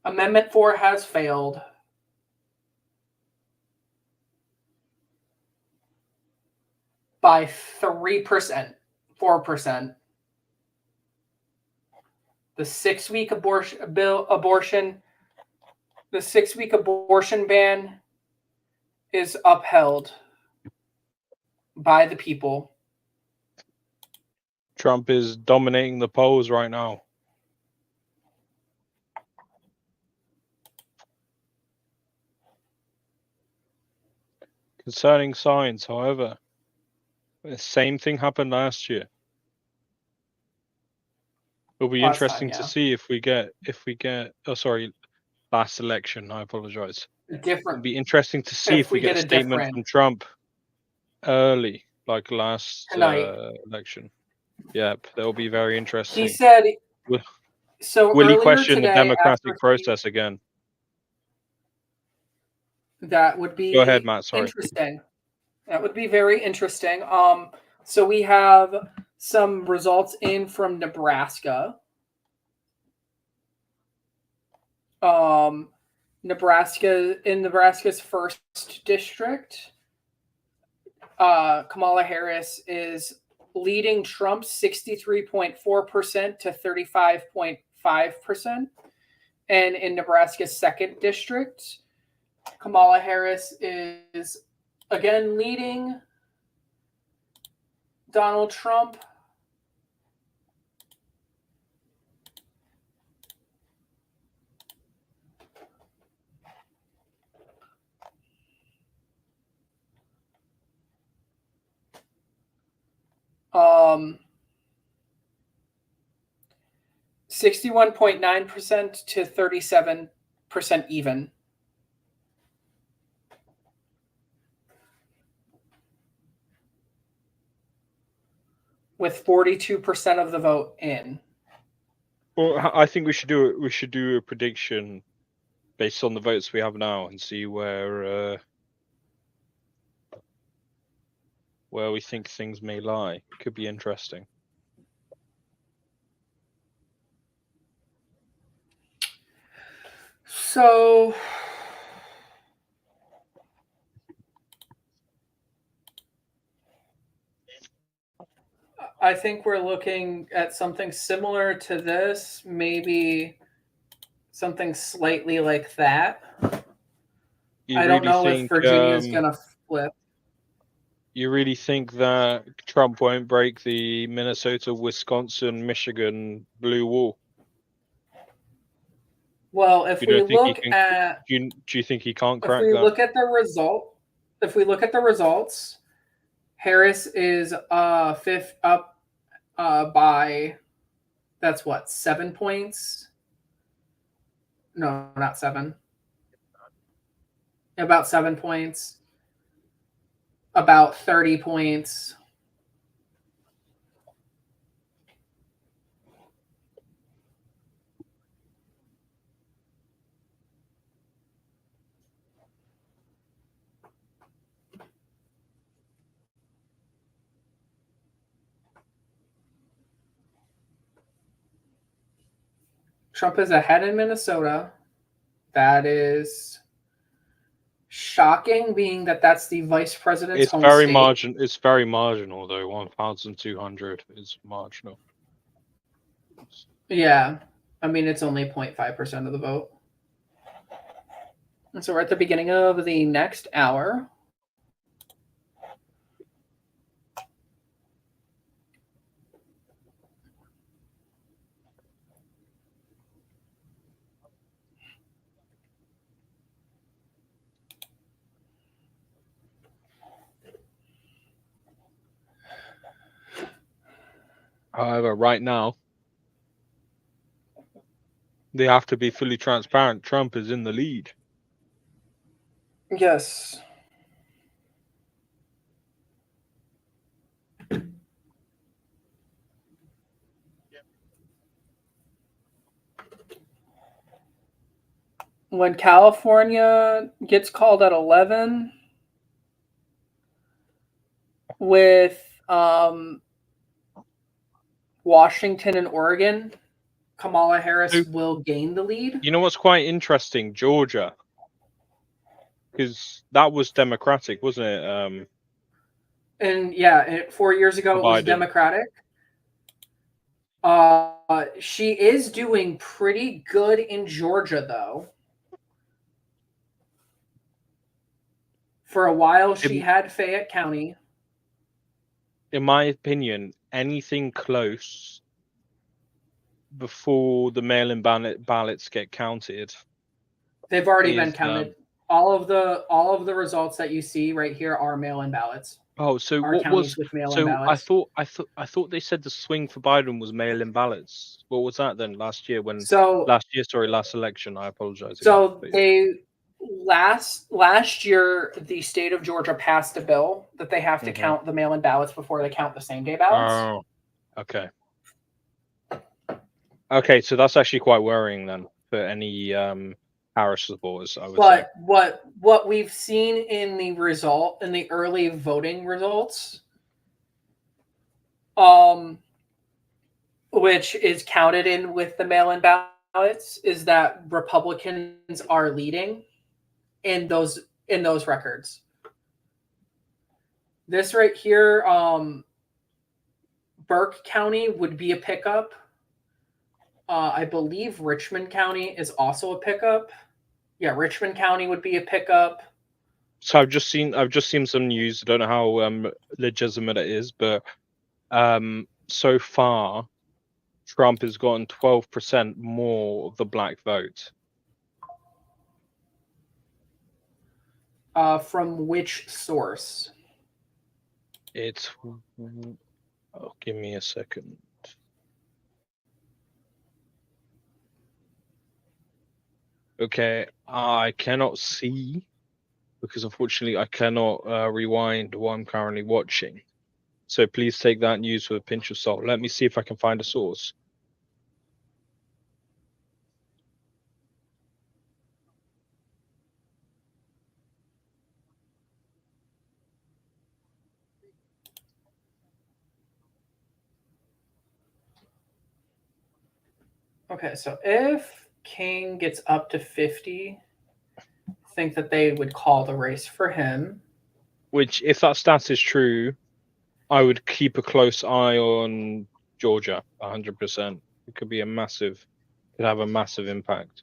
Amendment 4 has failed. By 3%, 4%. The 6-week abortion ban is upheld by the people. Trump is dominating the polls right now. Concerning signs, however, the same thing happened last year. It'll be interesting to see if we get last election, I apologize. It'll be interesting to see if we get a statement from Trump early, like last election. Yep, that'll be very interesting. He said, will he question the democratic process again? That would be Go ahead, Matt. Sorry. Interesting. That would be very interesting. So we have some results in from Nebraska. Nebraska's first district, Kamala Harris is leading Trump 63.4% to 35.5%. And in Nebraska's second district, Kamala Harris is again leading Donald Trump 61.9% to 37% even. With 42% of the vote in. Well, I think we should do a prediction based on the votes we have now and see where we think things may lie. It could be interesting. So I think we're looking at something similar to this, maybe something slightly like that. I don't know if Virginia's going to flip. You really think that Trump won't break the Minnesota, Wisconsin, Michigan blue wall? Well, if we look at, do you think he can't crack that? If we that? look at the results, Harris is fifth up by, that's what, 7 points? No, not 7. About 7 points. About 30 points. Trump is ahead in Minnesota. That is shocking, being that that's the vice president's home state. It's very marginal, though. 1,200 is marginal. Yeah. I mean, it's only 0.5% of the vote. And so we're at the beginning of the next hour. However, right now, they have to be fully transparent. Trump is in the lead. Yes. When California gets called at 11, with Washington and Oregon, Kamala Harris will gain the lead. You know what's quite interesting? Georgia. Because that was Democratic, wasn't it? And yeah, 4 years ago it was Democratic. She is doing pretty good in Georgia, though. For a while, she had Fayette County. In my opinion, anything close before the mail-in ballots get counted. They've already been counted. All of the results that you see right here are mail-in ballots. Oh, so what was? So ballots. I thought they said the swing for Biden was mail-in ballots. What was that then last year? Last election. I apologize. So last year, the state of Georgia passed a bill that they have to count the mail-in ballots before they count the same-day ballots. Oh, okay. Okay, so that's actually quite worrying then for any Harris supporters, I would say. But what we've seen in the early voting results, which is counted in with the mail-in ballots, is that Republicans are leading in those records. This right here, Burke County would be a pickup. I believe Richmond County is also a pickup. Yeah, Richmond County would be a pickup. So I've just seen some news. I don't know how legitimate it is, but so far, Trump has gotten 12% more of the black vote. From which source? It's Oh, give me a second. Okay, I cannot see because unfortunately I cannot rewind what I'm currently watching. So please take that news with a pinch of salt. Let me see if I can find a source. Okay, so if King gets up to 50, I think that they would call the race for him. Which, if that stat is true, I would keep a close eye on Georgia. 100%. It could be could have a massive impact.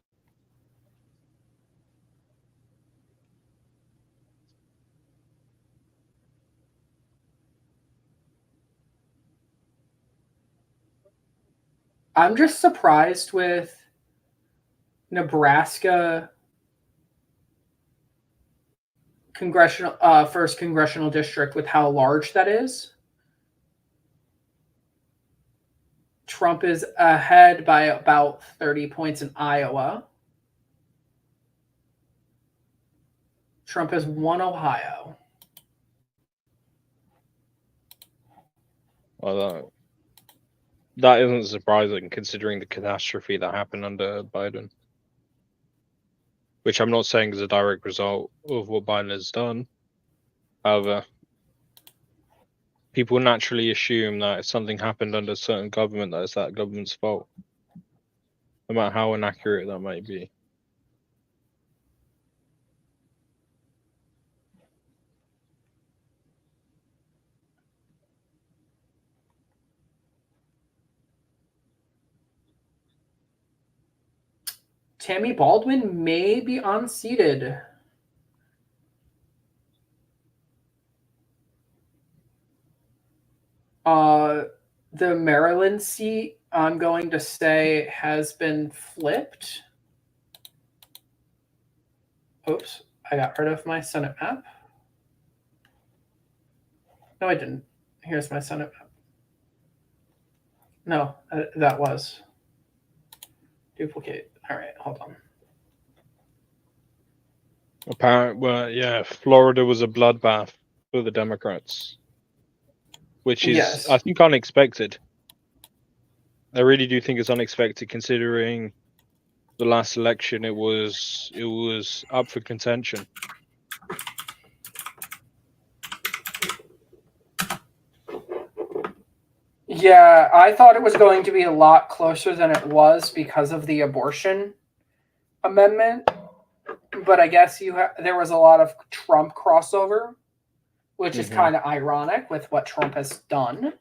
I'm just surprised with Nebraska first congressional district with how large that is. Trump is ahead by about 30 points in Iowa. Trump has won Ohio. Well, that isn't surprising considering the catastrophe that happened under Biden. Which I'm not saying is a direct result of what Biden has done. However, people naturally assume that if something happened under a certain government, that it's that government's fault, no matter how inaccurate that might be. Tammy Baldwin may be unseated. The Maryland seat, I'm going to say, has been flipped. Oops, I got rid of my Senate map. No, I didn't. Here's my Senate map. No, that was. Duplicate. All right, hold on. Well, yeah, Florida was a bloodbath for the Democrats, which is, Yes. I think, unexpected. I really do think it's unexpected considering the last election. It was up for contention. Yeah, I thought it was going to be a lot closer than it was because of the abortion amendment. But I guess there was a lot of Trump crossover, which is kind of ironic with what Trump has done.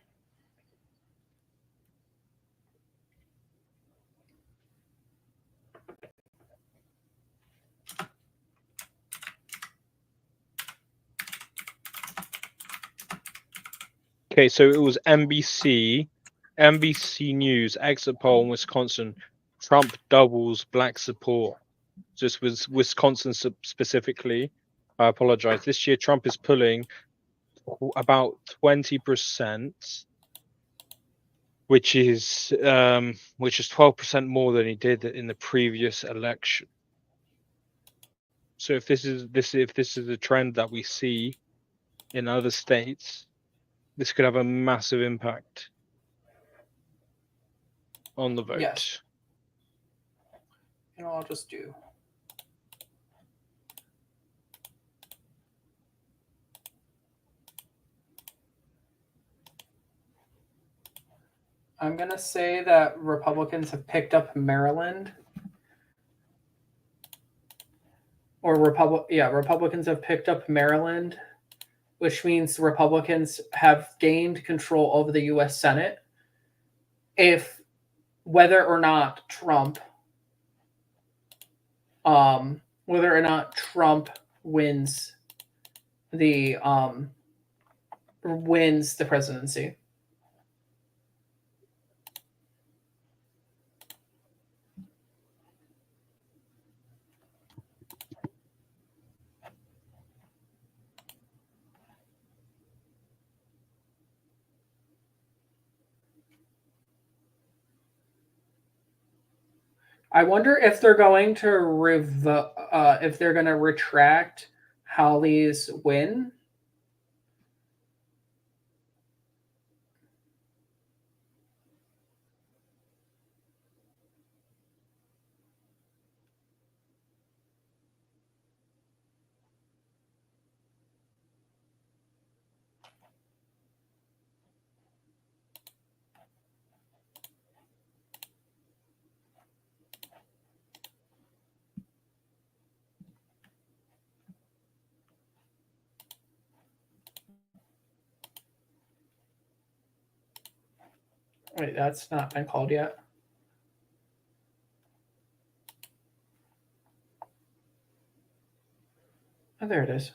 Okay, so it was NBC News exit poll in Wisconsin. Trump doubles black support. Just with Wisconsin specifically. I apologize. This year, Trump is pulling about 20%, which is 12% more than he did in the previous election. So if this is a trend that we see in other states, this could have a massive impact on the vote. Yes. I'll just do. I'm going to say that Republicans have picked up Maryland. Republicans have picked up Maryland, which means Republicans have gained control over the U.S. Senate. Whether or not Trump wins the presidency. I wonder if they're going to if they're going to retract Holly's win. Wait, that's not been called yet. Oh, there it is.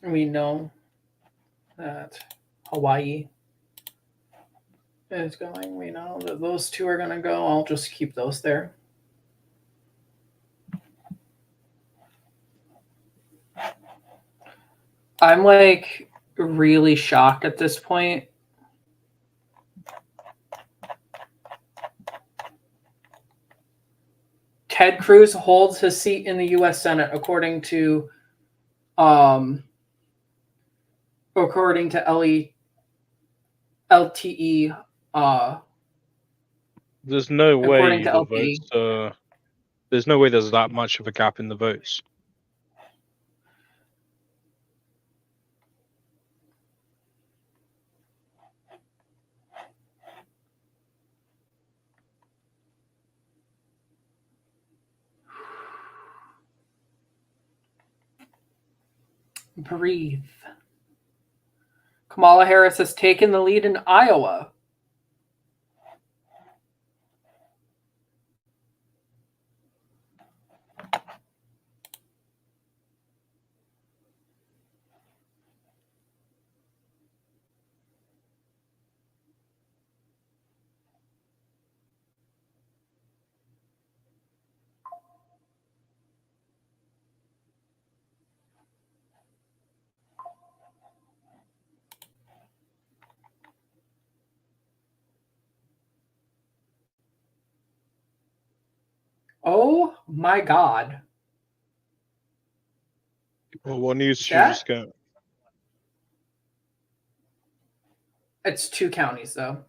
We know that Hawaii is going. We know that those two are going to go. I'll just keep those there. I'm like really shocked at this point. Ted Cruz holds his seat in the U.S. Senate, according to LTE. There's no According way to the LTE. votes. There's no way there's that much of a gap in the votes. Breathe. Kamala Harris has taken the lead in Iowa. Oh my God. Well, what news did you just get? It's 2 counties, though.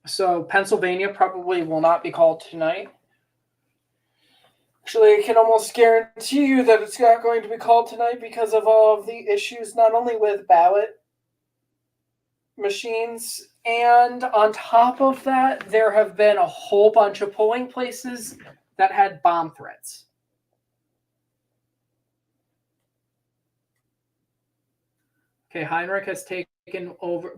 So Pennsylvania probably will not be called tonight. Actually, I can almost guarantee you that it's not going to be called tonight because of all of the issues, not only with ballot machines, and on top of that, there have been a whole bunch of polling places that had bomb threats. Okay, Heinrich has taken over.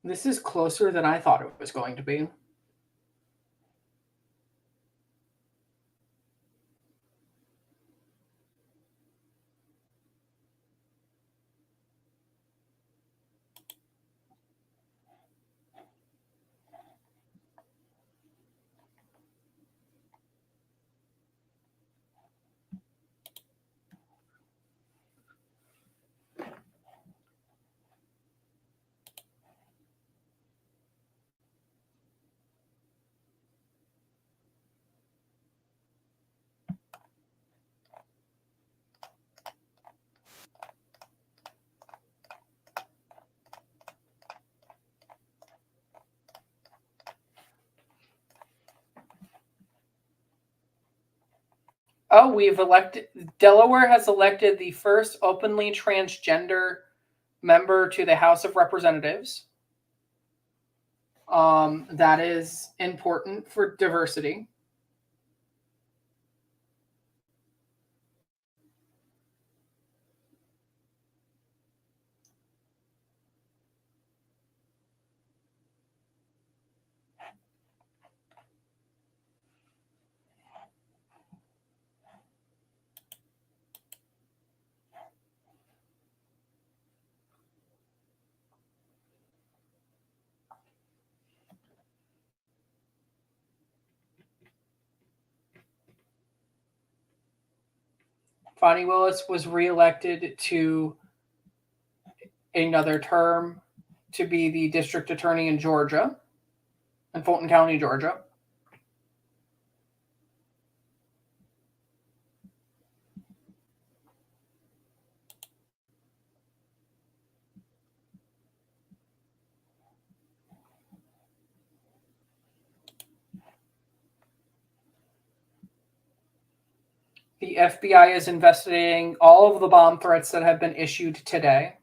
This is closer than I thought it was going to be. Oh, Delaware has elected the first openly transgender member to the House of Representatives. That is important for diversity. Fani Willis was reelected to another term to be the district attorney in Georgia, in Fulton County, Georgia. The FBI is investigating all of the bomb threats that have been issued today.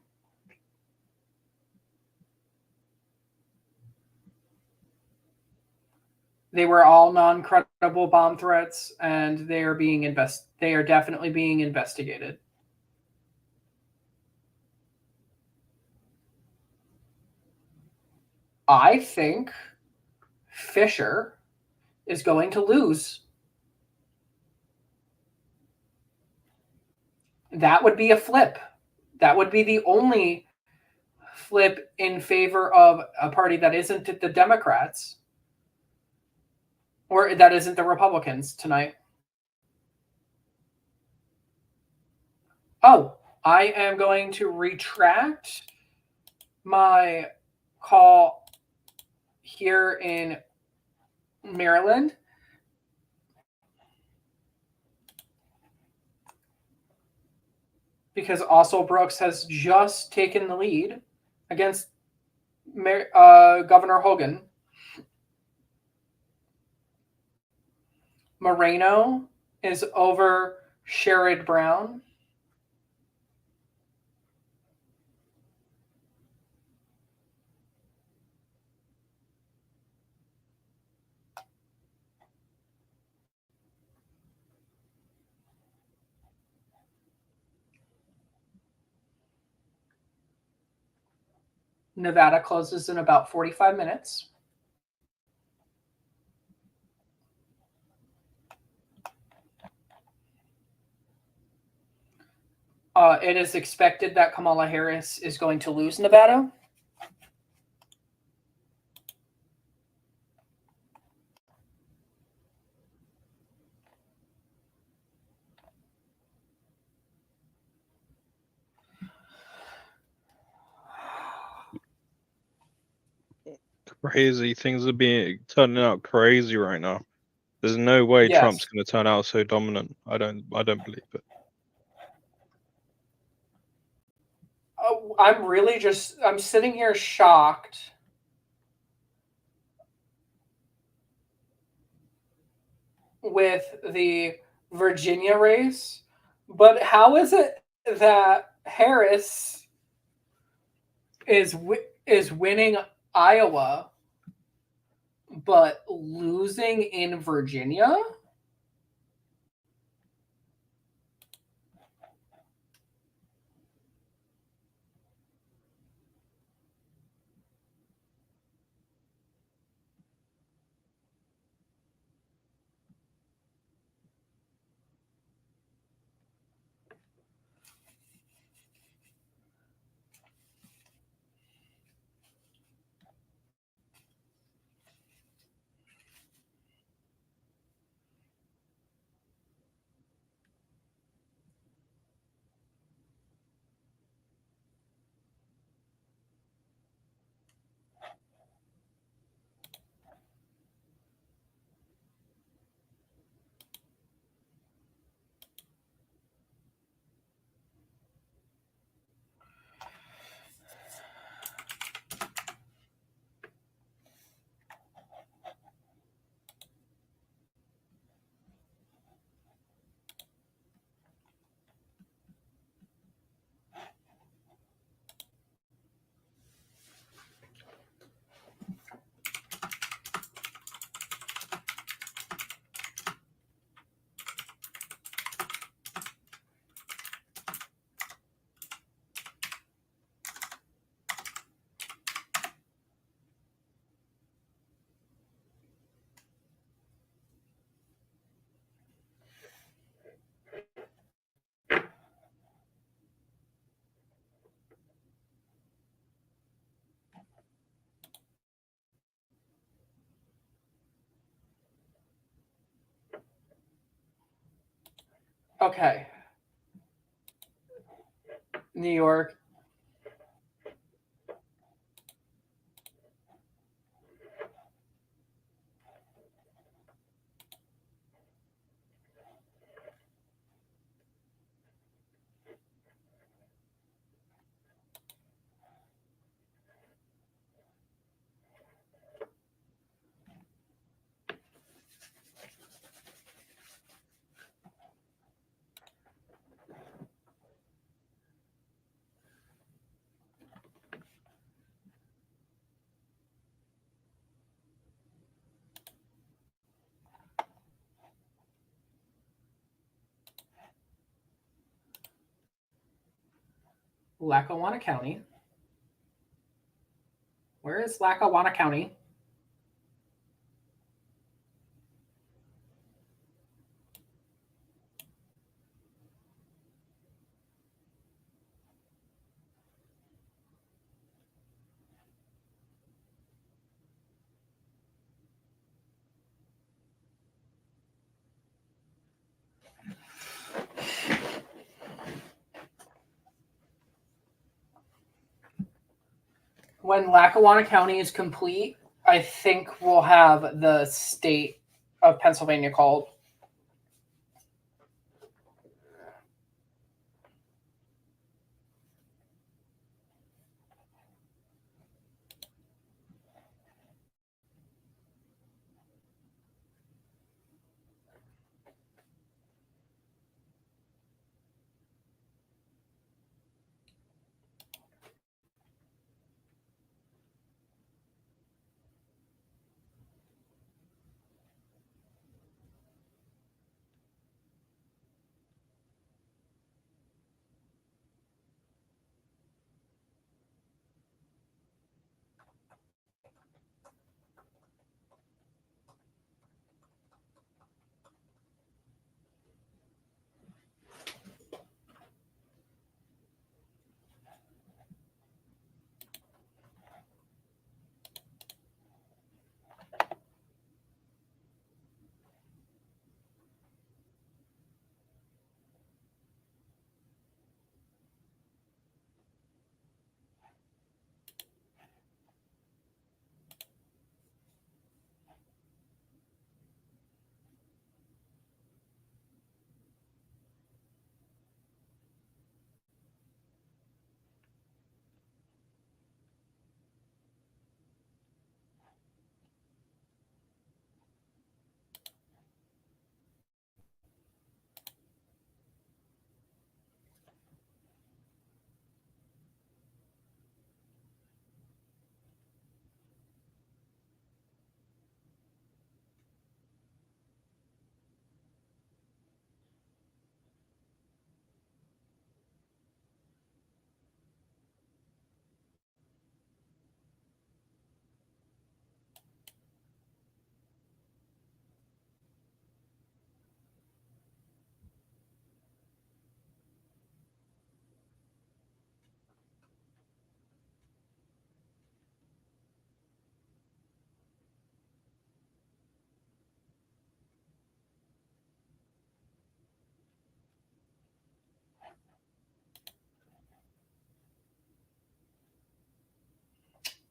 They were all non-credible bomb threats, and they are definitely being investigated. I think Fisher is going to lose. That would be a flip. That would be the only flip in favor of a party that isn't the Democrats or that isn't the Republicans tonight. Oh, I am going to retract my call here in Maryland. Because also Brooks has just taken the lead against Governor Hogan. Moreno is over Sherrod Brown. Nevada closes in about 45 minutes. It is expected that Kamala Harris is going to lose Nevada. Crazy things are turning out crazy right now. There's no way Trump's going to turn out so dominant. I don't believe it. I'm sitting here shocked with the Virginia race, but how is it that Harris is winning Iowa but losing in Virginia? Okay. New York. Lackawanna County. Where is Lackawanna County? When Lackawanna County is complete, I think we'll have the state of Pennsylvania called.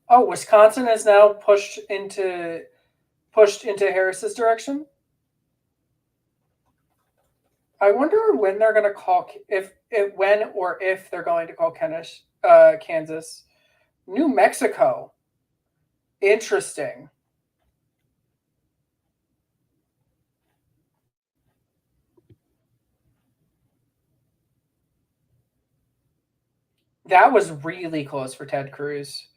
Oh, Wisconsin is now pushed into Harris's direction. I wonder when they're going to call when or if they're going to call Kansas. New Mexico. Interesting. That was really close for Ted Cruz.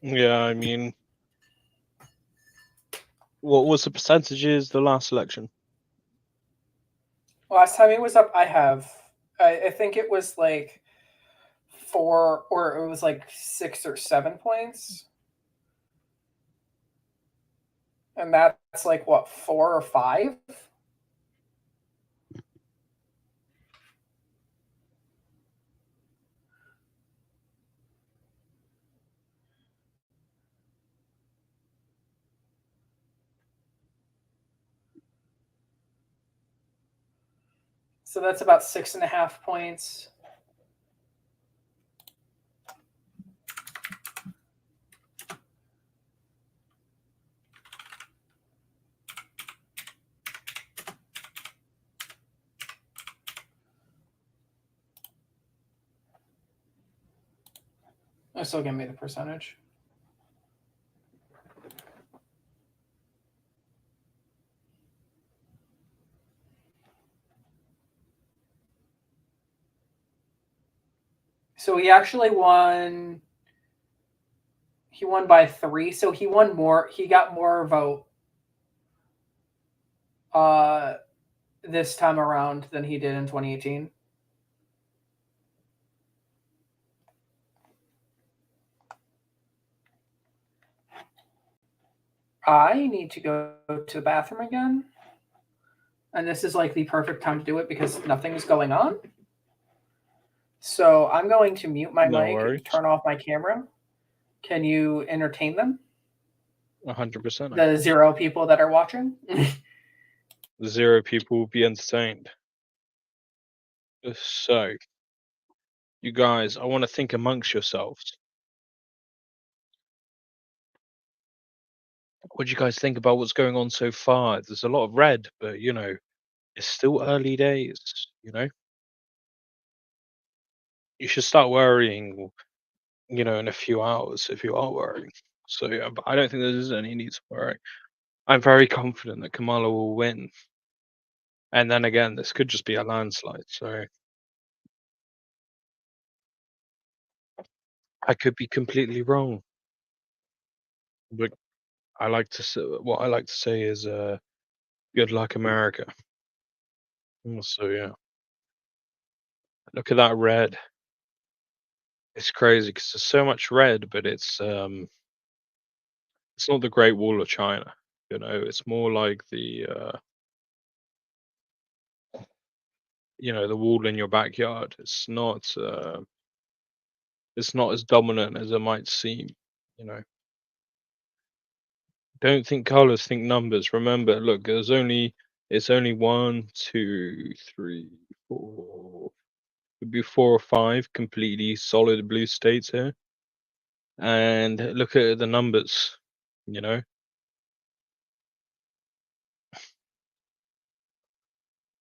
Yeah, I mean, what was the percentages the last election? Last time he was up, I think it was like 4, or it was like 6 or 7 points. And that's like what, 4 or 5? So that's about 6.5 points. It's still giving me the percentage. So he actually won. He won by 3, so he won more. He got more vote this time around than he did in 2018. I need to go to the bathroom again. And this is like the perfect time to do it because nothing's going on. So I'm going to mute my No mic, worries. turn off my camera. Can you entertain them? 100%. The 0 people that are watching? The 0 people will be entertained. So, you guys, I want to think amongst yourselves. What do you guys think about what's going on so far? There's a lot of red, but it's still early days. You should start worrying, in a few hours if you are worrying. So yeah, but I don't think there's any need to worry. I'm very confident that Kamala will win. And then again, this could just be a landslide. So I could be completely wrong. But what I like to say is, good luck, America. So yeah, look at that red. It's crazy because there's so much red, but it's not the Great Wall of China. It's more like the the wall in your backyard. It's not as dominant as it might seem. Don't think colors, think numbers. Remember, look, it's only 1, 2, 3, 4. Could be 4 or 5 completely solid blue states here. And look at the numbers,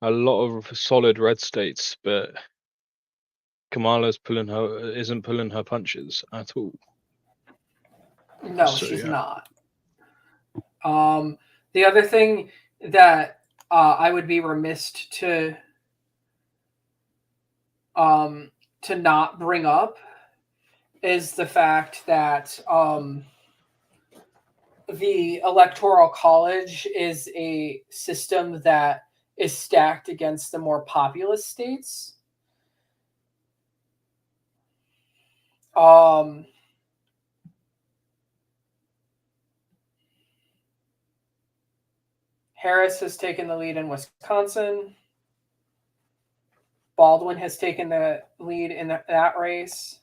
a lot of solid red states, but Kamala's isn't pulling her punches at all. No, So, she's yeah. not. The other thing that I would be remiss to not bring up is the fact that the Electoral College is a system that is stacked against the more populous states. Harris has taken the lead in Wisconsin. Baldwin has taken the lead in that race.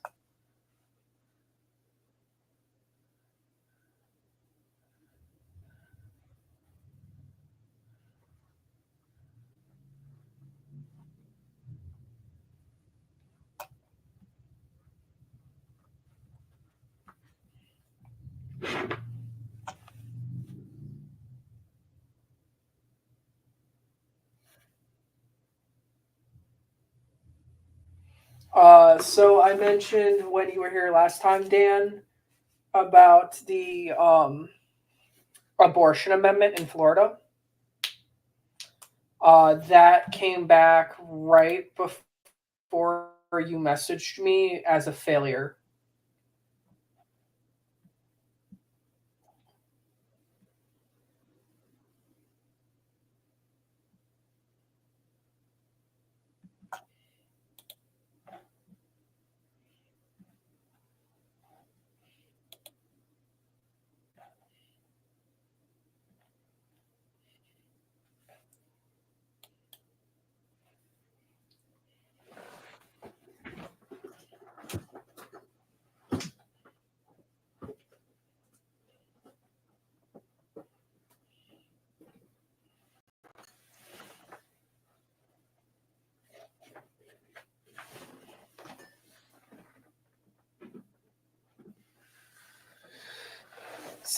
So I mentioned when you were here last time, Dan, about the abortion amendment in Florida. That came back right before you messaged me as a failure.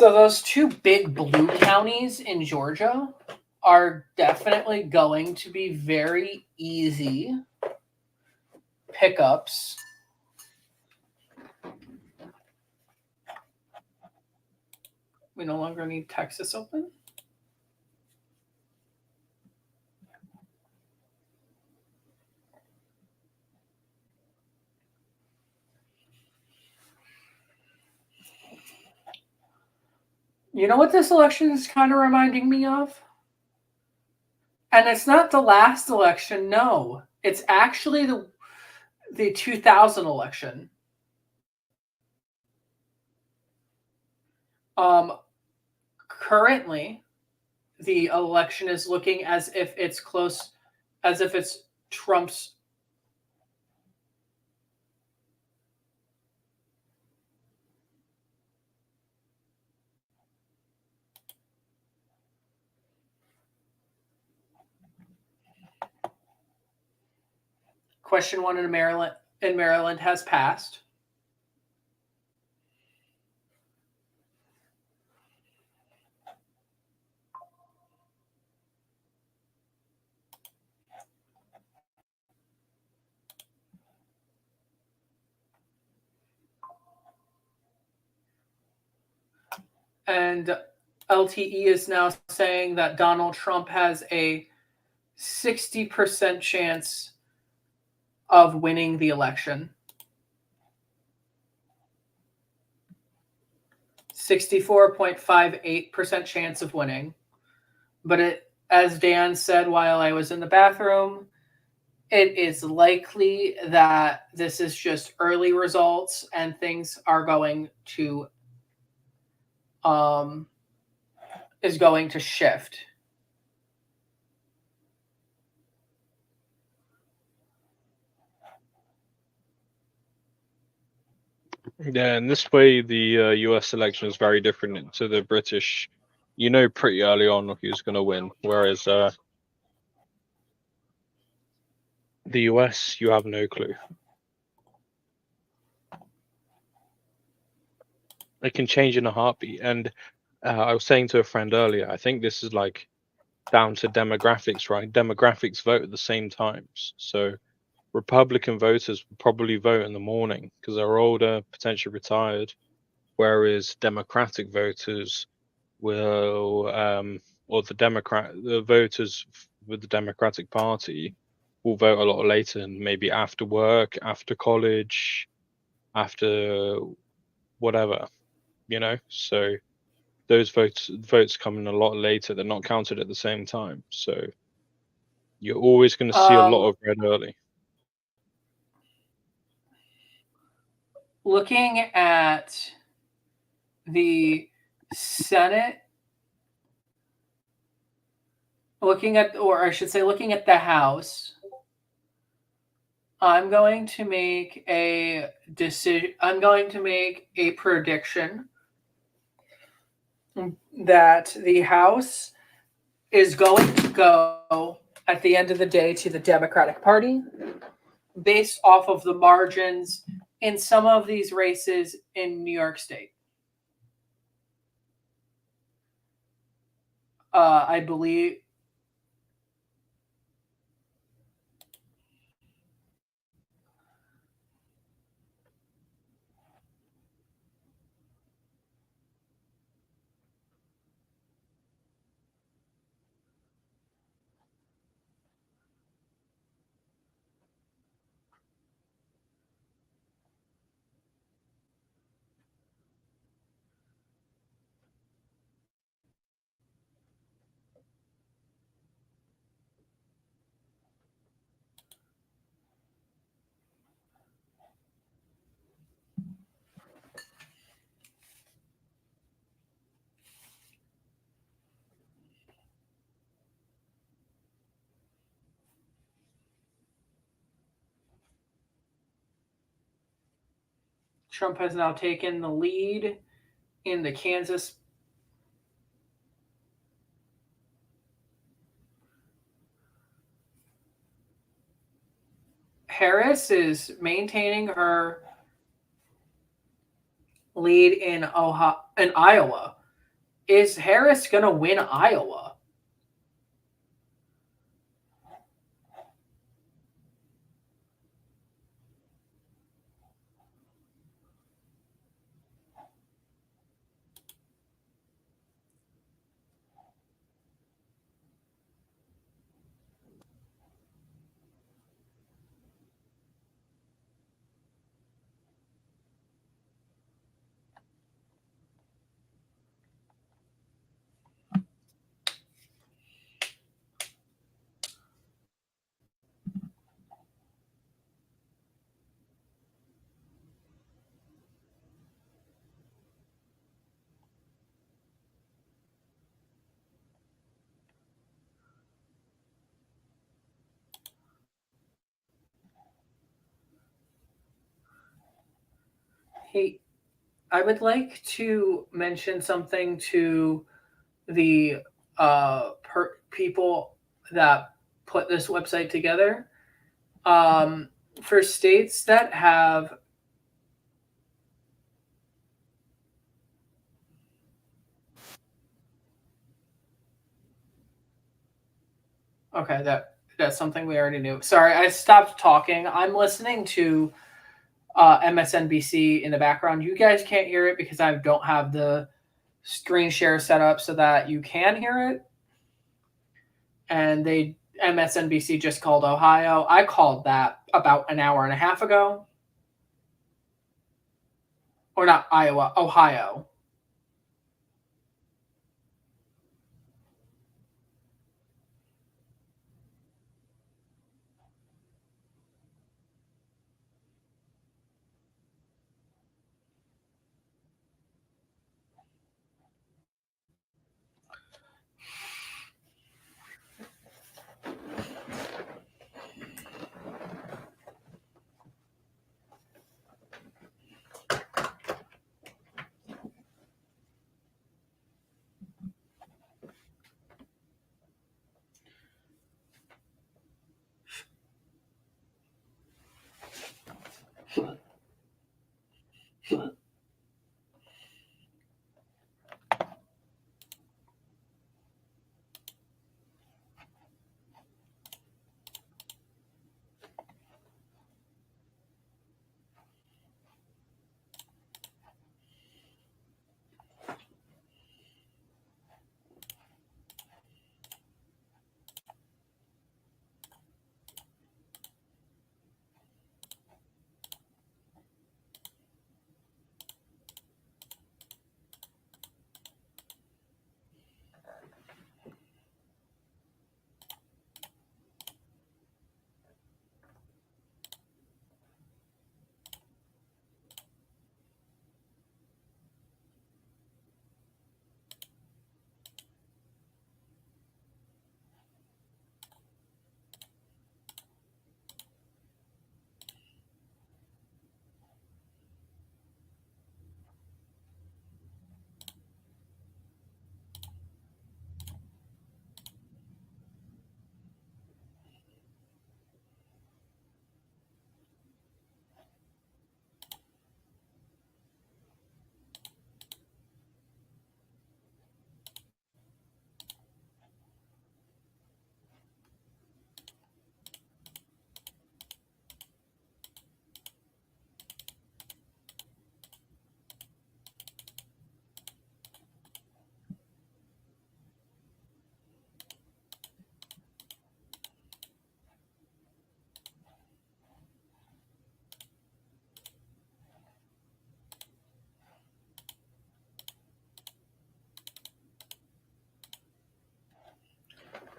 So those two big blue counties in Georgia are definitely going to be very easy pickups. We no longer need Texas open. You know what this election is kind of reminding me of? And it's not the last election, no. It's actually the 2000 election. Currently, the election is looking as if it's close, as if it's Trump's. Question 1 in Maryland has passed. And LTE is now saying that Donald Trump has a 60% chance of winning the election. 64.58% chance of winning. But as Dan said while I was in the bathroom, it is likely that this is just early results and things are going to shift. Yeah, in this way, the US election is very different to the British. You know pretty early on who's going to win, whereas the US, you have no clue. It can change in a heartbeat. And I was saying to a friend earlier, I think this is like down to demographics, right? Demographics vote at the same times. So Republican voters will probably vote in the morning because they're older, potentially retired, whereas Democratic voters will, or the voters with the Democratic Party will vote a lot later, and maybe after work, after college, after whatever, So those votes come in a lot later. They're not counted at the same time. So you're always going to see a lot of red early. Looking at the Senate, looking at the House, I'm going to make a decision. I'm going to make a prediction that the House is going to go at the end of the day to the Democratic Party based off of the margins in some of these races in New York State. I believe Trump has now taken the lead in the Kansas. Harris is maintaining her lead in Iowa. is Harris going to win Iowa? Hey, I would like to mention something to the people that put this website together. For states that have okay, that's something we already knew. Sorry, I stopped talking. I'm listening to MSNBC in the background. You guys can't hear it because I don't have the screen share set up so that you can hear it. And MSNBC just called Ohio. I called that about an hour and a half ago. Or not Iowa, Ohio.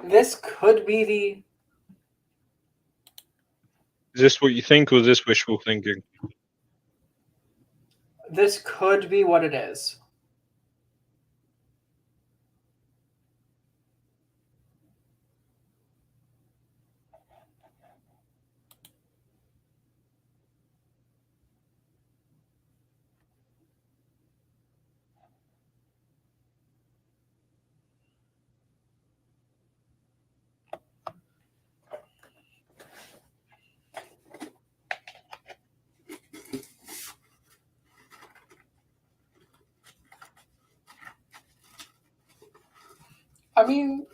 This could be the. Is this what you think, or is this wishful thinking? This could be what it is. I mean,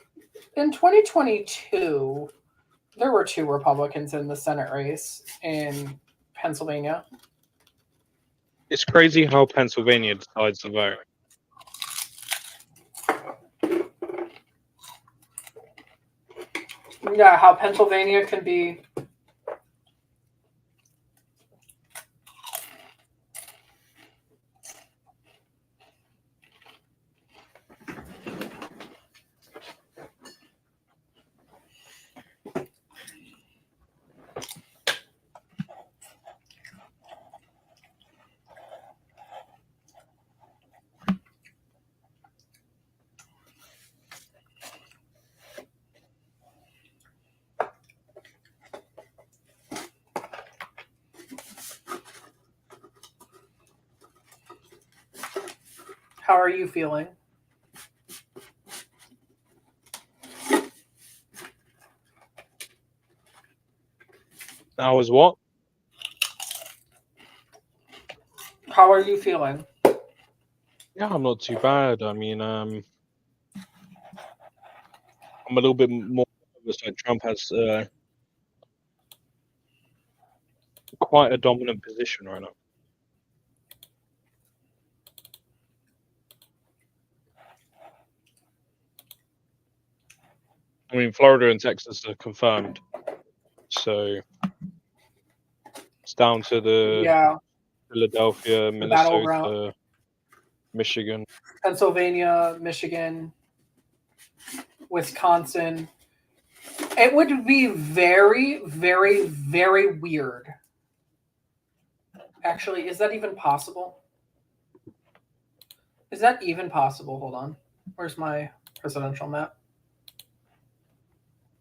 in 2022, there were 2 Republicans in the Senate race in Pennsylvania. It's crazy how Pennsylvania decides to vote. Yeah, how Pennsylvania can be. How are you feeling? That was what? How are you feeling? Yeah, I'm not too bad. I mean, I'm a little bit more nervous that Trump has quite a dominant position right now. I mean, Florida and Texas are confirmed, so it's down to the Yeah, Philadelphia, the battleground. Minnesota, Michigan. Pennsylvania, Michigan, Wisconsin. It would be very, very, very weird. Actually, is that even possible? Is that even possible? Hold on. Where's my presidential map?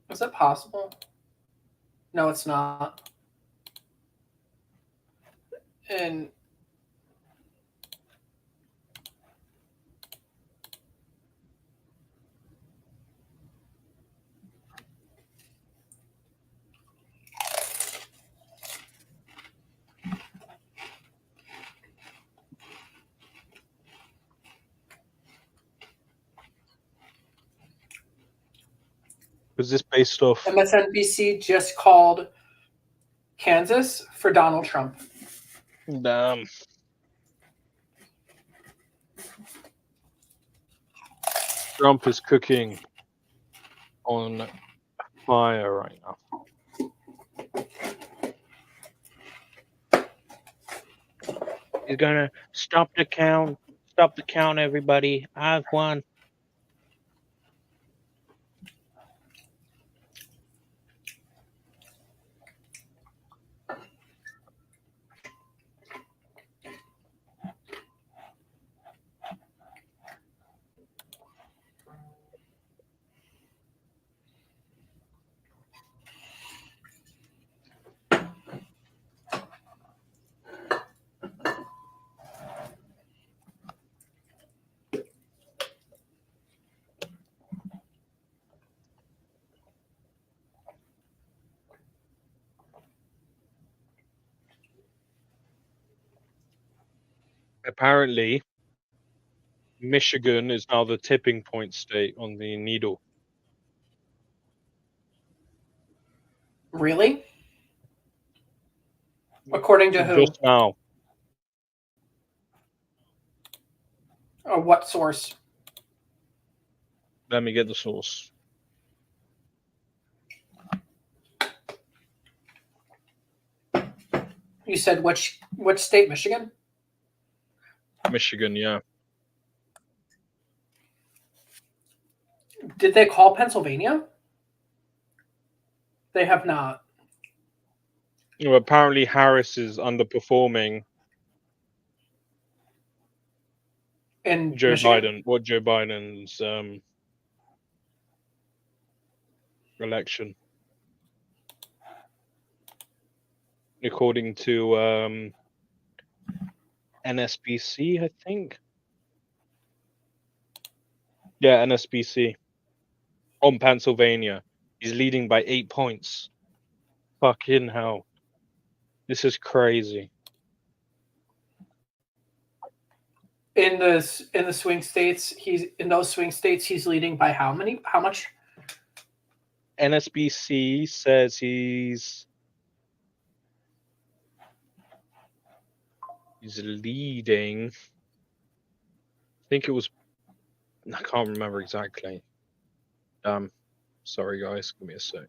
Is that possible? No, it's not. And Was this based off? MSNBC just called Kansas for Donald Trump. Damn. Trump is cooking on fire right now. He's gonna stop the count. Stop the count, everybody. I've won. Apparently, Michigan is now the tipping point state on the needle. Really? According to who? Just now. Or what source? Let me get the source. You said which state? Michigan? Michigan, yeah. Did they call Pennsylvania? They have not. Well, apparently Harris is underperforming In Joe Michigan? Biden. What Joe Biden's election, according to NSBC, I think. Yeah, NSBC on Pennsylvania. He's leading by 8 points. Fucking hell. This is crazy. in the swing states, he's leading by how much? NSBC says he's leading. I think it was. I can't remember exactly. Sorry guys, give me a sec.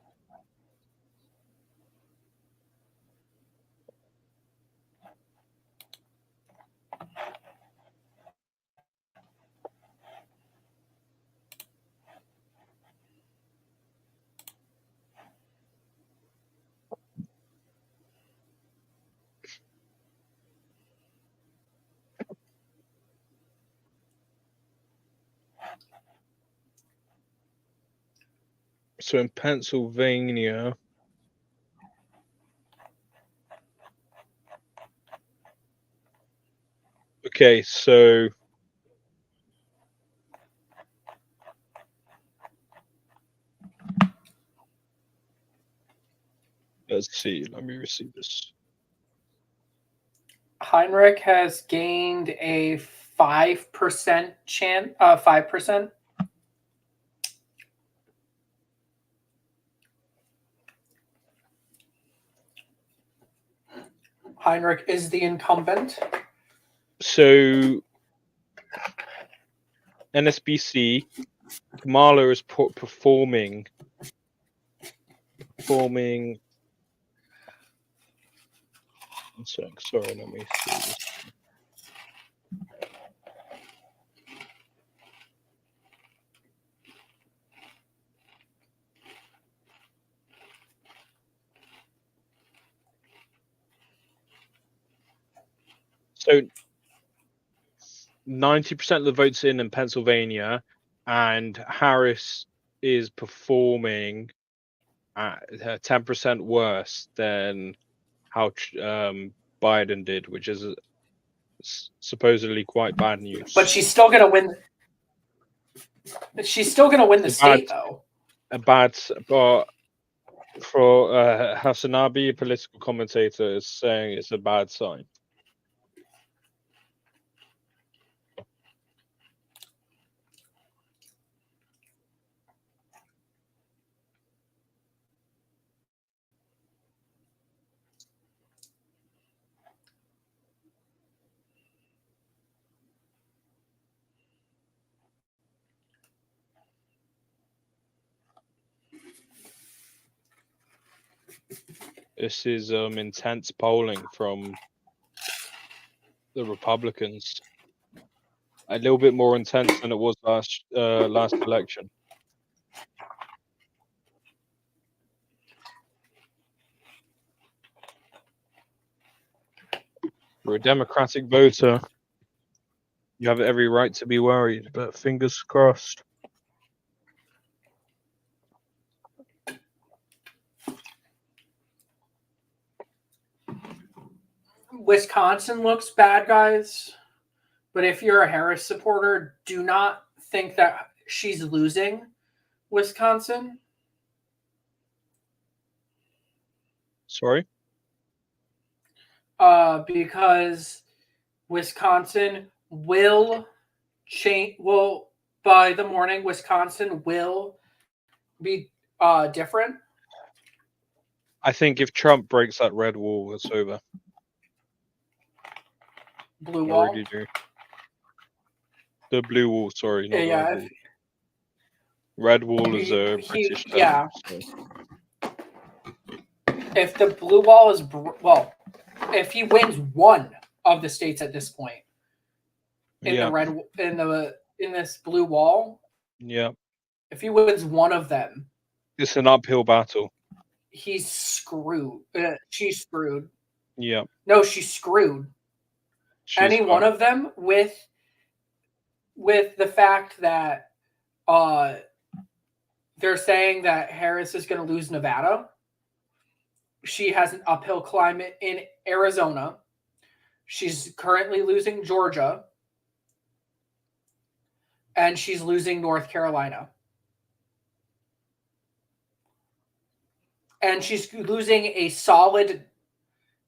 So in Pennsylvania, okay, so let's see. Let me receive this. Heinrich has gained a 5% chance. 5%. Heinrich is the incumbent. So NSBC, Kamala is performing. One sec, sorry, let me see this. So 90% of the votes in Pennsylvania, and Harris is performing at 10% worse than how Biden did, which is supposedly quite bad news. But she's still going to win. She's still going to win the state, though. But for Hasanabi, a political commentator, is saying it's a bad sign. This is intense polling from the Republicans. A little bit more intense than it was last election. For a Democratic voter, you have every right to be worried, but fingers crossed. Wisconsin looks bad, guys. But if you're a Harris supporter, do not think that she's losing Wisconsin. Sorry? Because Wisconsin will change. Well, by the morning, Wisconsin will be different. I think if Trump breaks that red wall, it's over. Blue wall. I really do. The blue wall, sorry, not Yeah. the red wall. Red wall is a British term. Yeah. So. If the blue wall is if he wins one of the states at this point in this blue wall, yeah. If he wins one of them, it's an uphill battle. He's screwed. She's screwed. Yeah. No, she's screwed. Any one of them with the fact that they're saying that Harris is going to lose Nevada. She has an uphill climate in Arizona. She's currently losing Georgia. And she's losing North Carolina. And she's losing a solid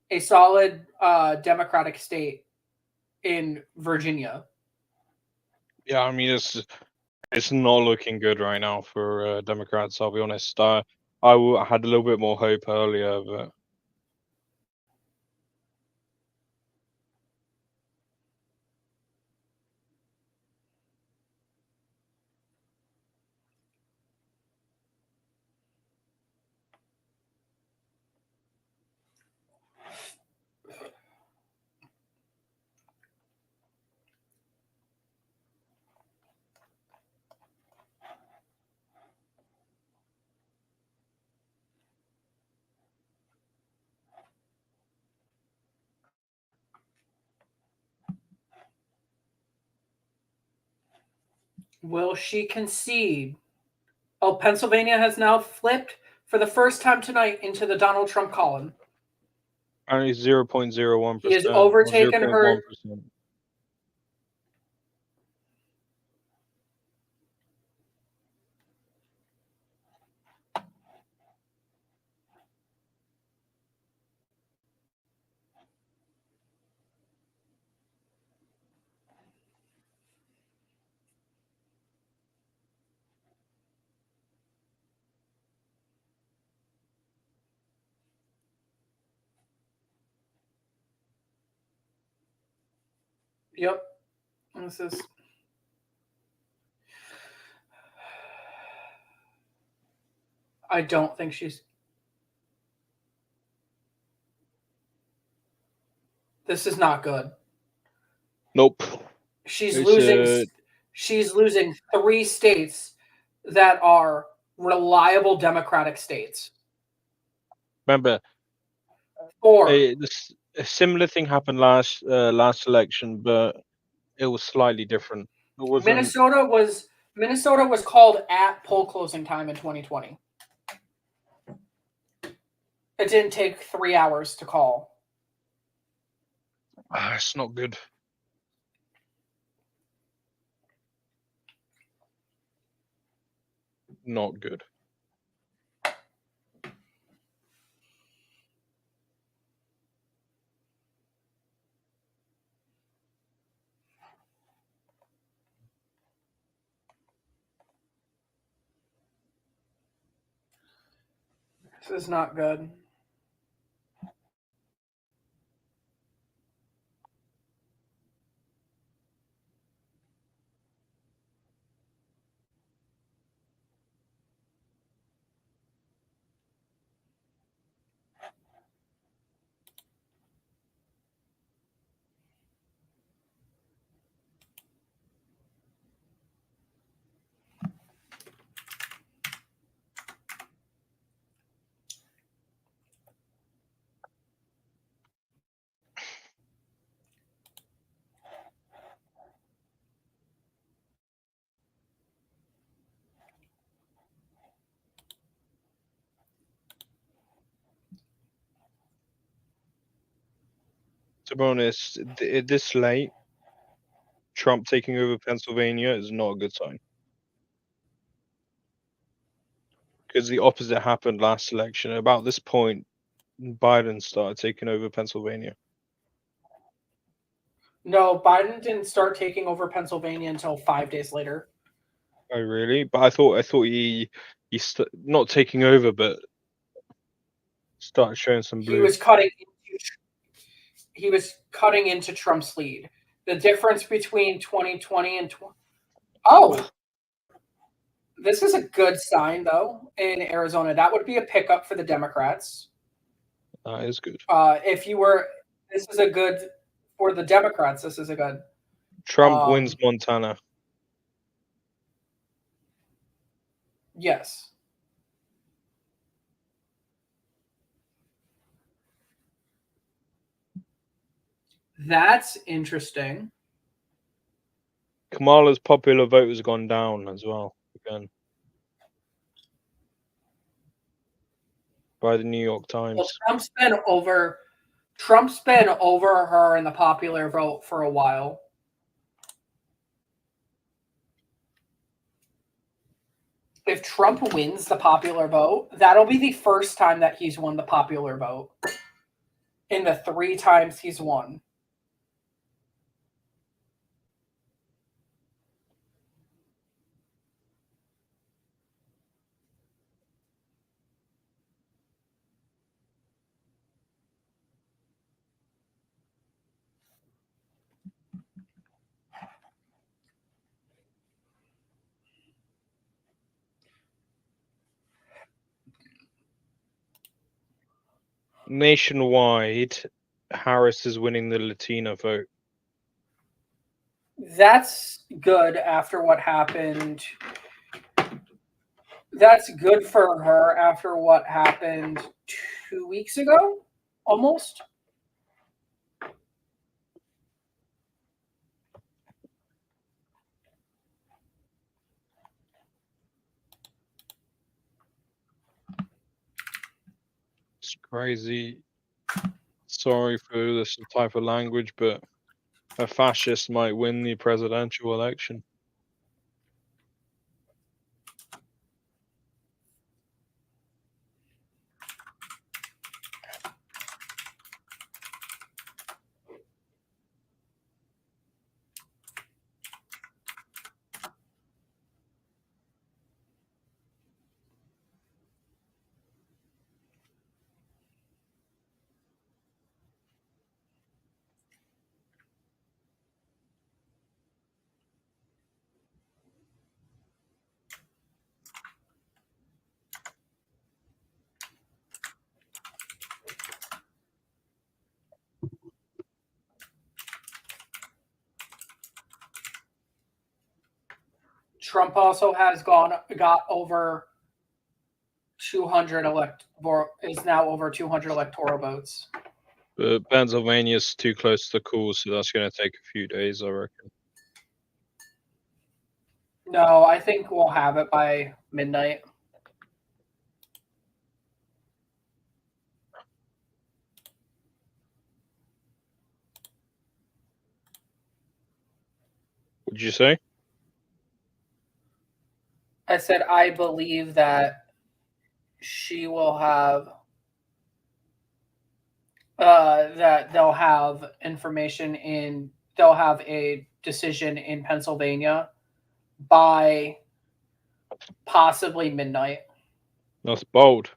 Democratic state in Virginia. Yeah, I mean it's not looking good right now for Democrats. I'll be honest. I had a little bit more hope earlier, but Will she concede? Oh, Pennsylvania has now flipped for the first time tonight into the Donald Trump column. only 0.01%. He has overtaken her. 0.1%. Yep. This is. I don't think she's. This is not good. Nope. She's It's, losing. She's losing 3 states that are reliable Democratic states. Remember, 4. a similar thing happened last election, but it was slightly different. It wasn't. Minnesota was called at poll closing time in 2020. It didn't take 3 hours to call. It's not good. Not good. This is not good. To be honest, this late, Trump taking over Pennsylvania is not a good sign. Because the opposite happened last election. About this point, Biden started taking over Pennsylvania. No, Biden didn't start taking over Pennsylvania until 5 days later. Oh, really? But I thought he not taking over, but started showing some blue. He was cutting into Trump's lead. The difference between 2020 and this is a good sign though in Arizona. That would be a pickup for the Democrats. That is good. This is a good for the Democrats. This is a good. Trump wins Montana. Yes. That's interesting. Kamala's popular vote has gone down as well again by the New York Times. Well, Trump's been over her in the popular vote for a while. If Trump wins the popular vote, that'll be the first time that he's won the popular vote in the 3 times he's won. nationwide, Harris is winning the Latino vote. That's good after what happened. That's good for her after what happened 2 weeks ago, almost. It's crazy. Sorry for this type of language, but a fascist might win the presidential election. Trump also has got over 200 is now over 200 electoral votes. But Pennsylvania's too close to the call, so that's going to take a few days, I reckon. No, I think we'll have it by midnight. What did you say? I said I believe that she will have that they'll have information in they'll have a decision in Pennsylvania by possibly midnight. That's bold.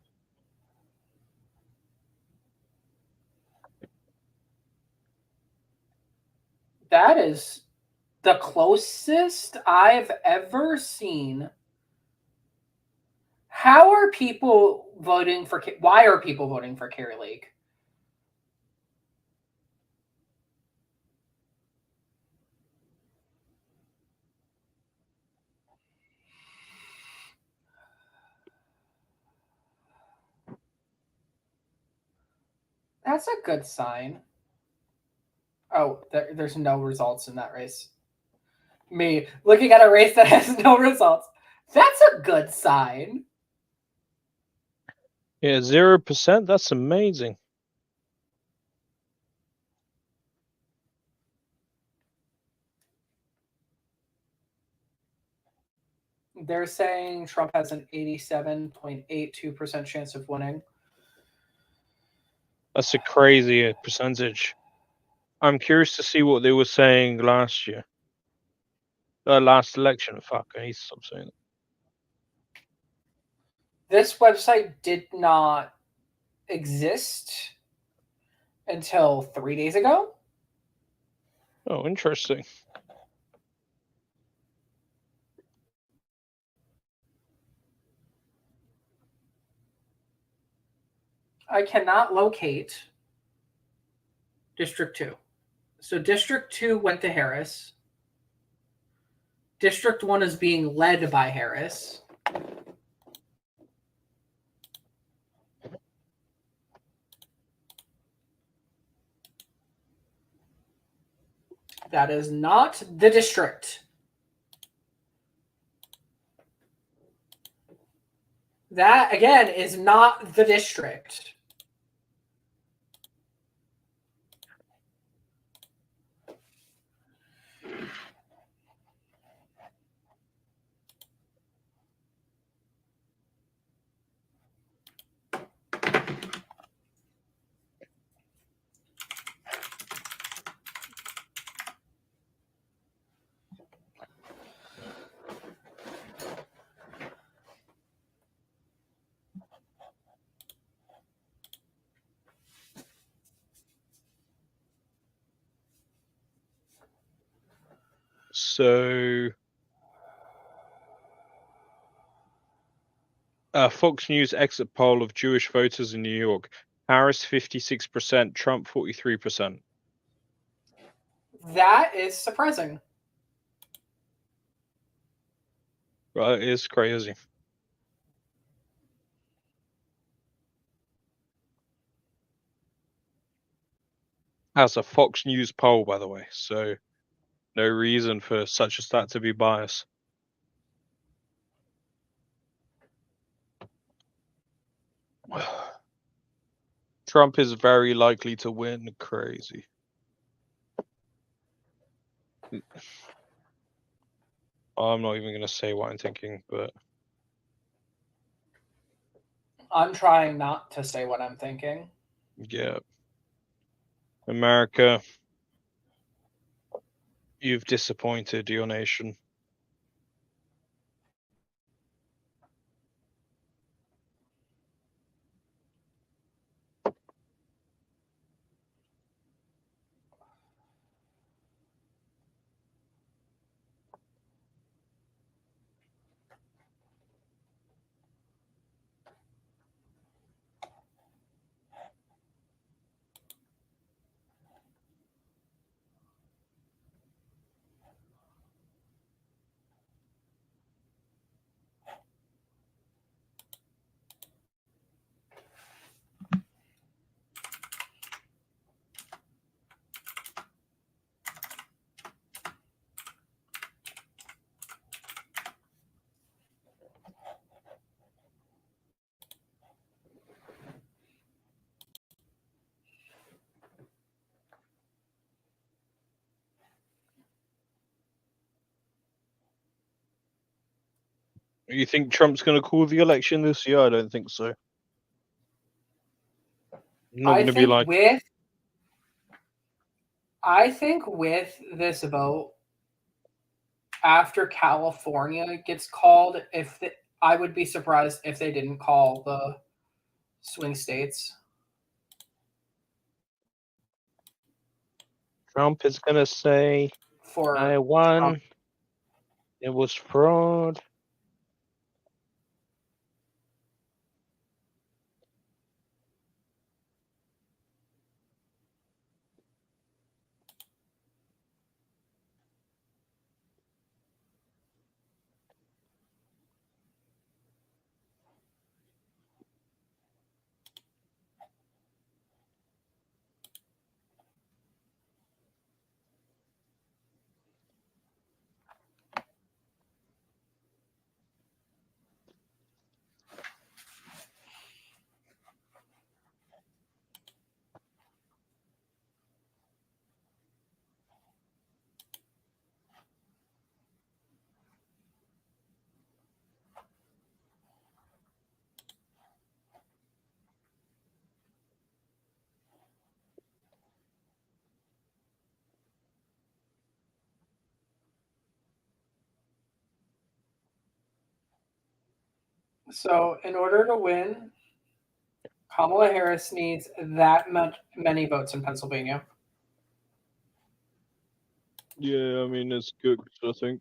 That is the closest I've ever seen. How are people voting for? Why are people voting for Carrie Lake? That's a good sign. Oh, there's no results in that race. Me looking at a race that has no results. That's a good sign. Yeah, 0%. That's amazing. They're saying Trump has an 87.82% chance of winning. That's a crazy percentage. I'm curious to see what they were saying last year. Last election. Fuck, I need to stop saying that. This website did not exist until 3 days ago. Oh, interesting. I cannot locate District 2. So District 2 went to Harris. District 1 is being led by Harris. That is not the district. That, again, is not the district. So, Fox News exit poll of Jewish voters in New York. Harris 56%, Trump 43%. That is surprising. Right, it is crazy. That's a Fox News poll, by the way, so no reason for such a stat to be biased. Trump is very likely to win. Crazy. I'm not even going to say what I'm thinking, but I'm trying not to say what I'm thinking. yeah. America, you've disappointed your nation. You think Trump's going to call the election this year? I don't think so. I'm not going to be like, I think with this vote, after California gets called, I would be surprised if they didn't call the swing states. Trump is going to say, For I won. Trump. It was fraud. So, in order to win, Kamala Harris needs that many votes in Pennsylvania. Yeah, I mean, it's good, I think.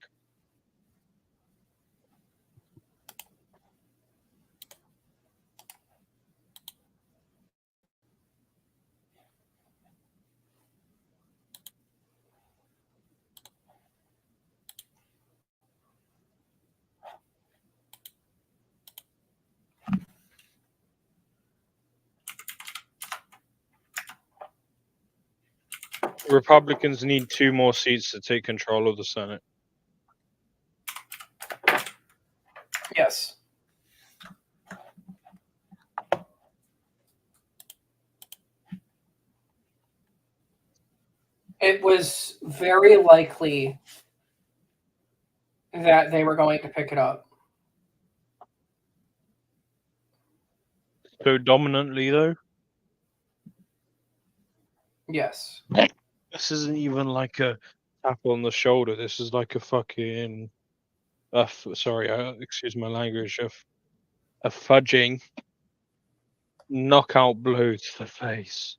Republicans need 2 more seats to take control of the Senate. Yes. It was very likely that they were going to pick it up. So dominantly, though? Yes. This isn't even like a tap on the shoulder. This is like a fucking... excuse my language. A fudging knockout blow to the face.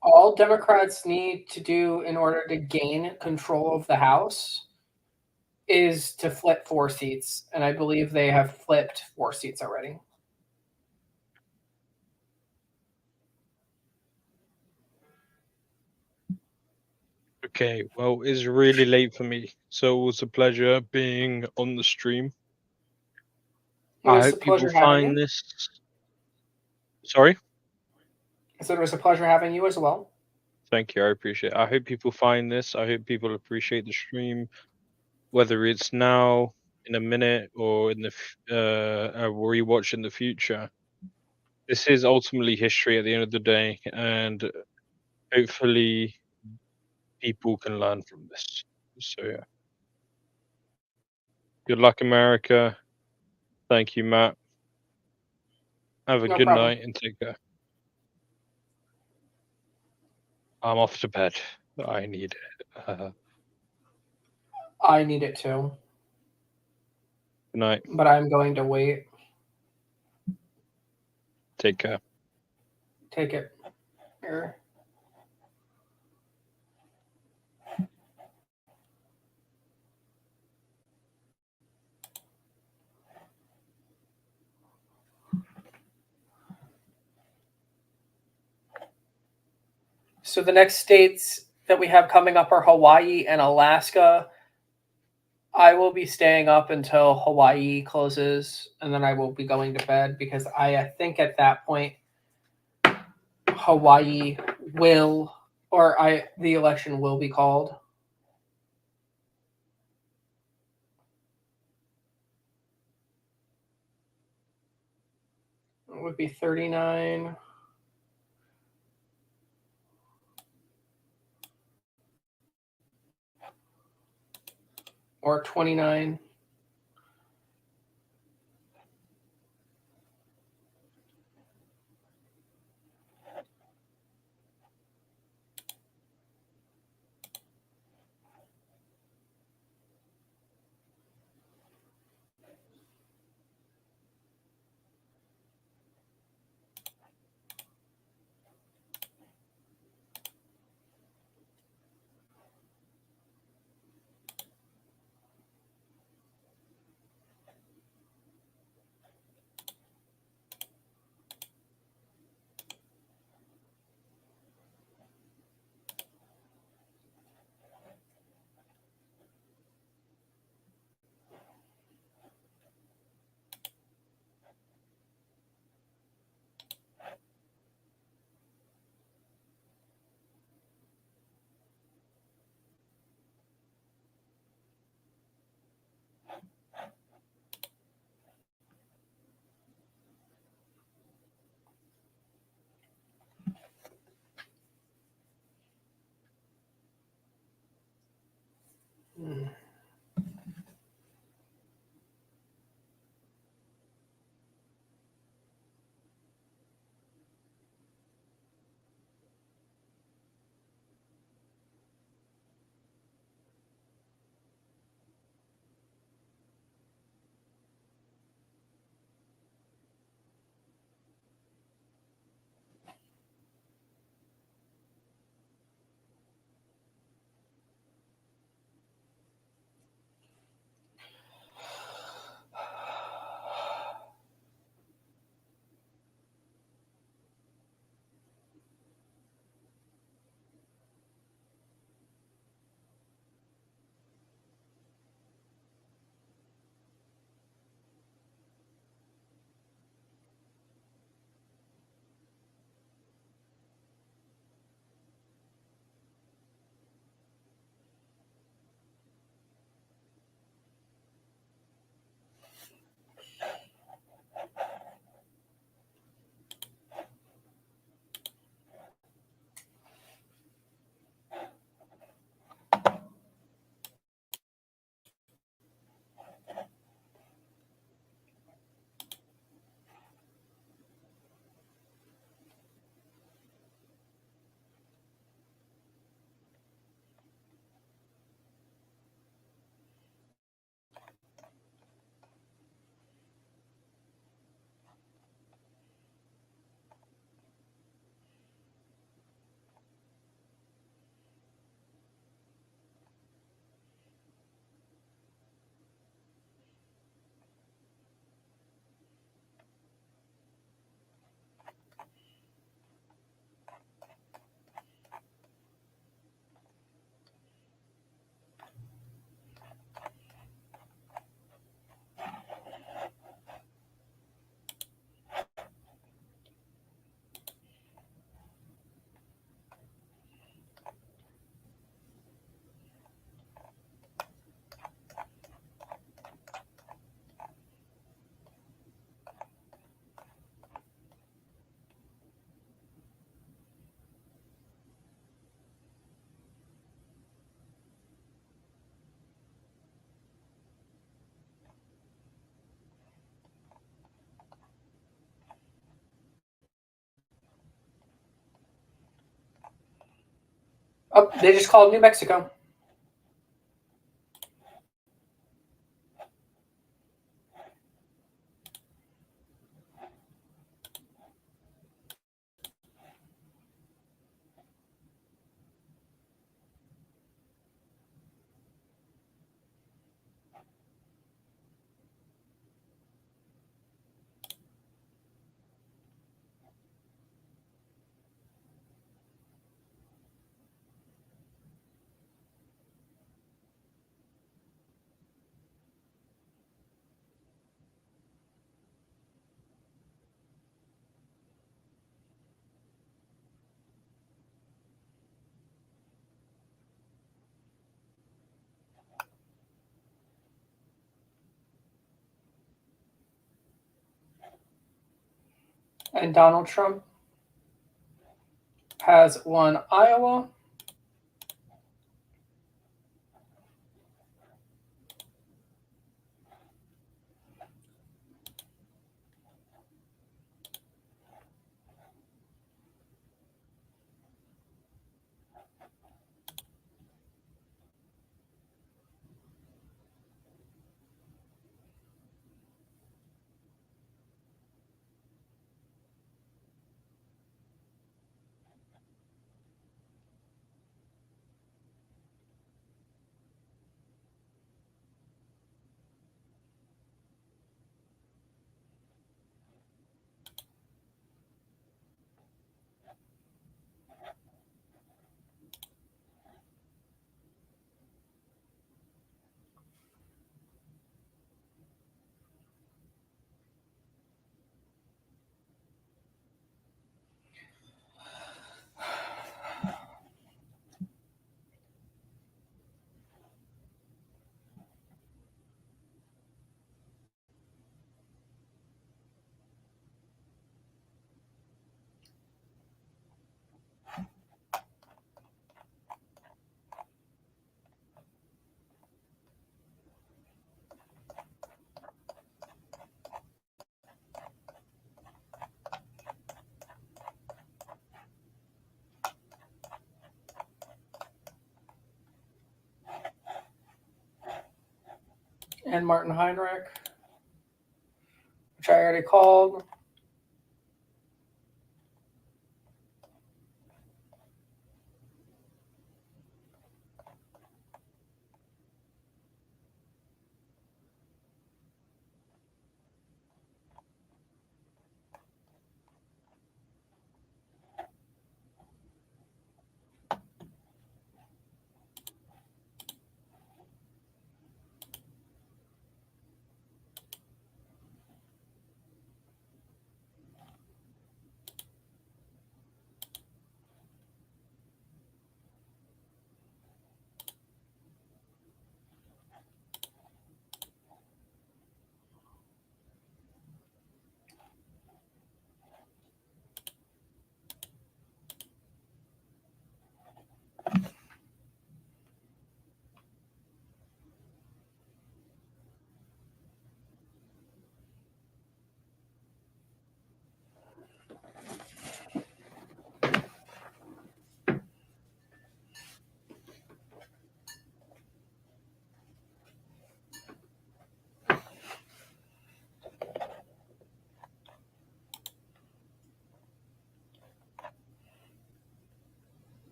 All Democrats need to do in order to gain control of the House is to flip 4 seats. And I believe they have flipped 4 seats already. Okay, well, it's really late for me, so it was a pleasure being on the stream. It I was a hope people pleasure having find you. this. Sorry? I said it was a pleasure having you as well. Thank you, I appreciate it. I hope people find this. I hope people appreciate the stream, whether it's now, in a minute, or in the rewatch in the future. This is ultimately history at the end of the day, and hopefully people can learn from this. So yeah. Good luck, America. Thank you, Matt. Have a No good problem. night and take care. I'm off to bed. I need it. I need it too, Good night. but I'm going to wait. Take care. Take it. Here. So the next states that we have coming up are Hawaii and Alaska. I will be staying up until Hawaii closes, and then I will be going to bed because I think at that point Hawaii will, the election will be called. It would be 39. Or 29. Oh, they just called New Mexico. And Donald Trump has won Iowa. And Martin Heinrich, which I already called.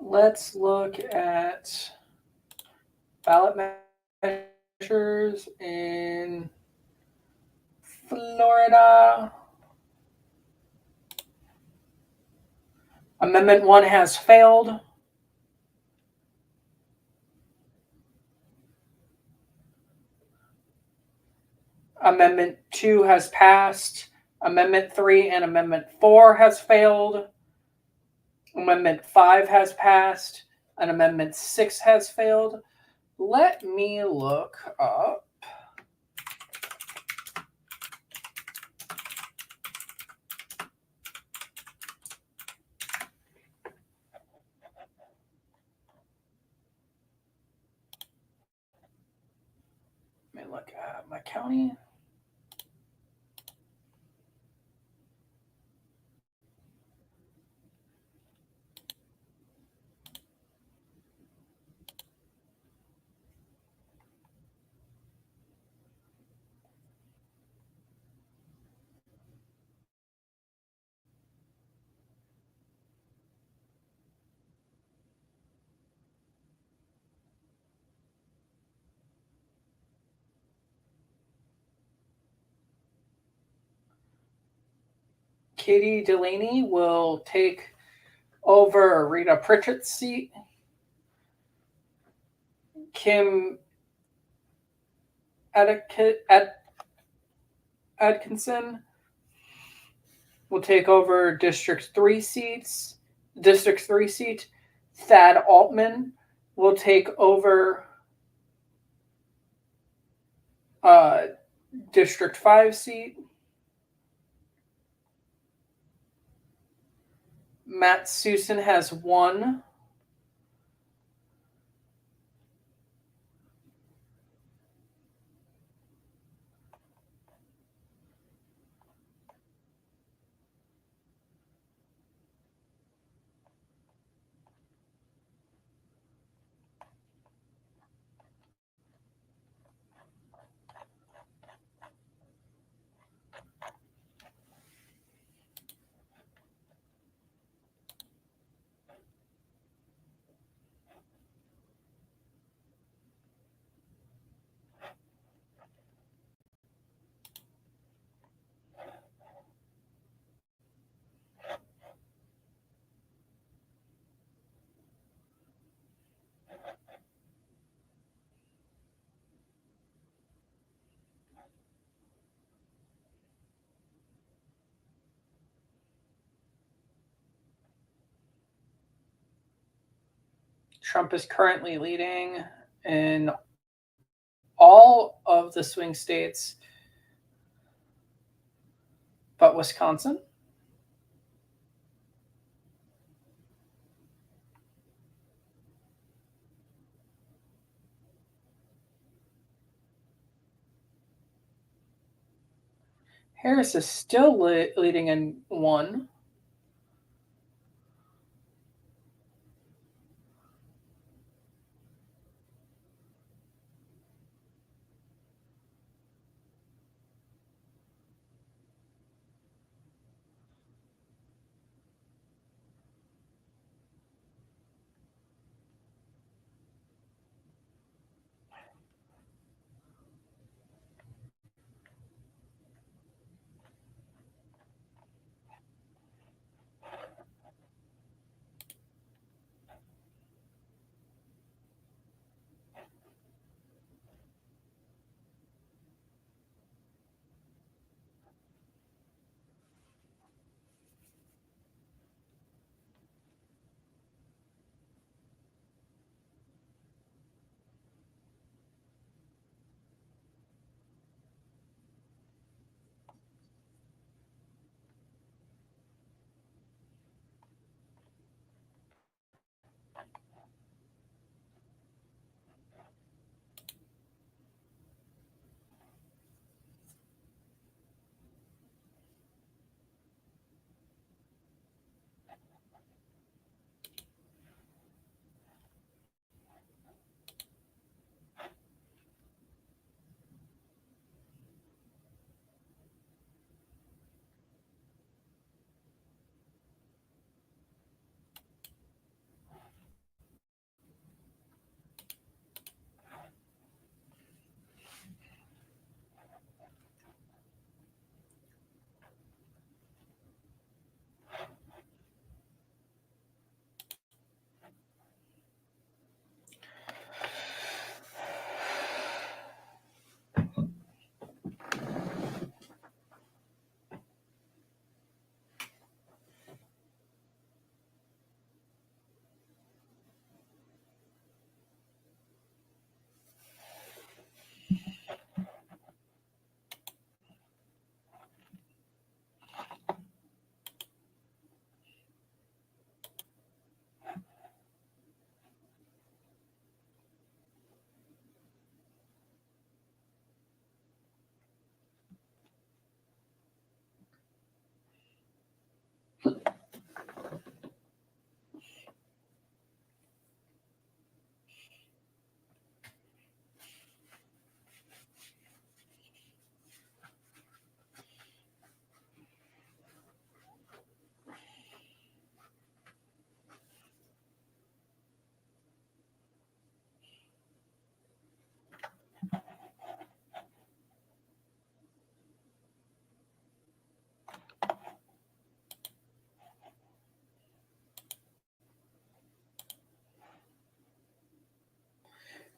Let's look at ballot measures in Florida. Amendment 1 has failed. Amendment 2 has passed. Amendment 3 and Amendment 4 has failed. Amendment 5 has passed. And Amendment 6 has failed. Let me look up. Let me look at my county. Katie Delaney will take over Rita Pritchett's seat. Kim Atkinson will take over District 3 seat. Thad Altman will take over District 5 seat. Matt Susan has 1. Trump is currently leading in all of the swing states but Wisconsin. Harris is still leading in 1.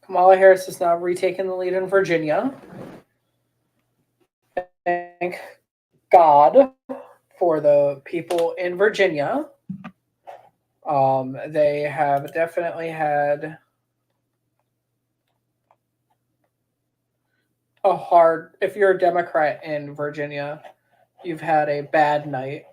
Kamala Harris has now retaken the lead in Virginia. Thank God for the people in Virginia. They have definitely had a hard, if you're a Democrat in Virginia, you've had a bad night.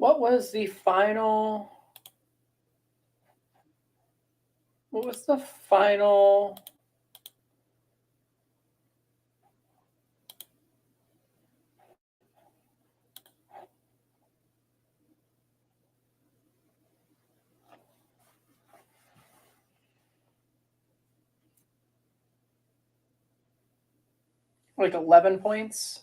What was the final? What was the final? Like 11 points?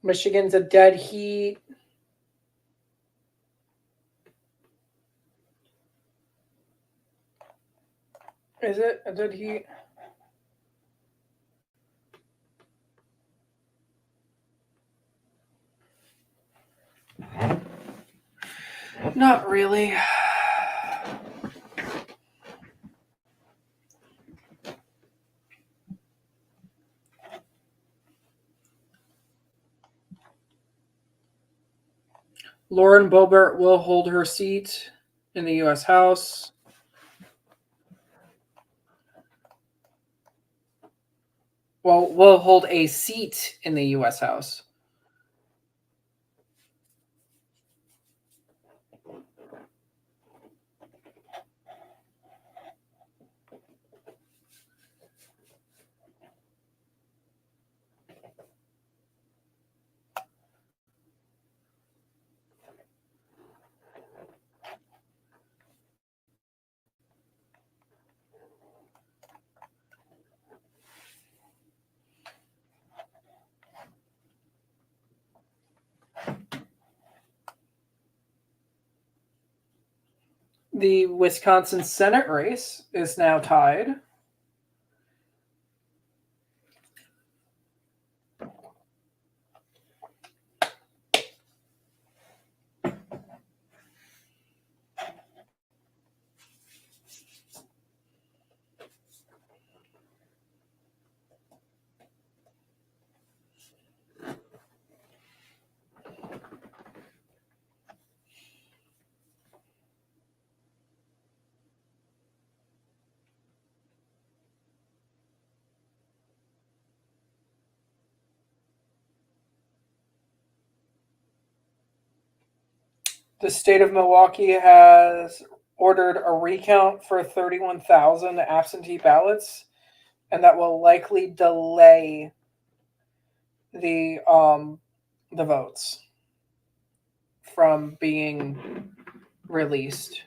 Michigan's a dead heat. Is it a dead heat? Not really. Lauren Boebert will hold her seat in the U.S. House. Well, will hold a seat in the U.S. House. The Wisconsin Senate race is now tied. The state of Milwaukee has ordered a recount for 31,000 absentee ballots, and that will likely delay the votes from being released.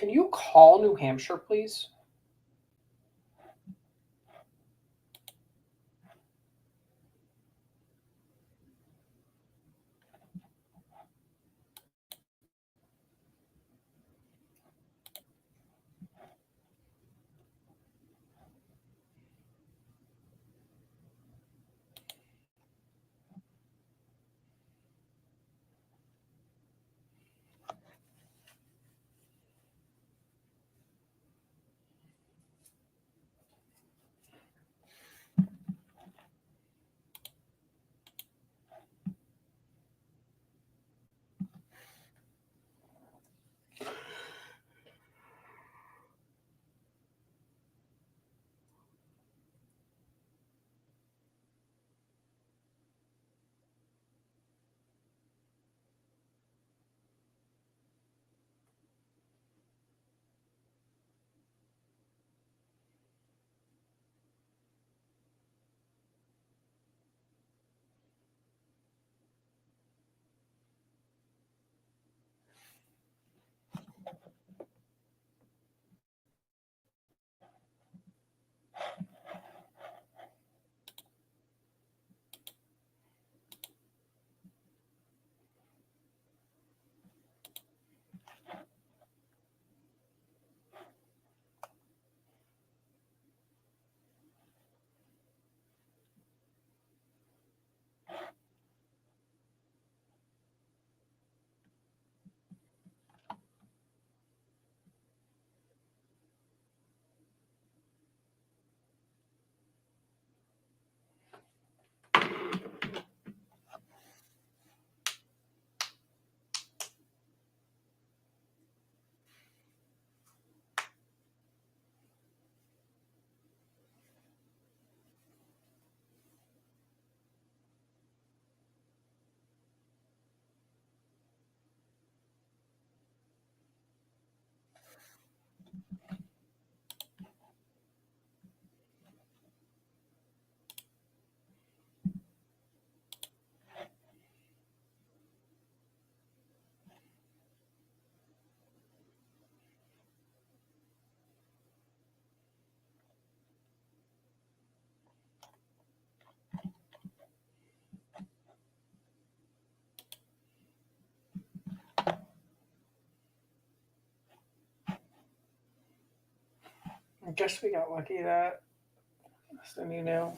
can you call New Hampshire, please? I guess we got lucky that then you know.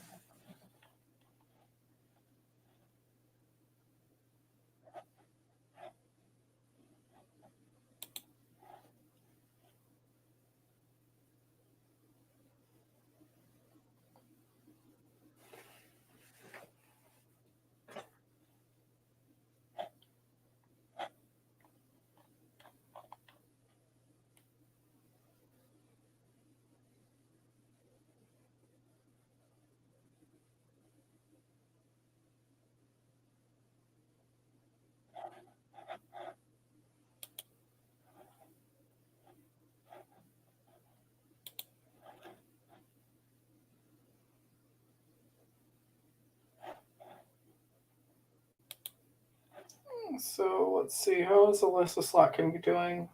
So let's see, how is Alyssa Slotkin doing?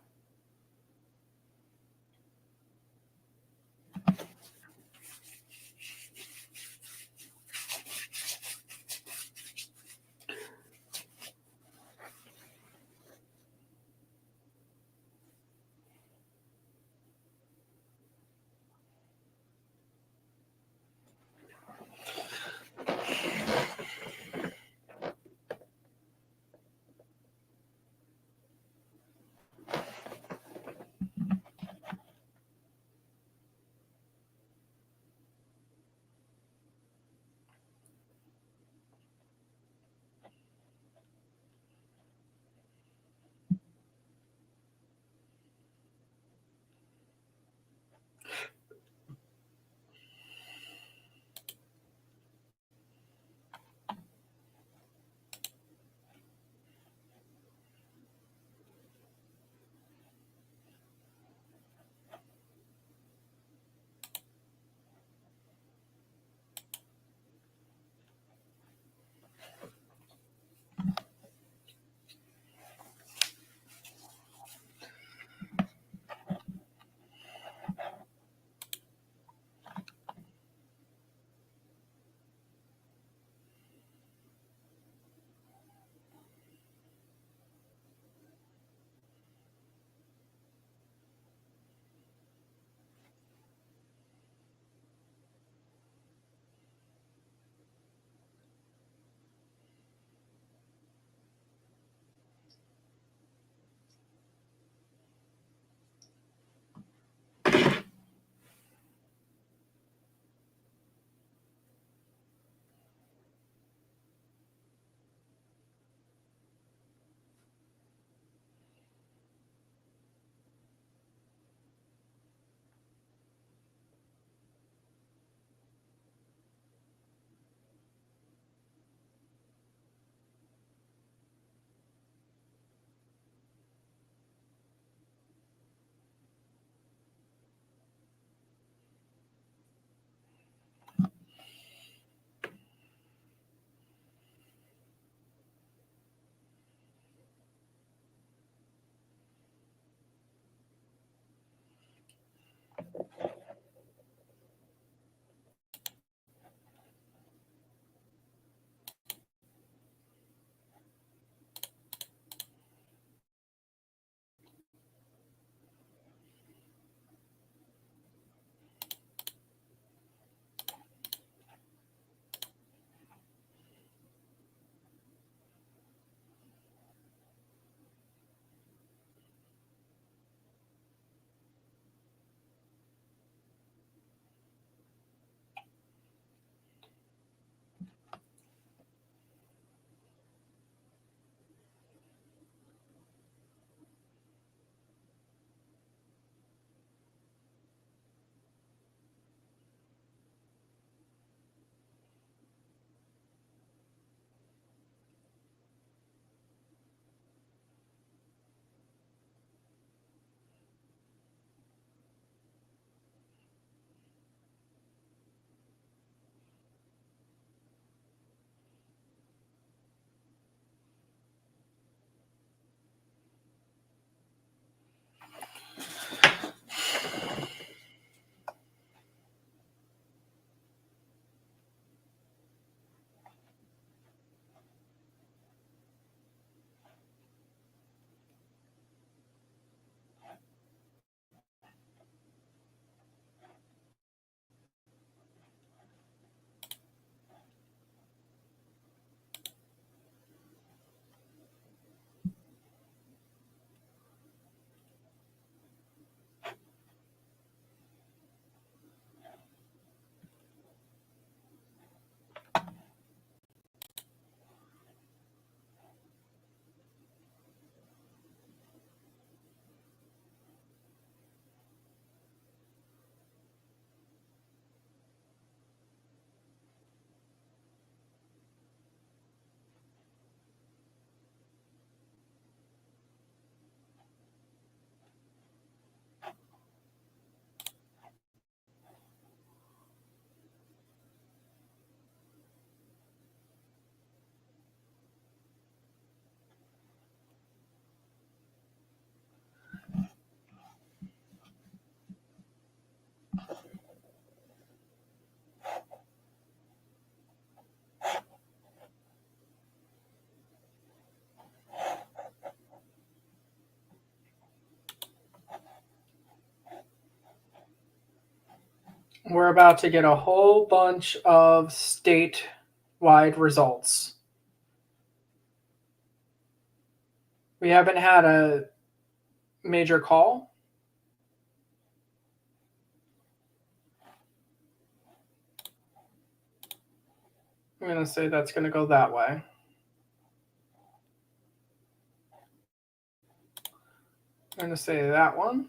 We're about to get a whole bunch of statewide results. We haven't had a major call. I'm going to say that's going to go that way. I'm going to say that one.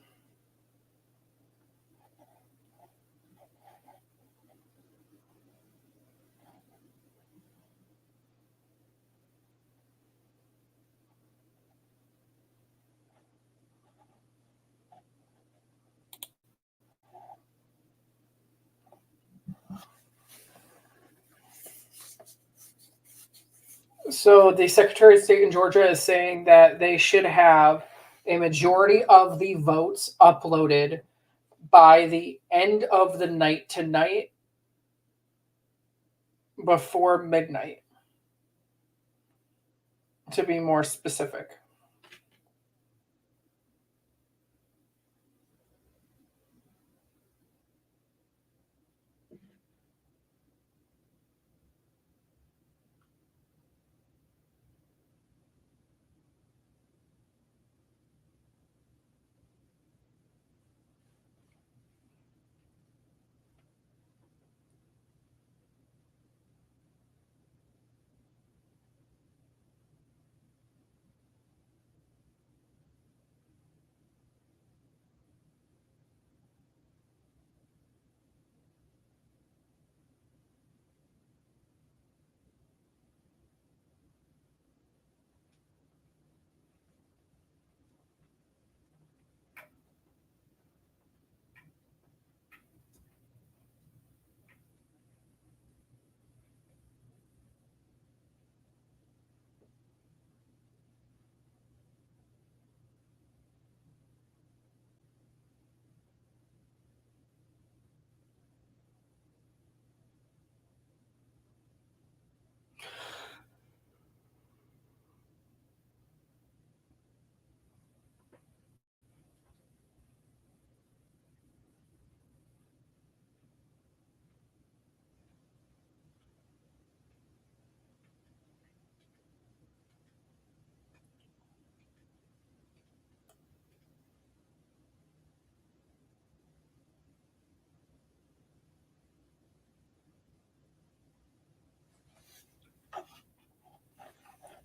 So the Secretary of State in Georgia is saying that they should have a majority of the votes uploaded by the end of the night tonight before midnight, to be more specific.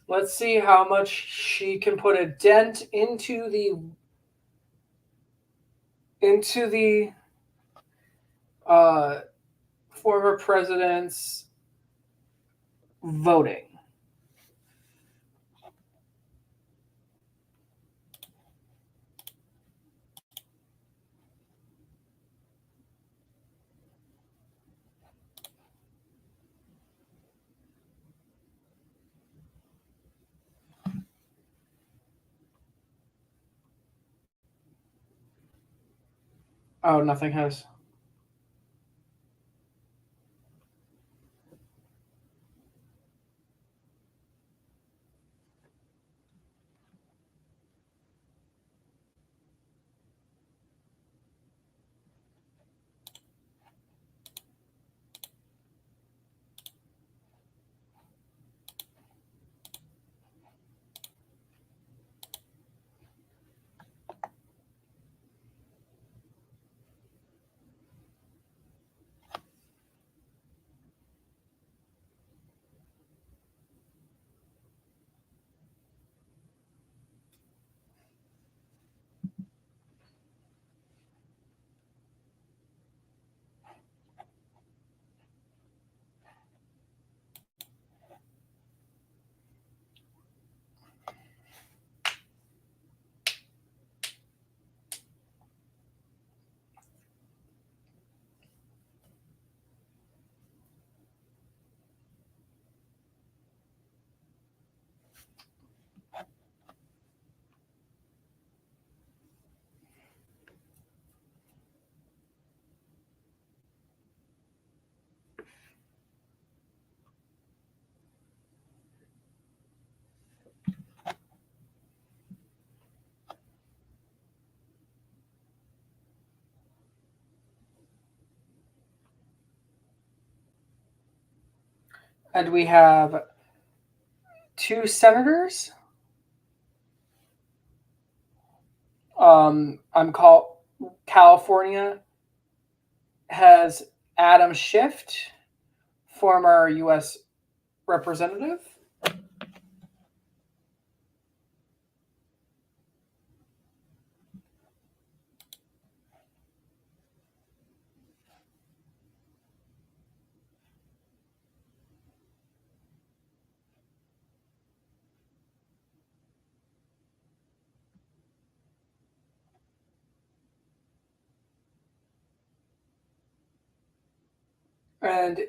Let's see how much she can put a dent into the former president's voting. Oh, nothing has. And we have 2 senators. California has Adam Schiff, former U.S. representative. And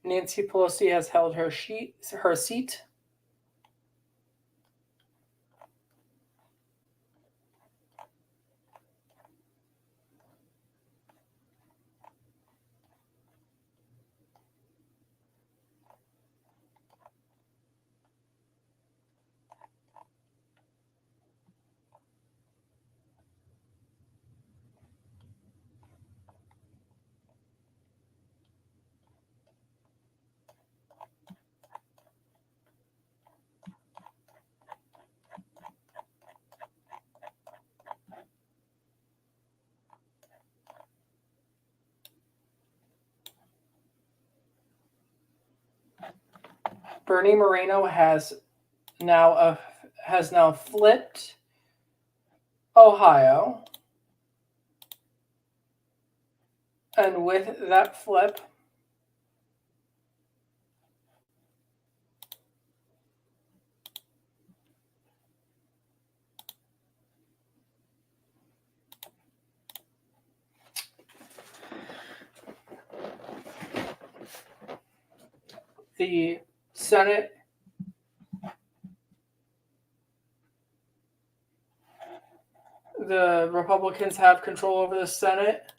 Nancy Pelosi has held her seat. Bernie Moreno has now flipped Ohio, and with that flip, the Senate the Republicans have control over the Senate.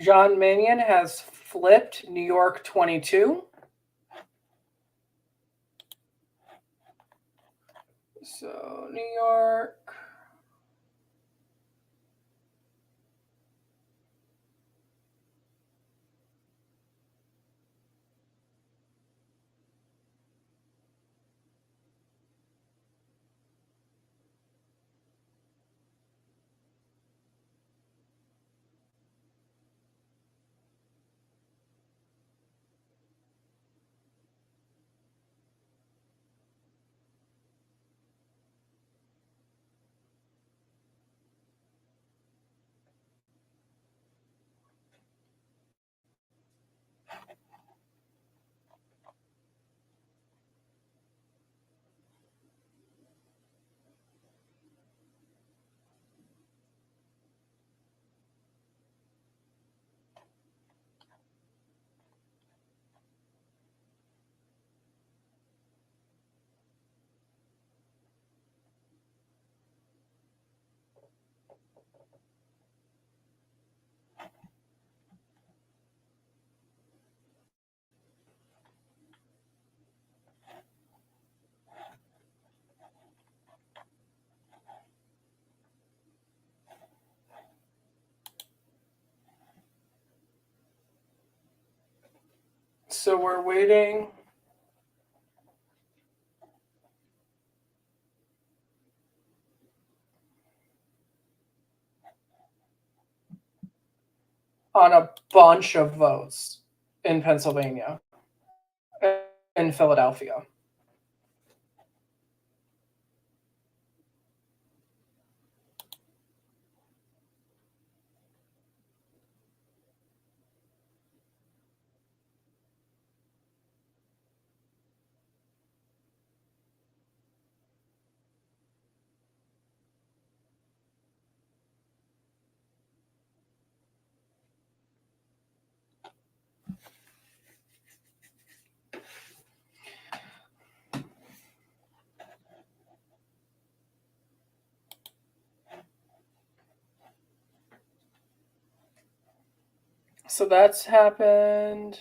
John Mannion has flipped New York 22. So New York. So we're waiting. On a bunch of votes in Pennsylvania, in Philadelphia. So that's happened.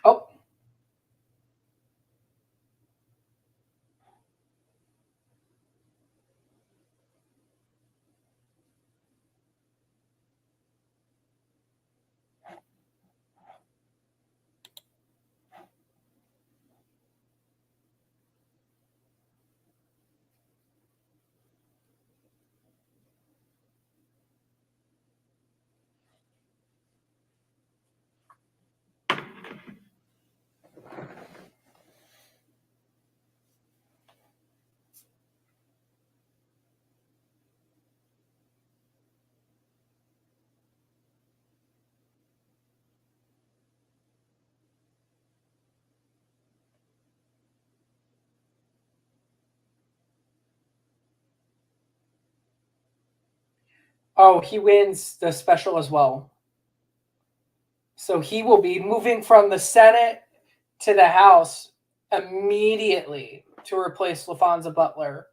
Oh. Oh, he wins the special as well. So he will be moving from the Senate to the House immediately to replace LaFonza Butler.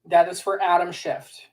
That is for Adam Schiff.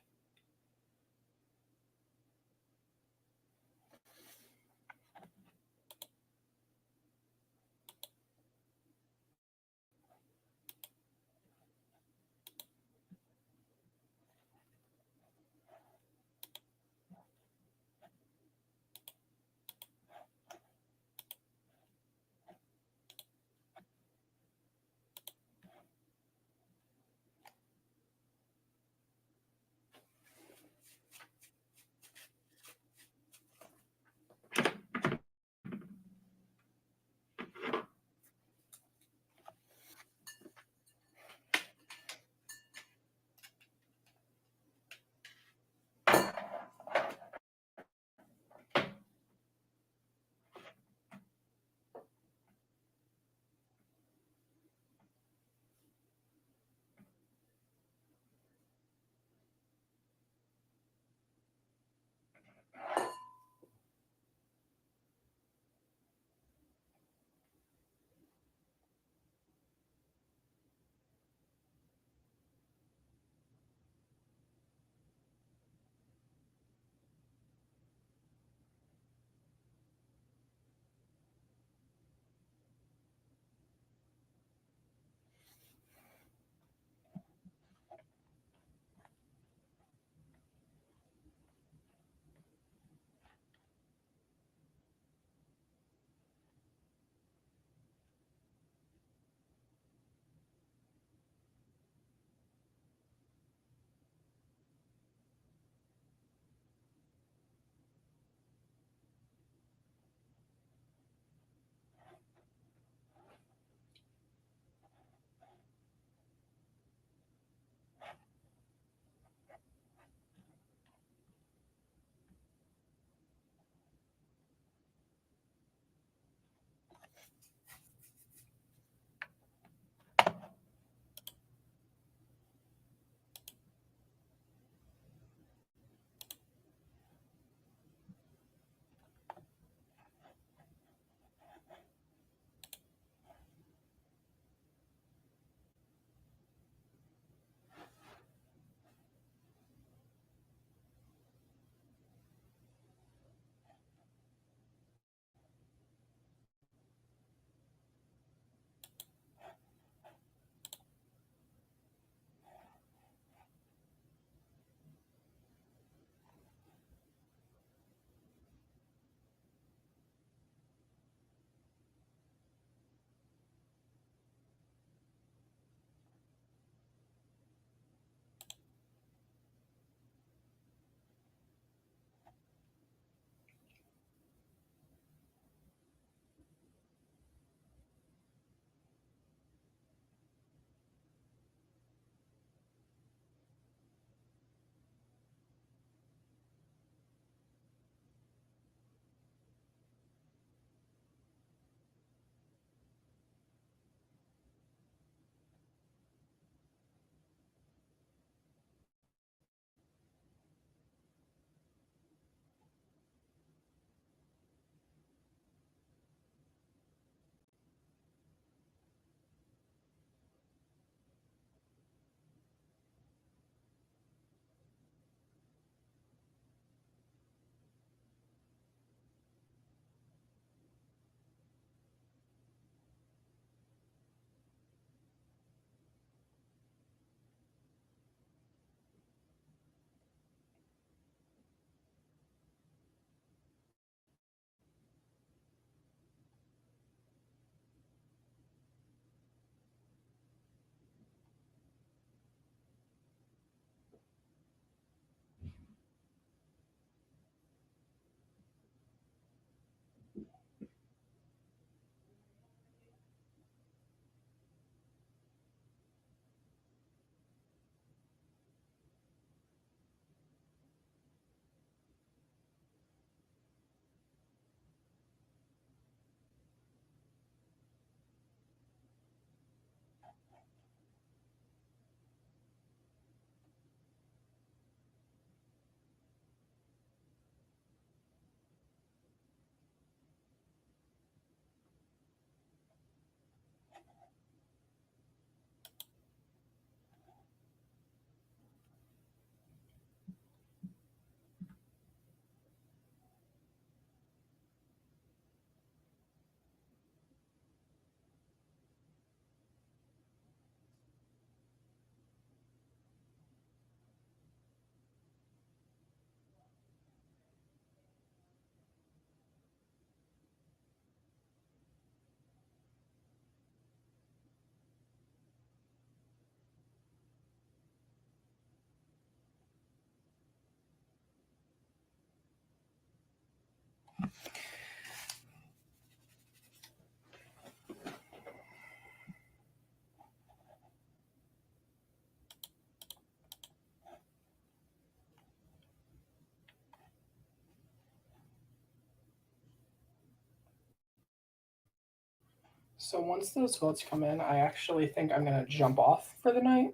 So once those votes come in, I actually think I'm going to jump off for the night.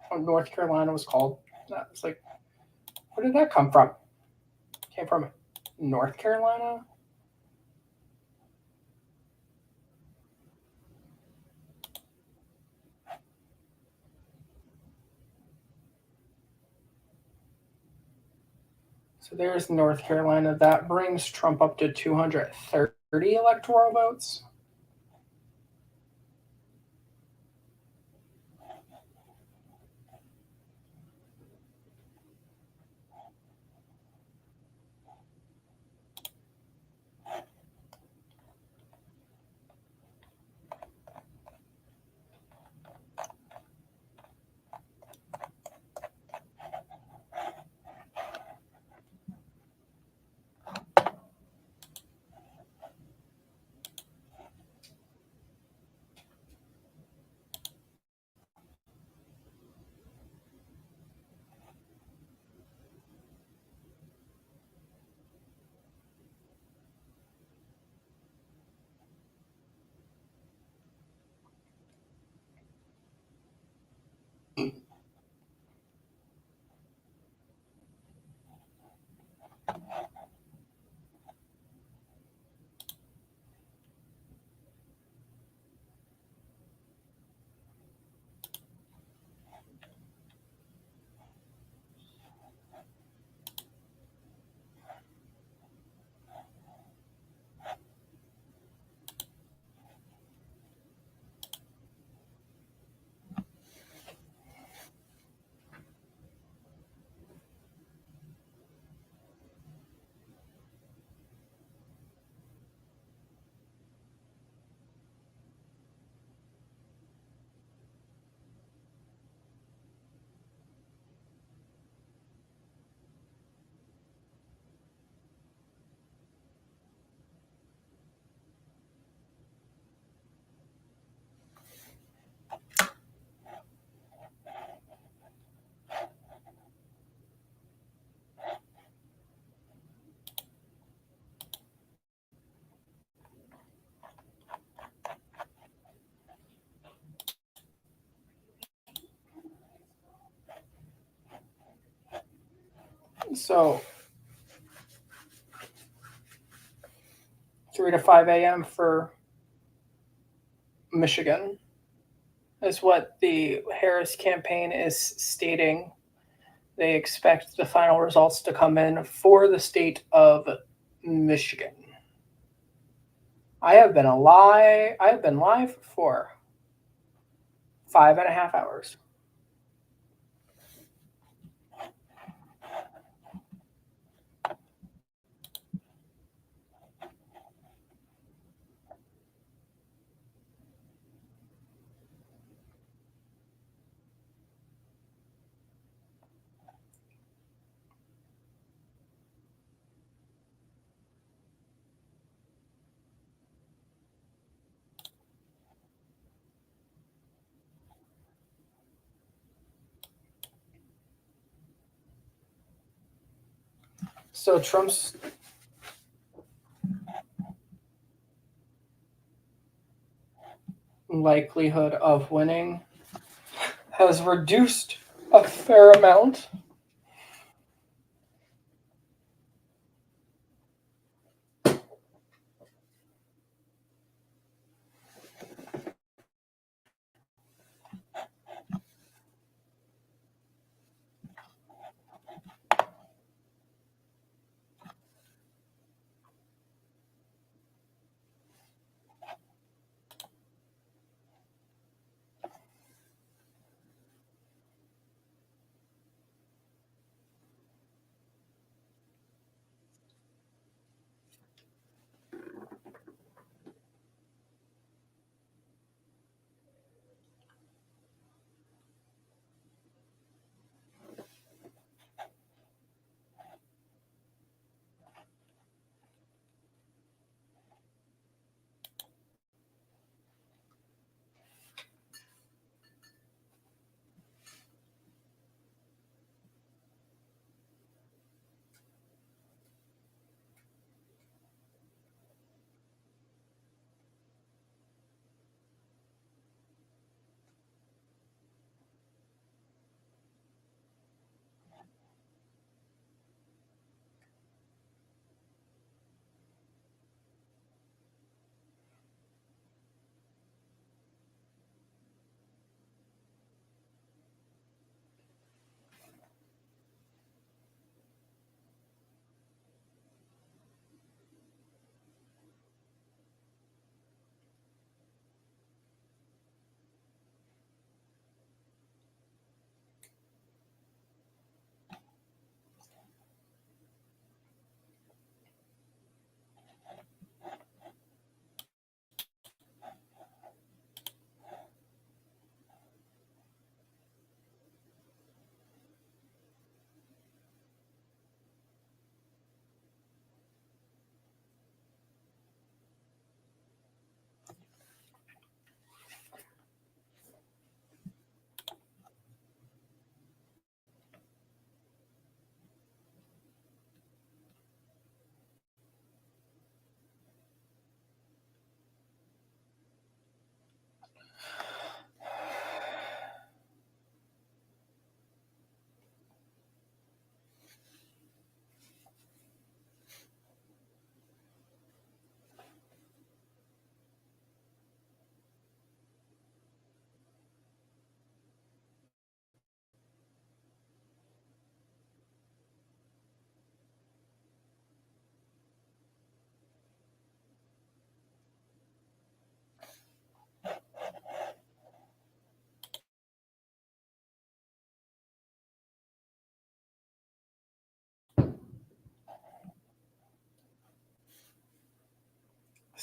Oh, North Carolina was called. That was like, where did that come from? Came from North Carolina? So there's North Carolina. That brings Trump up to 230 electoral votes. So 3 to 5 a.m. for Michigan is what the Harris campaign is stating. They expect the final results to come in for the state of Michigan. I have been live for 5.5 hours. So Trump's likelihood of winning has reduced a fair amount.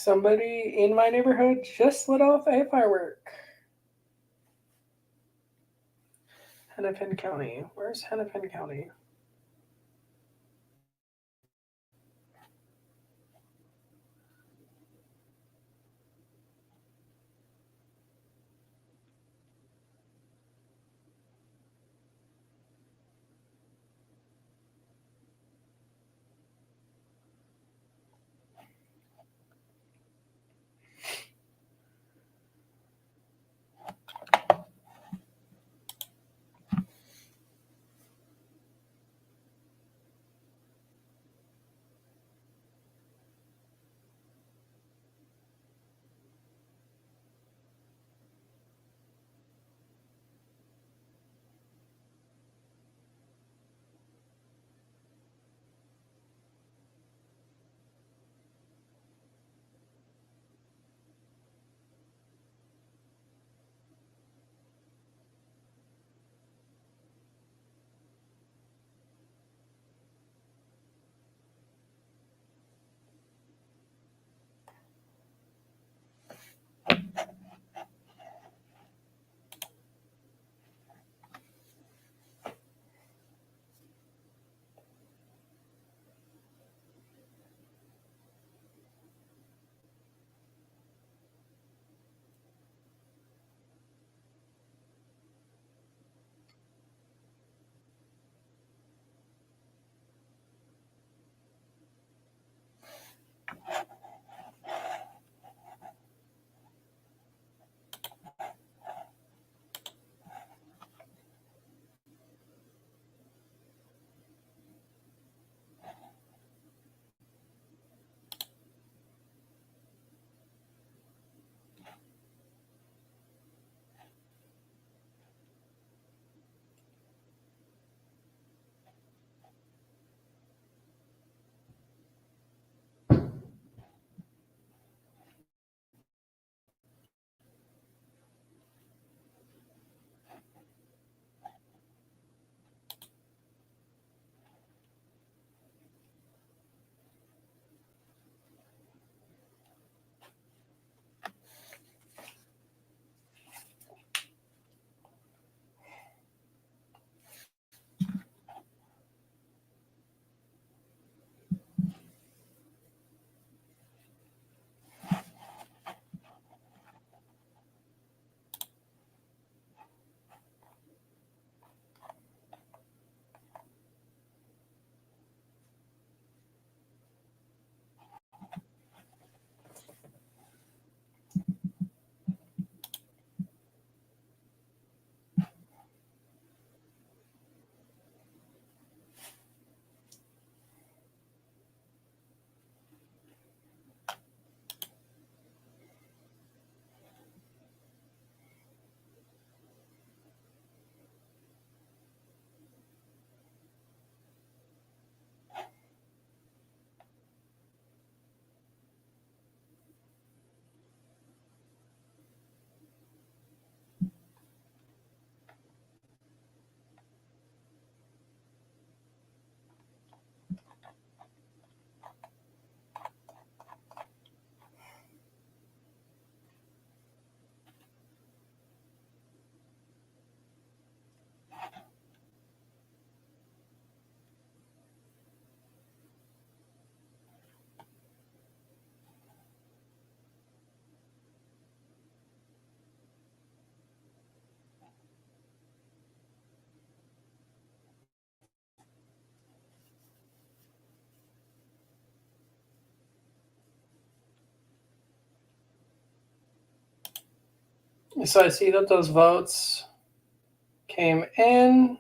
Somebody in my neighborhood just lit off a firework. Hennepin County. Where's Hennepin County? So I see that those votes came in.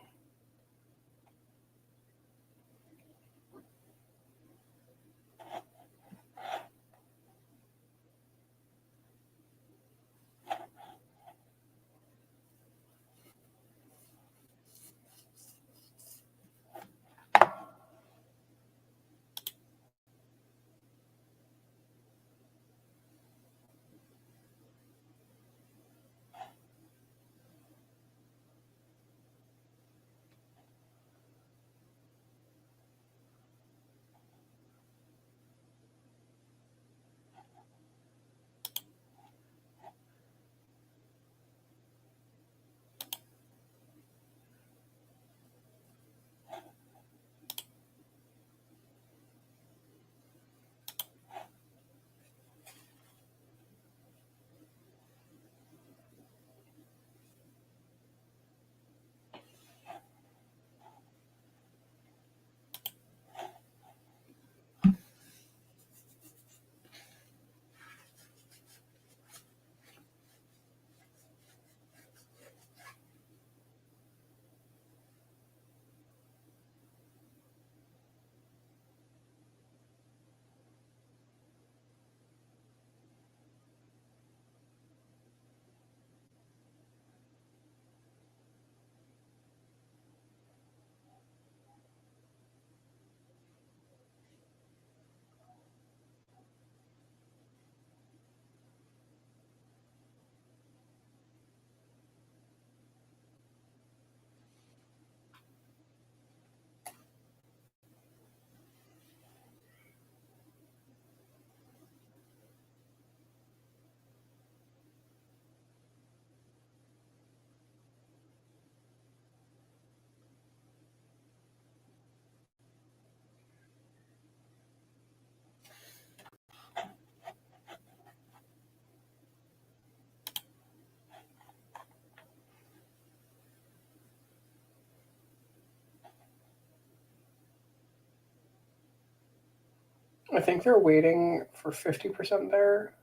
I think they're waiting for 50% there.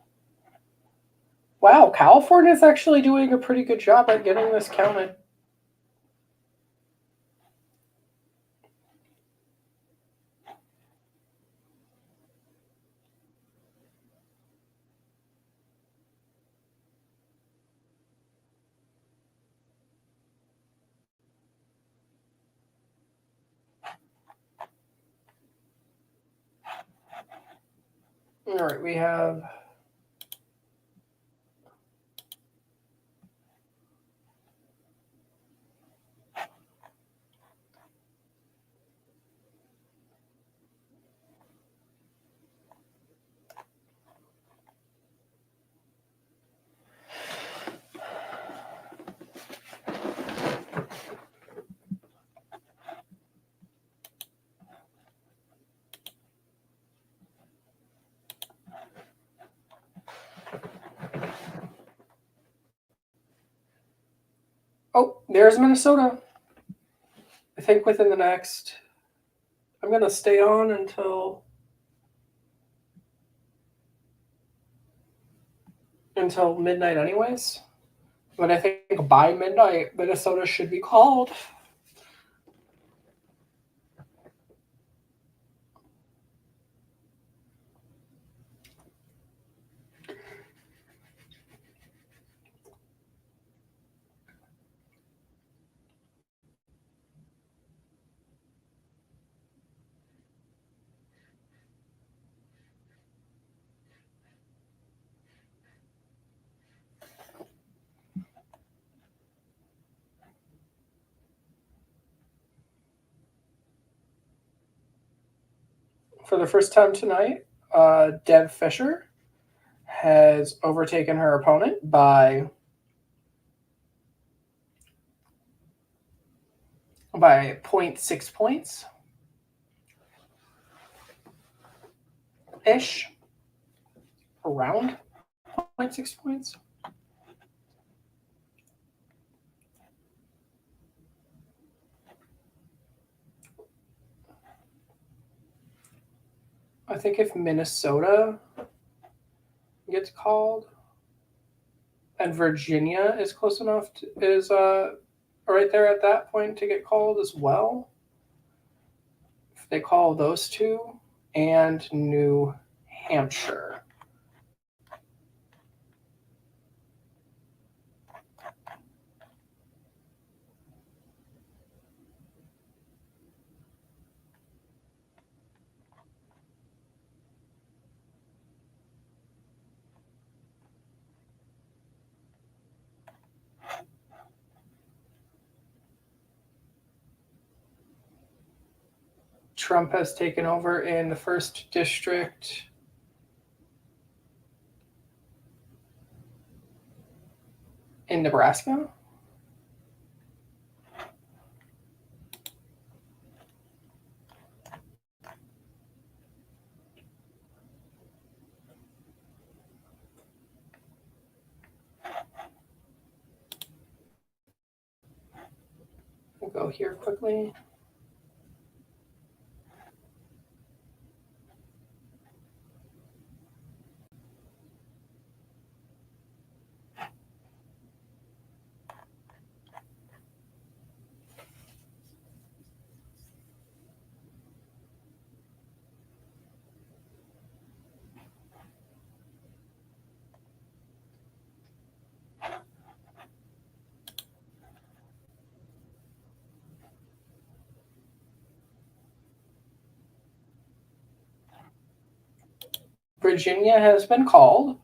Wow, California's actually doing a pretty good job at getting this counted. All right, we have oh, there's Minnesota. I think within the next, I'm going to stay on until midnight anyways. But I think by midnight, Minnesota should be called. For the first time tonight, Deb Fischer has overtaken her opponent by 0.6 points ish, around 0.6 points. I think if Minnesota gets called and Virginia is close enough is right there at that point to get called as well. If they call those two and New Hampshire. Trump has taken over in the 1st district. In Nebraska. We'll go here quickly. Virginia has been called.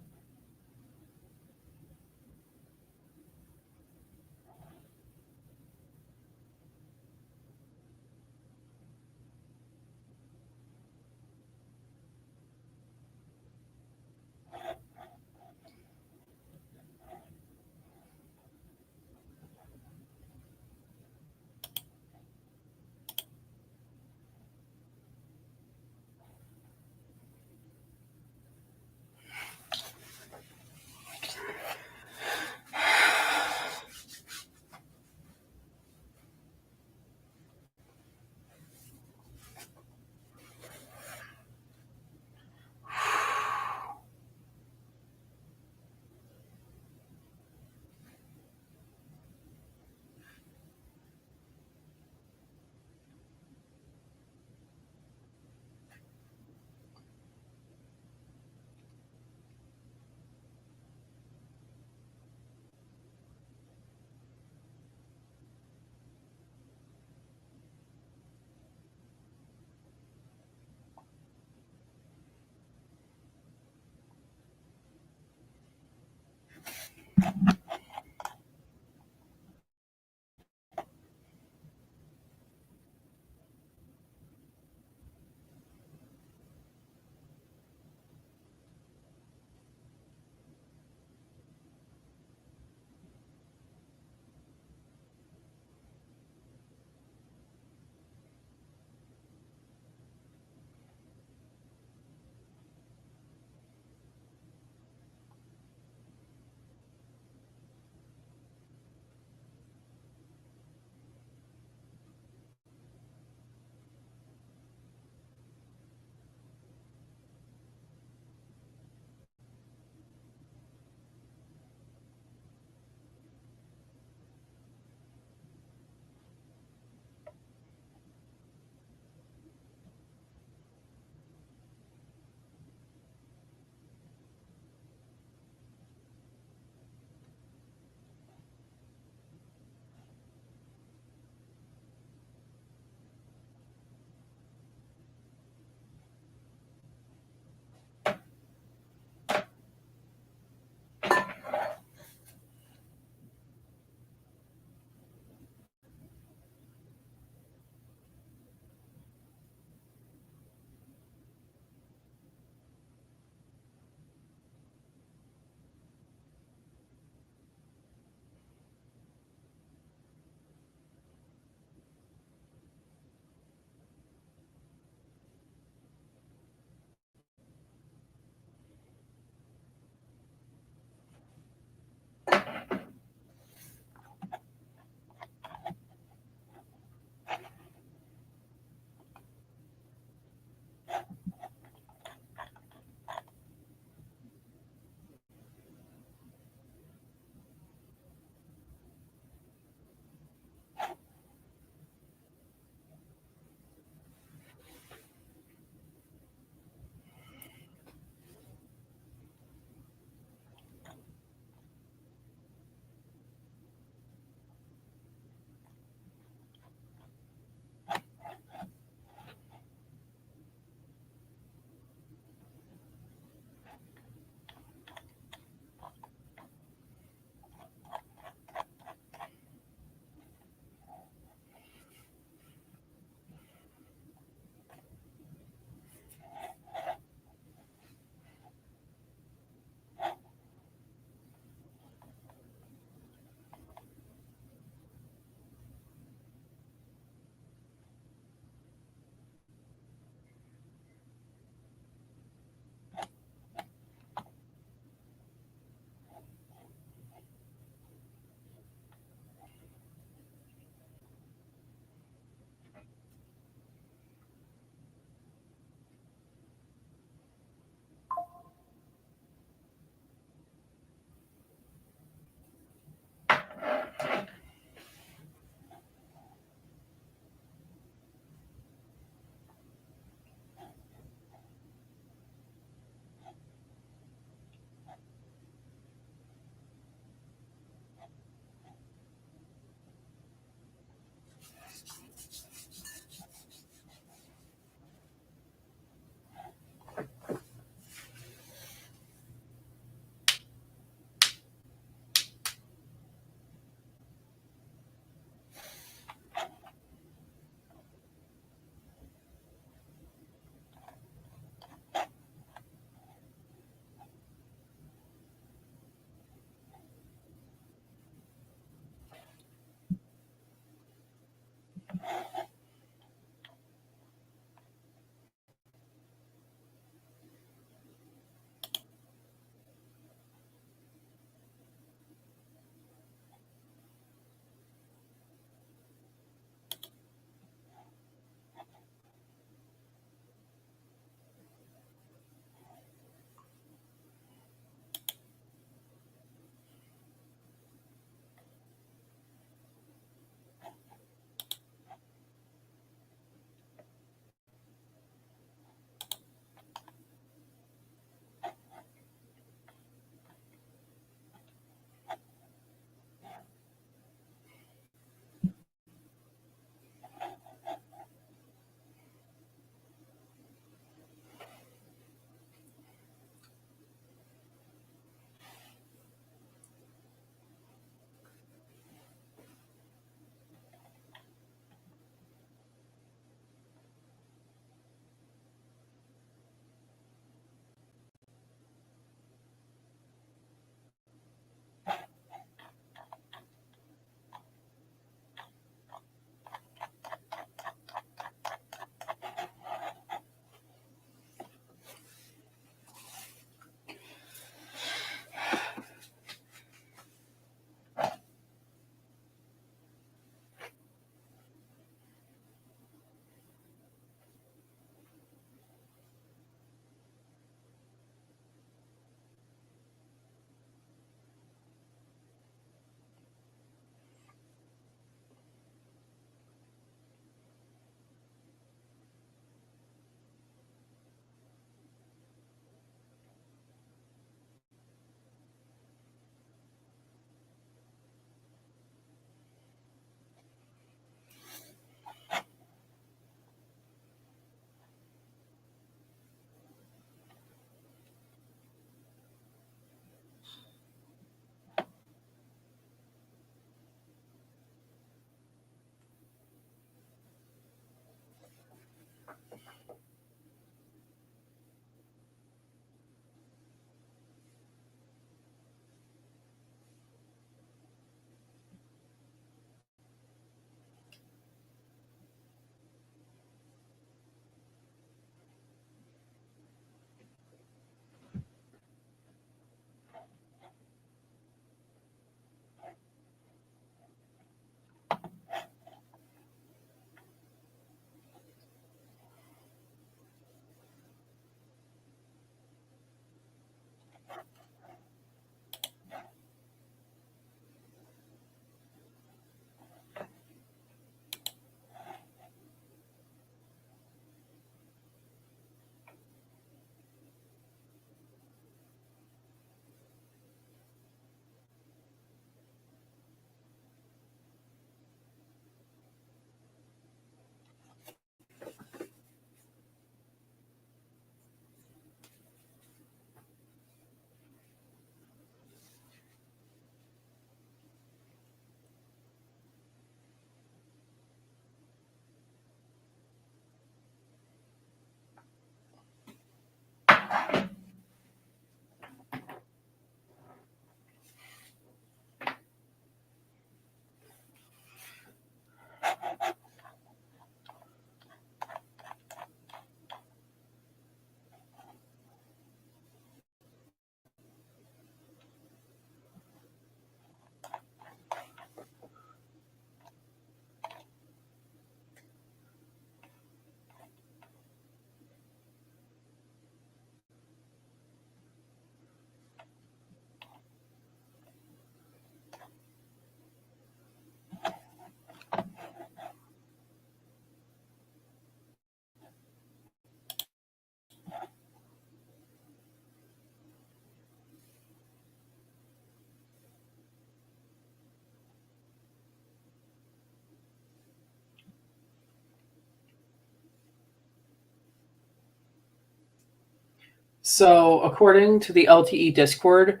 So, according to the LTE Discord,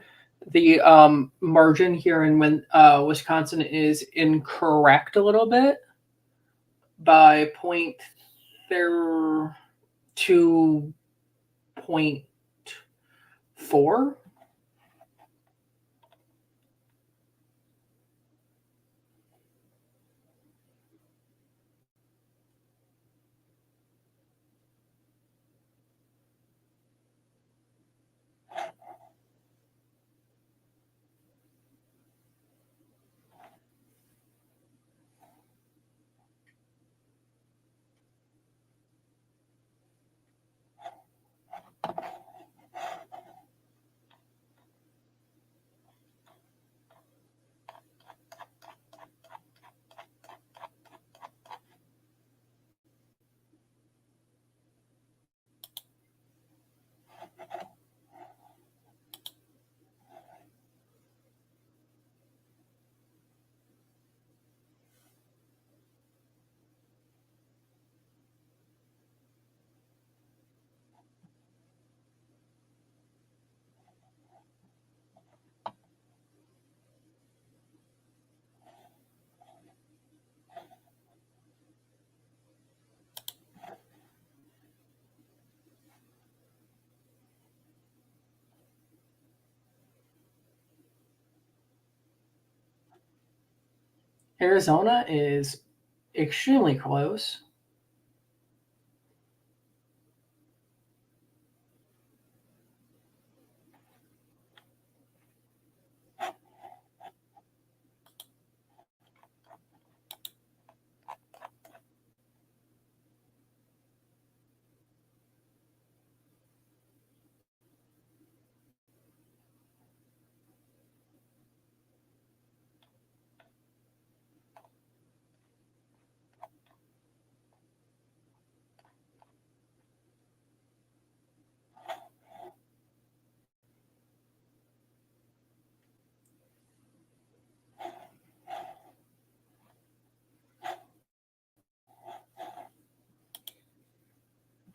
the margin here in Wisconsin is incorrect a little bit by 2.4. Arizona is extremely close.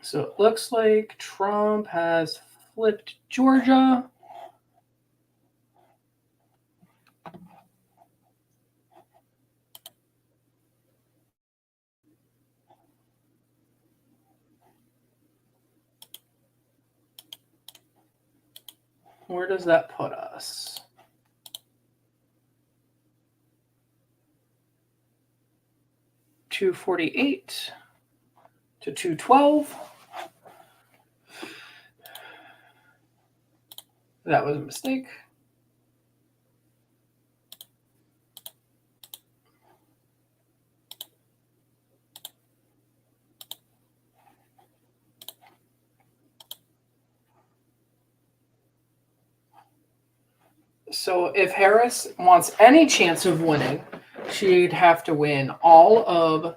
So it looks like Trump has flipped Georgia. Where does that put us? $248 to $212. That was a mistake. So if Harris wants any chance of winning, she'd have to win all of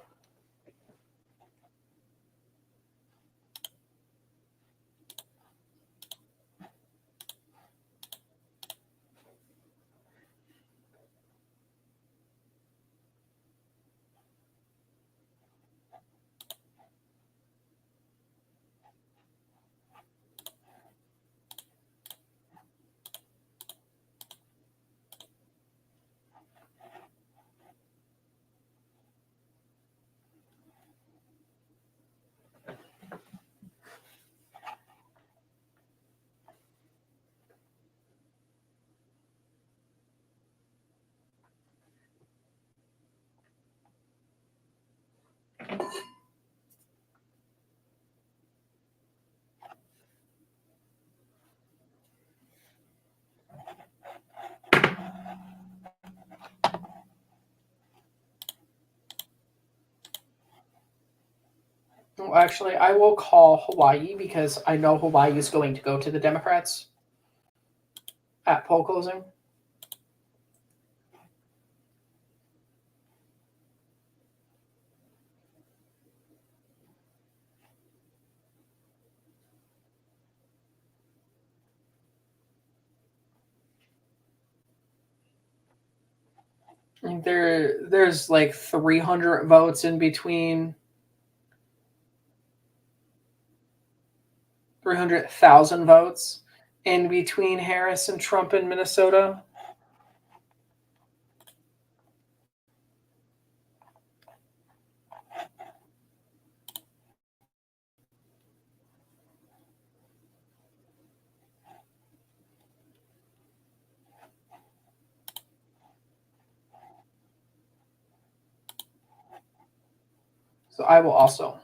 Well, actually, I will call Hawaii because I know Hawaii is going to go to the Democrats at poll closing. There's like 300 votes in between. 300,000 votes in between Harris and Trump in Minnesota. So I will also.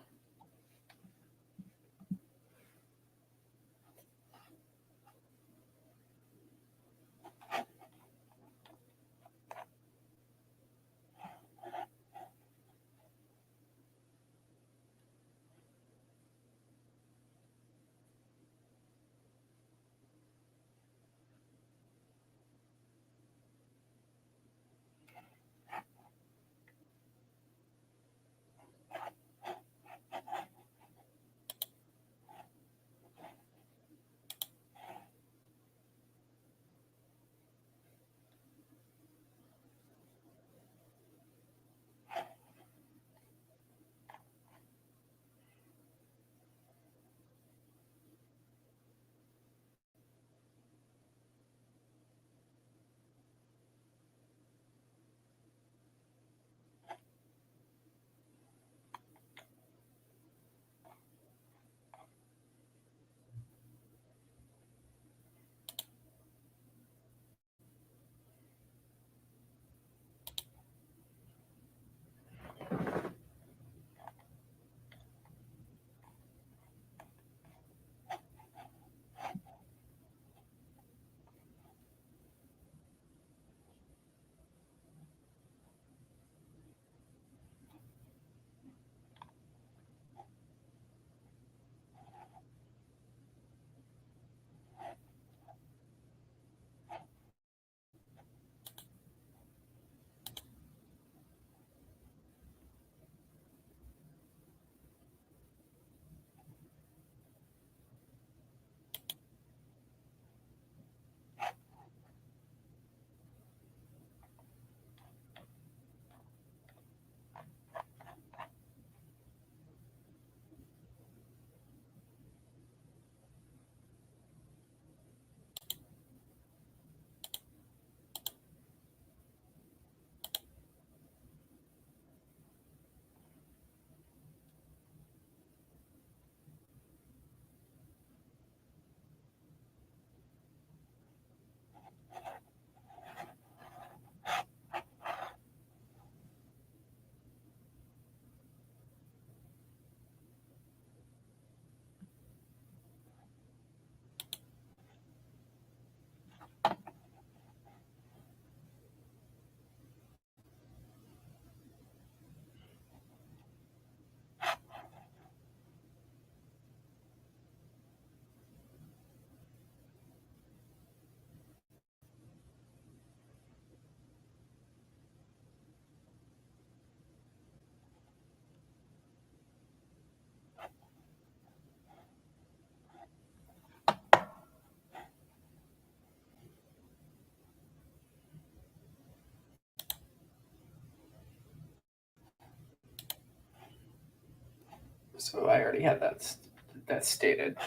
So I already had that stated.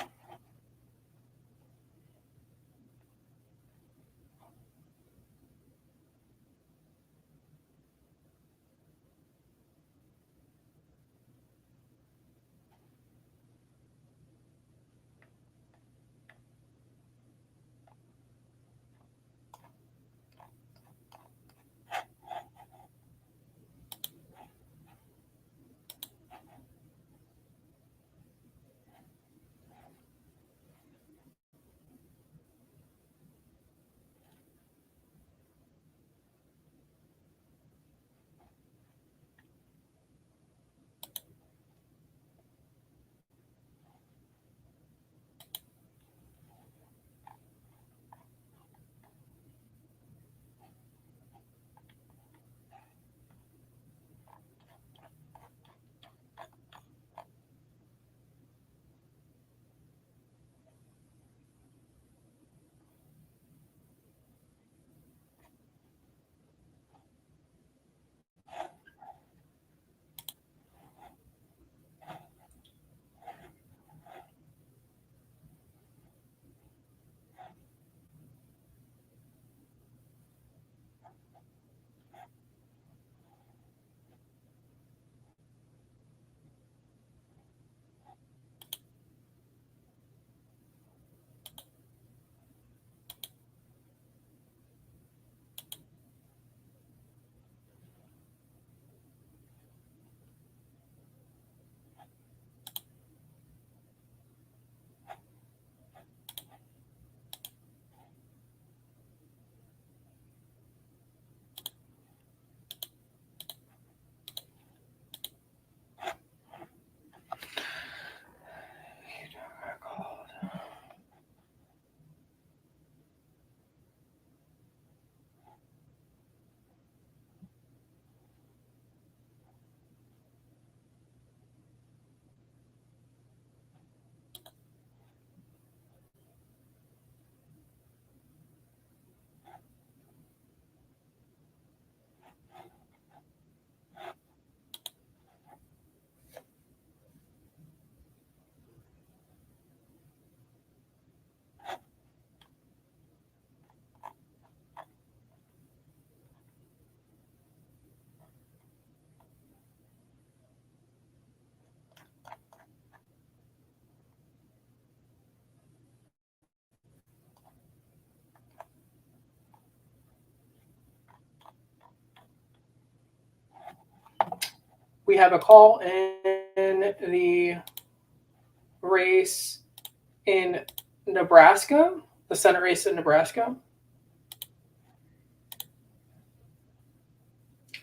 we have a call in the race in Nebraska, the Senate race in Nebraska.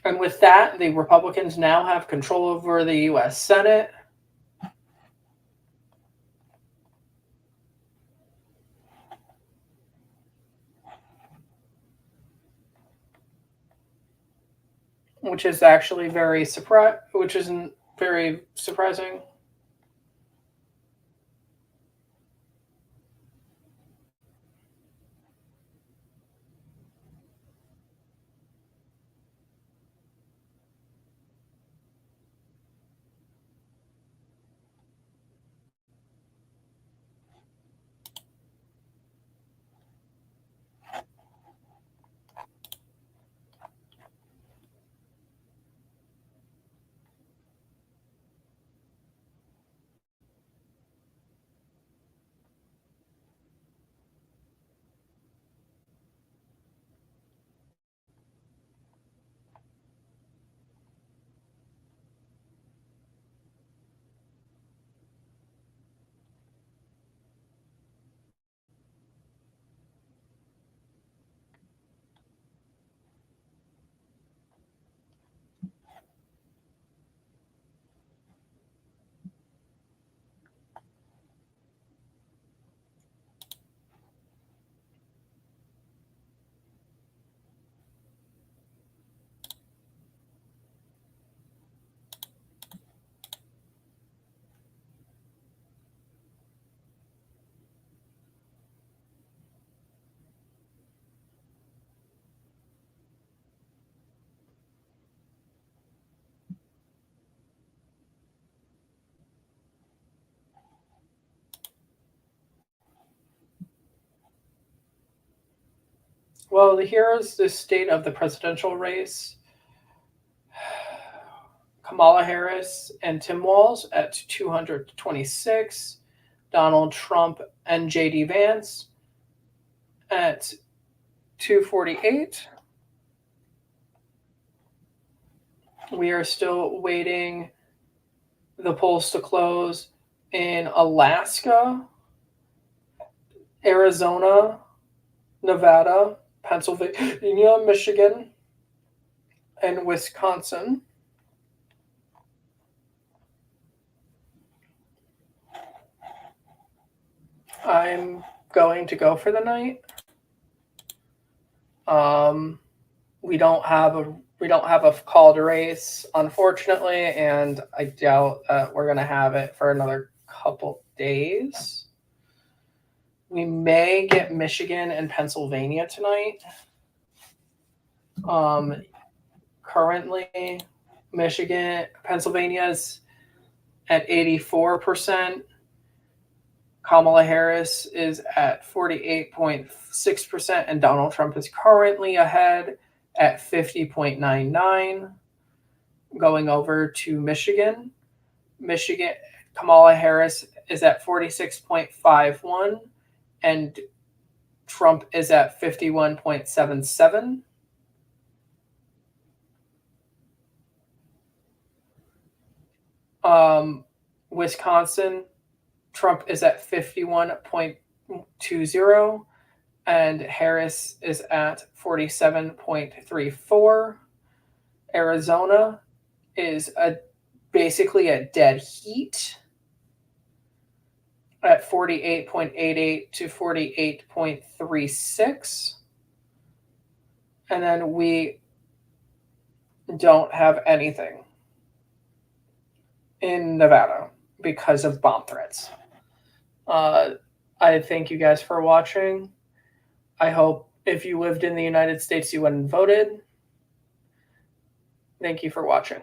And with that, the Republicans now have control over the U.S. Senate. Which is actually which isn't very surprising. Well, here's the state of the presidential race. Kamala Harris and Tim Walz at 226. Donald Trump and JD Vance at 248. We are still waiting the polls to close in Alaska, Arizona, Nevada, Pennsylvania, Michigan, and Wisconsin. I'm going to go for the night. We don't have a called race, unfortunately, and I doubt that we're gonna have it for another couple days. We may get Michigan and Pennsylvania tonight. Currently, Pennsylvania's at 84%. Kamala Harris is at 48.6%, and Donald Trump is currently ahead at 50.99. Going over to Michigan. Kamala Harris is at 46.51, and Trump is at 51.77. Wisconsin, Trump is at 51.20, and Harris is at 47.34. Arizona is basically a dead heat at 48.88 to 48.36. And then we don't have anything in Nevada because of bomb threats. I thank you guys for watching. I hope if you lived in the United States, you went and voted. Thank you for watching.